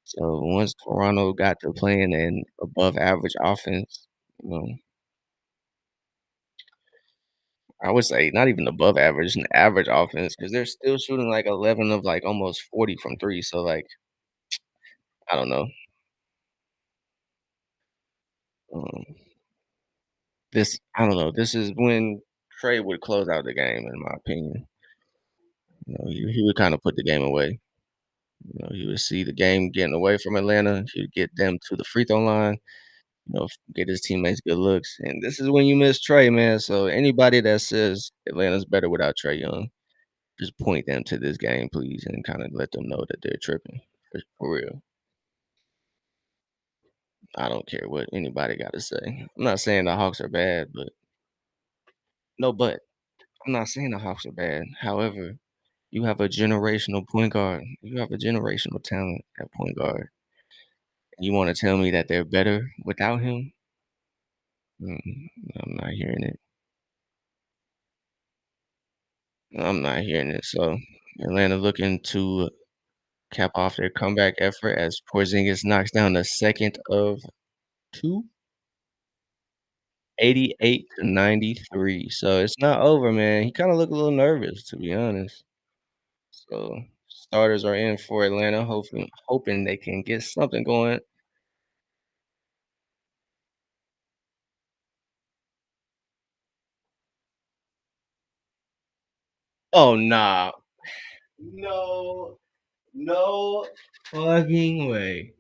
So, once Toronto got to playing an above average offense, you know, I would say not even above average, an average offense because 'cause they're still shooting, like, 11 of, like, almost 40 from 3, so, like, I don't know. Um, this I don't know, this is when Trey would close out the game, in my opinion. You know, he would kinda put the game away. You know, he would see the game getting away from Atlanta, he would get them to the free throw line, you know, get his teammates good looks, and this is when you miss Trey, man, so anybody that says Atlanta's better without Trey Young, just point them to this game, please, and kinda let them know that they're tripping, for real. I don't care what anybody got to say. I'm not saying the Hawks are bad, but no, but I'm not saying the Hawks are bad. However, you have a generational point guard. You have a generational talent at point guard. And you want to tell me that they're better without him? I'm not hearing it. I'm not hearing it. So Atlanta looking to cap off their comeback effort as Porzingis knocks down the second of two, 88 to 93. So it's not over, man. He kind of looked a little nervous, to be honest. So starters are in for Atlanta, hoping they can get something going. Oh nah. No, no fucking way.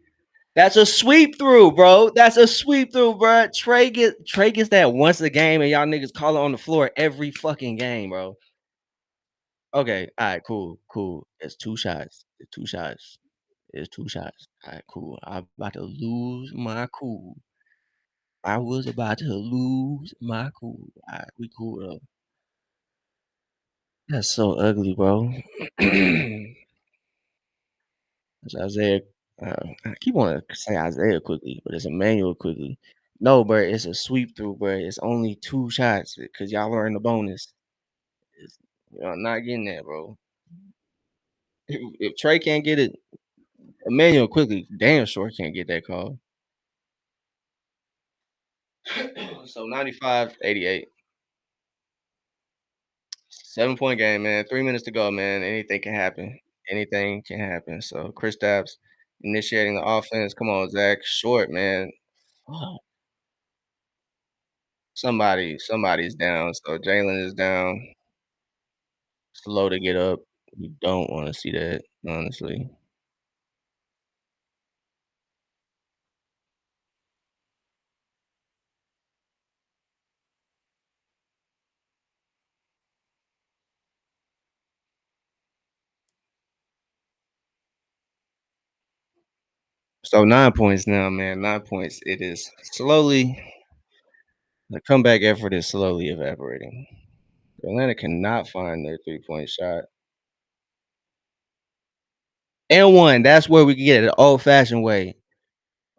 That's a sweep through, bro. That's a sweep through, bro. Trey gets that once a game, and y'all niggas call it on the floor every fucking game, bro. Okay, all right, cool, cool. It's 2 shots. It's 2 shots. It's 2 shots. All right, cool. I'm about to lose my cool. I was about to lose my cool. All right, we cool though. That's so ugly, bro. It's Isaiah. I keep wanting to say Isaiah quickly, but it's Emmanuel quickly. No, bro, it's a sweep through, bro. It's only 2 shots because y'all are in the bonus. It's, y'all not getting that, bro. If Trey can't get it, Emmanuel quickly, damn sure can't get that call. So 95-88. 7-point game, man. 3 minutes to go, man. Anything can happen. Anything can happen. So Chris Kristaps initiating the offense. Come on, Zach. Short, man. Oh, somebody's down. So Jalen is down. Slow to get up. You don't want to see that, honestly. So 9 points now, man. 9 points. It is slowly the comeback effort is slowly evaporating. Atlanta cannot find their 3-point shot. And one. That's where we get it the old fashioned way.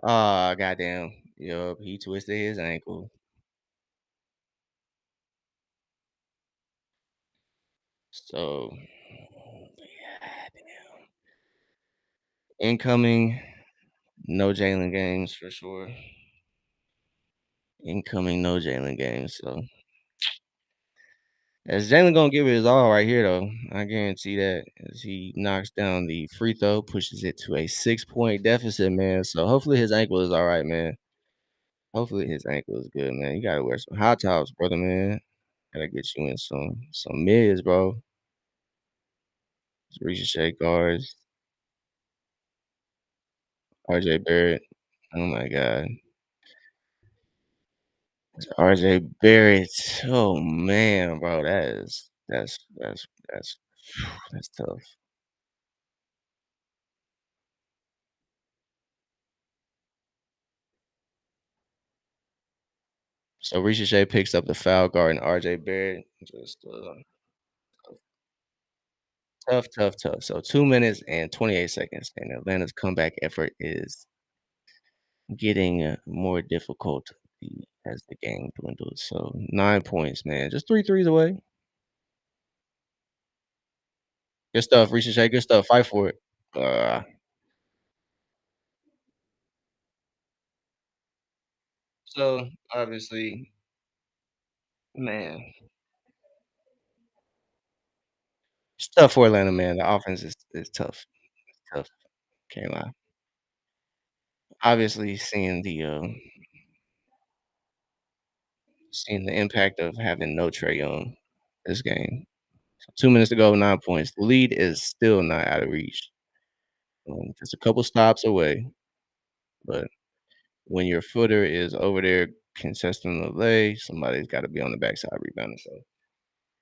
Ah, goddamn. Yup, he twisted his ankle. So, incoming, no Jalen games for sure. Incoming, no Jalen games. So, As Jalen gonna give it his all right here, though. I guarantee that as he knocks down the free throw, pushes it to a 6-point deficit, man. So hopefully his ankle is all right, man. Hopefully his ankle is good, man. You gotta wear some hot tops, brother, man. Gotta get you in some mids, bro. Ricochet guards, RJ Barrett. Oh my god. RJ Barrett. Oh man, bro. That's that's tough. So Ricochet picks up the foul guard and RJ Barrett. Just tough, tough, tough. So 2 minutes and 28 seconds. And Atlanta's comeback effort is getting more difficult as the game dwindles. So 9 points, man. Just three threes away. Good stuff, Ricochet. Good stuff. Fight for it. Uh, so obviously, man, it's tough for Atlanta, man. The offense is tough. Tough. Can't lie. Obviously, seeing the impact of having no Trey Young this game. So 2 minutes to go, 9 points. The lead is still not out of reach. Just a couple stops away, but when your footer is over there contesting the lay, somebody's got to be on the backside rebounding. So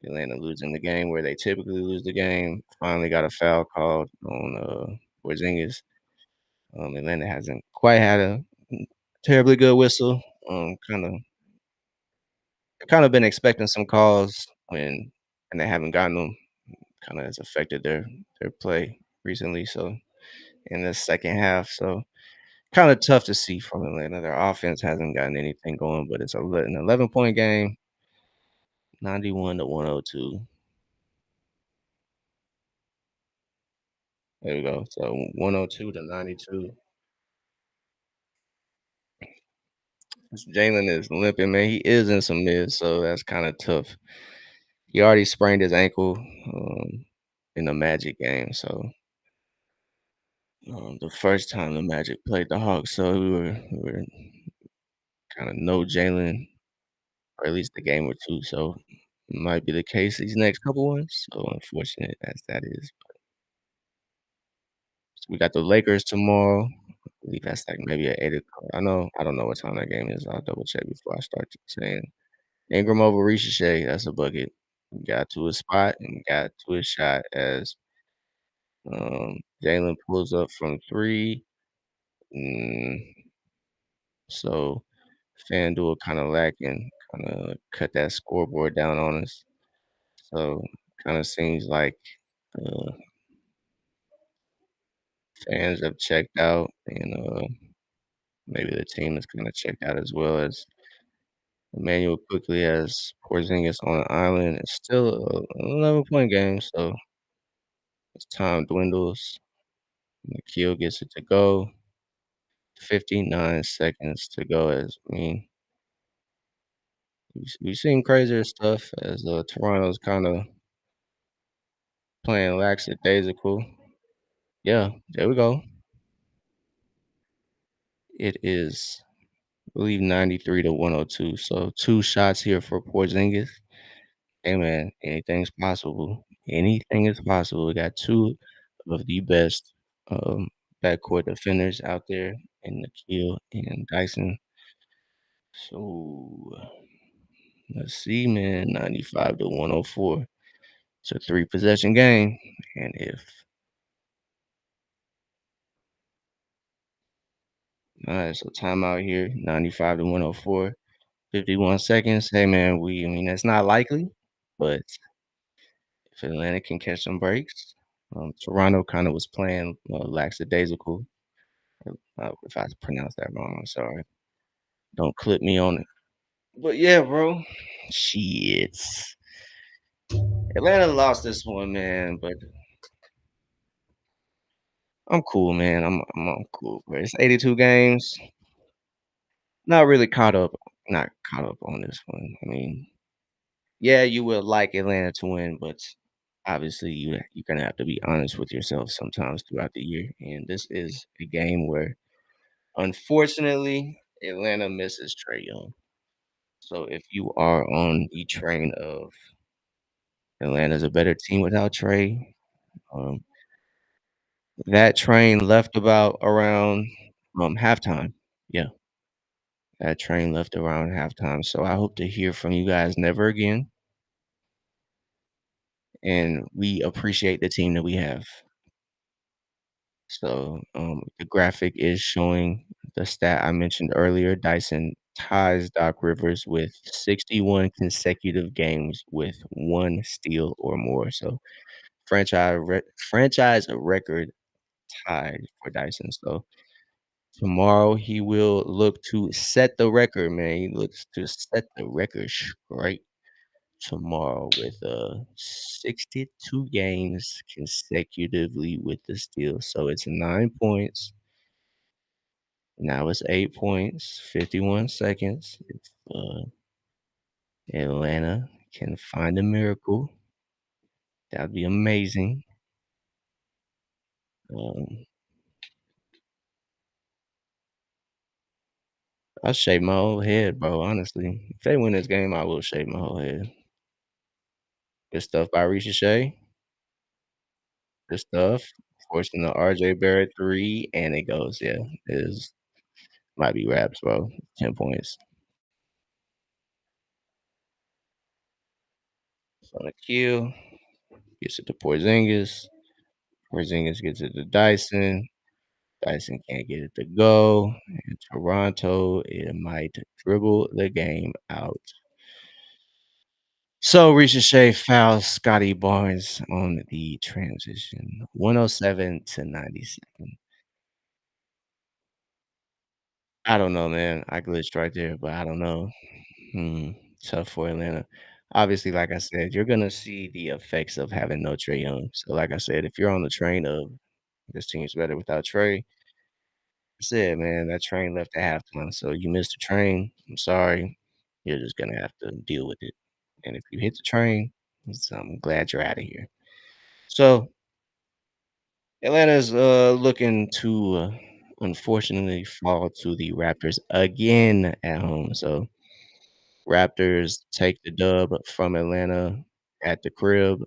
Atlanta losing the game where they typically lose the game. Finally got a foul called on Porzingis. Atlanta hasn't quite had a terribly good whistle. Kind of been expecting some calls and they haven't gotten them. Kind of has affected their play recently. So in the second half, so kind of tough to see from Atlanta. Their offense hasn't gotten anything going, but it's an 11-point game, 91 to 102. There we go. So 102 to 92. Jalen is limping, man. He is in some mids, so that's kind of tough. He already sprained his ankle in the Magic game. So the first time the Magic played the Hawks, so we were kind of no Jalen, or at least the game or two. So it might be the case these next couple ones. So unfortunate as that is. So we got the Lakers tomorrow. I believe that's like maybe at 8 o'clock. I don't know what time that game is. I'll double check before I start saying Ingram over Ricochet. That's a bucket. Got to his spot and got to his shot as Jalen pulls up from three. Mm, so FanDuel kind of lacking, kind of cut that scoreboard down on us. So kind of seems like uh, fans have checked out, and maybe the team is kind of checked out as well as Emmanuel quickly as Porzingis on an island. It's still an 11-point game, so as time dwindles, Nikhil gets it to go. 59 seconds to go. As I mean, we've seen crazier stuff as Toronto's kind of playing lackadaisical. Yeah, there we go. It is, I believe, 93 to 102. So two shots here for Porzingis. Hey man, anything's possible. Anything is possible. We got two of the best um, backcourt defenders out there in Nikhil and Dyson. So let's see, man. 95 to 104. It's a three possession game. And if all right, so timeout here, 95 to 104. 51 seconds. Hey man, I mean that's not likely, but if Atlanta can catch some breaks, Toronto kind of was playing lackadaisical. If I pronounced that wrong, I'm sorry. Don't clip me on it. But yeah, bro. Shit. Atlanta lost this one, man. But I'm cool, man. I'm cool. Bro. It's 82 games. Not really caught up. Not caught up on this one. I mean, yeah, you would like Atlanta to win, but obviously you're gonna have to be honest with yourself sometimes throughout the year. And this is a game where unfortunately Atlanta misses Trey Young. So if you are on the train of Atlanta's a better team without Trey, um, that train left about around halftime. Yeah, that train left around halftime. So I hope to hear from you guys never again. And we appreciate the team that we have. So, the graphic is showing the stat I mentioned earlier. Dyson ties Doc Rivers with 61 consecutive games with 1 steal or more. So, franchise record tied for Dyson. So, tomorrow he will look to set the record, man. He looks to set the record straight tomorrow with 62 games consecutively with the steal. So, it's 9 points. Now it's 8 points, 51 seconds. If Atlanta can find a miracle, that'd be amazing. Um, I'll shave my whole head, bro, honestly. If they win this game, I will shave my whole head. Good stuff by Ricochet. Good stuff. Forcing the RJ Barrett 3, and it goes. Yeah, it is might be wraps, bro. 10 points. It's on the kill. Gets it to Porzingis. Porzingis gets it to Dyson. Dyson can't get it to go. And Toronto, it might dribble the game out. So Ricochet fouls Scotty Barnes on the transition. 107 to 97. I don't know, man. I glitched right there, but I don't know. Hmm. Tough for Atlanta. Obviously, like I said, you're gonna see the effects of having no Trey Young. So, like I said, if you're on the train of this team's better without Trey, that's it, man. That train left at halftime, so you missed the train. I'm sorry. You're just gonna have to deal with it. And if you hit the train, I'm glad you're out of here. So Atlanta's looking to unfortunately fall to the Raptors again at home. So Raptors take the dub from Atlanta at the crib.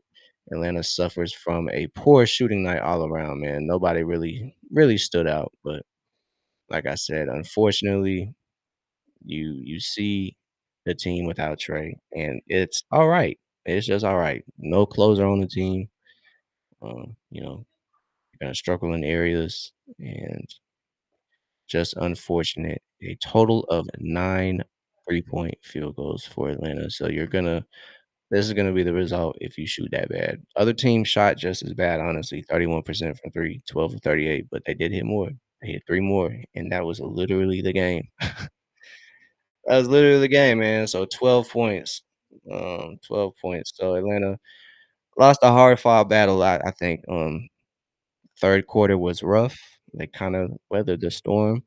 Atlanta suffers from a poor shooting night all around, man. Nobody really stood out, but like I said, unfortunately, you see the team without Trey, and it's all right. It's just all right. No closer on the team. You're gonna struggle in areas, and just unfortunate. A total of 9 3-point field goals for Atlanta. So this is gonna be the result if you shoot that bad. Other teams shot just as bad, honestly, 31% from 3, 12 of 38, but they did hit more. They hit 3 more, and that was literally the game. That was literally the game, man. So 12 points. 12 points. So Atlanta lost a hard fought battle. I think 3rd quarter was rough. They kind of weathered the storm,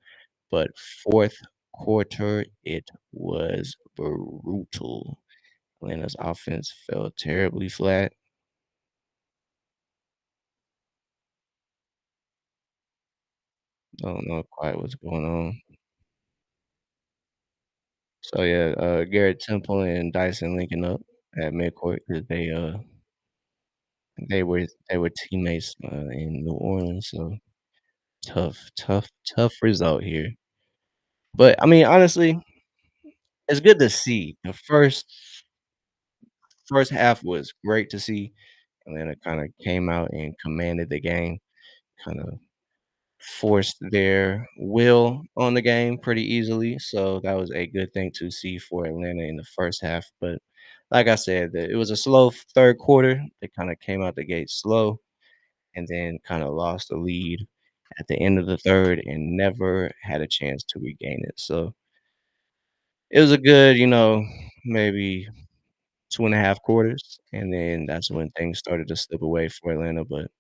but 4th quarter it was brutal. Atlanta's offense fell terribly flat. Don't know quite what's going on. So yeah, Garrett Temple and Dyson linking up at midcourt because they were teammates in New Orleans. So tough result here. But I mean, honestly, it's good to see. The first half was great to see. Atlanta kind of came out and commanded the game, kind of forced their will on the game pretty easily. So that was a good thing to see for Atlanta in the first half. But like I said, it was a slow 3rd quarter. They kind of came out the gate slow and then kind of lost the lead at the end of the 3rd and never had a chance to regain it. So it was a good, maybe 2.5 quarters, and then that's when things started to slip away for Atlanta. But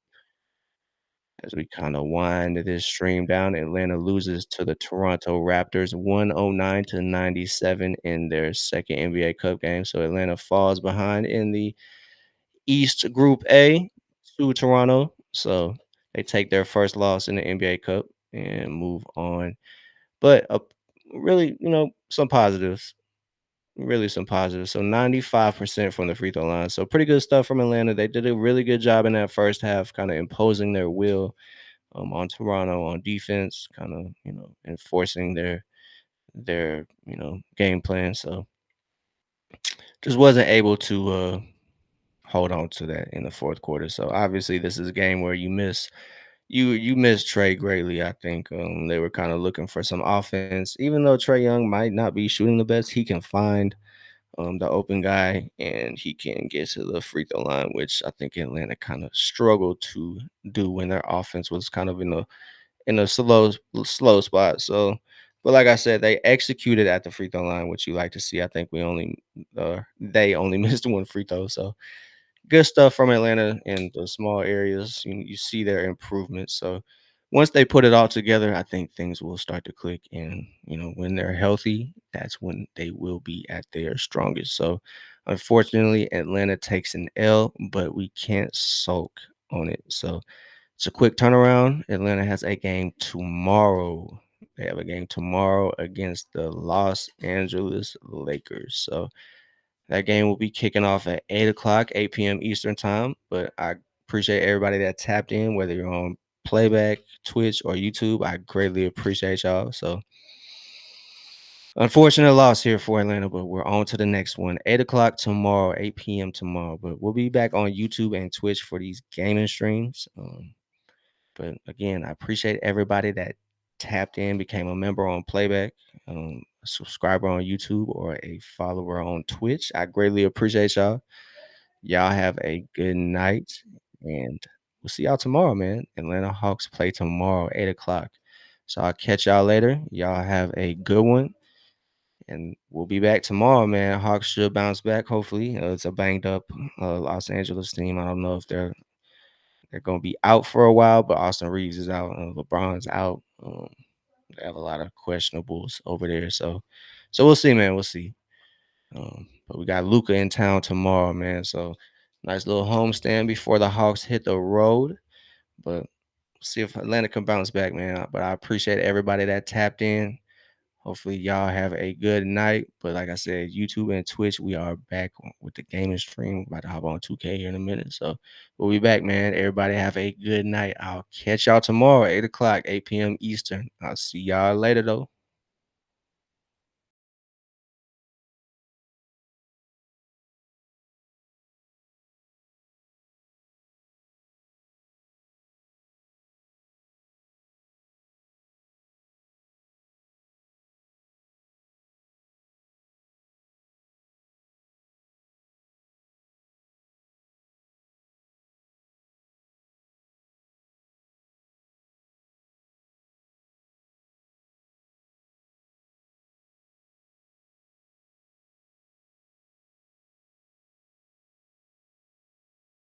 As we kinda wind this stream down, Atlanta loses to the Toronto Raptors 109-97 in their second NBA Cup game, so Atlanta falls behind in the East Group A to Toronto, so they take their first loss in the NBA Cup and move on. But, really, some positives, really some positives. So 95% from the free throw line, so pretty good stuff from Atlanta. They did a really good job in that first half, kinda imposing their will on Toronto on defense, kind of enforcing their game plan. So just wasn't able to hold on to that in the fourth quarter. So obviously this is a game where you miss Trey greatly. I think they were kind of looking for some offense, even though Trey Young might not be shooting the best. He can find the open guy and he can get to the free throw line, which I think Atlanta kind of struggled to do when their offense was kind of in a slow spot. So, but like I said, they executed at the free throw line, which you like to see. I think they only missed one free throw. So good stuff from Atlanta in the small areas. You see their improvement. So once they put it all together, I think things will start to click. And when they're healthy, that's when they will be at their strongest. So unfortunately, Atlanta takes an L, but we can't sulk on it. So it's a quick turnaround. Atlanta has a game tomorrow. They have a game tomorrow against the Los Angeles Lakers. So that game will be kicking off at 8 o'clock, 8 p.m. Eastern time. But I appreciate everybody that tapped in, whether you're on playback, Twitch, or YouTube. I greatly appreciate y'all. So unfortunate loss here for Atlanta, but we're on to the next one. 8 o'clock tomorrow, 8 p.m. tomorrow. But we'll be back on YouTube and Twitch for these gaming streams. But again, I appreciate everybody that tapped in, became a member on Playback, a subscriber on YouTube, or a follower on Twitch. I greatly appreciate y'all. Y'all have a good night, and we'll see y'all tomorrow, man. Atlanta Hawks play tomorrow, 8 o'clock. So I'll catch y'all later. Y'all have a good one, and we'll be back tomorrow, man. Hawks should bounce back, hopefully. It's a banged up Los Angeles team. I don't know if they're gonna be out for a while, but Austin Reeves is out, LeBron's out. They have a lot of questionables over there, so we'll see, man. We'll see. But we got Luca in town tomorrow, man. So nice little homestand before the Hawks hit the road. But see if Atlanta can bounce back, man. But I appreciate everybody that tapped in. Hopefully, y'all have a good night. But like I said, YouTube and Twitch, we are back with the gaming stream. About to hop on 2K here in a minute. So we'll be back, man. Everybody have a good night. I'll catch y'all tomorrow, 8 o'clock, 8 p.m. Eastern. I'll see y'all later, though.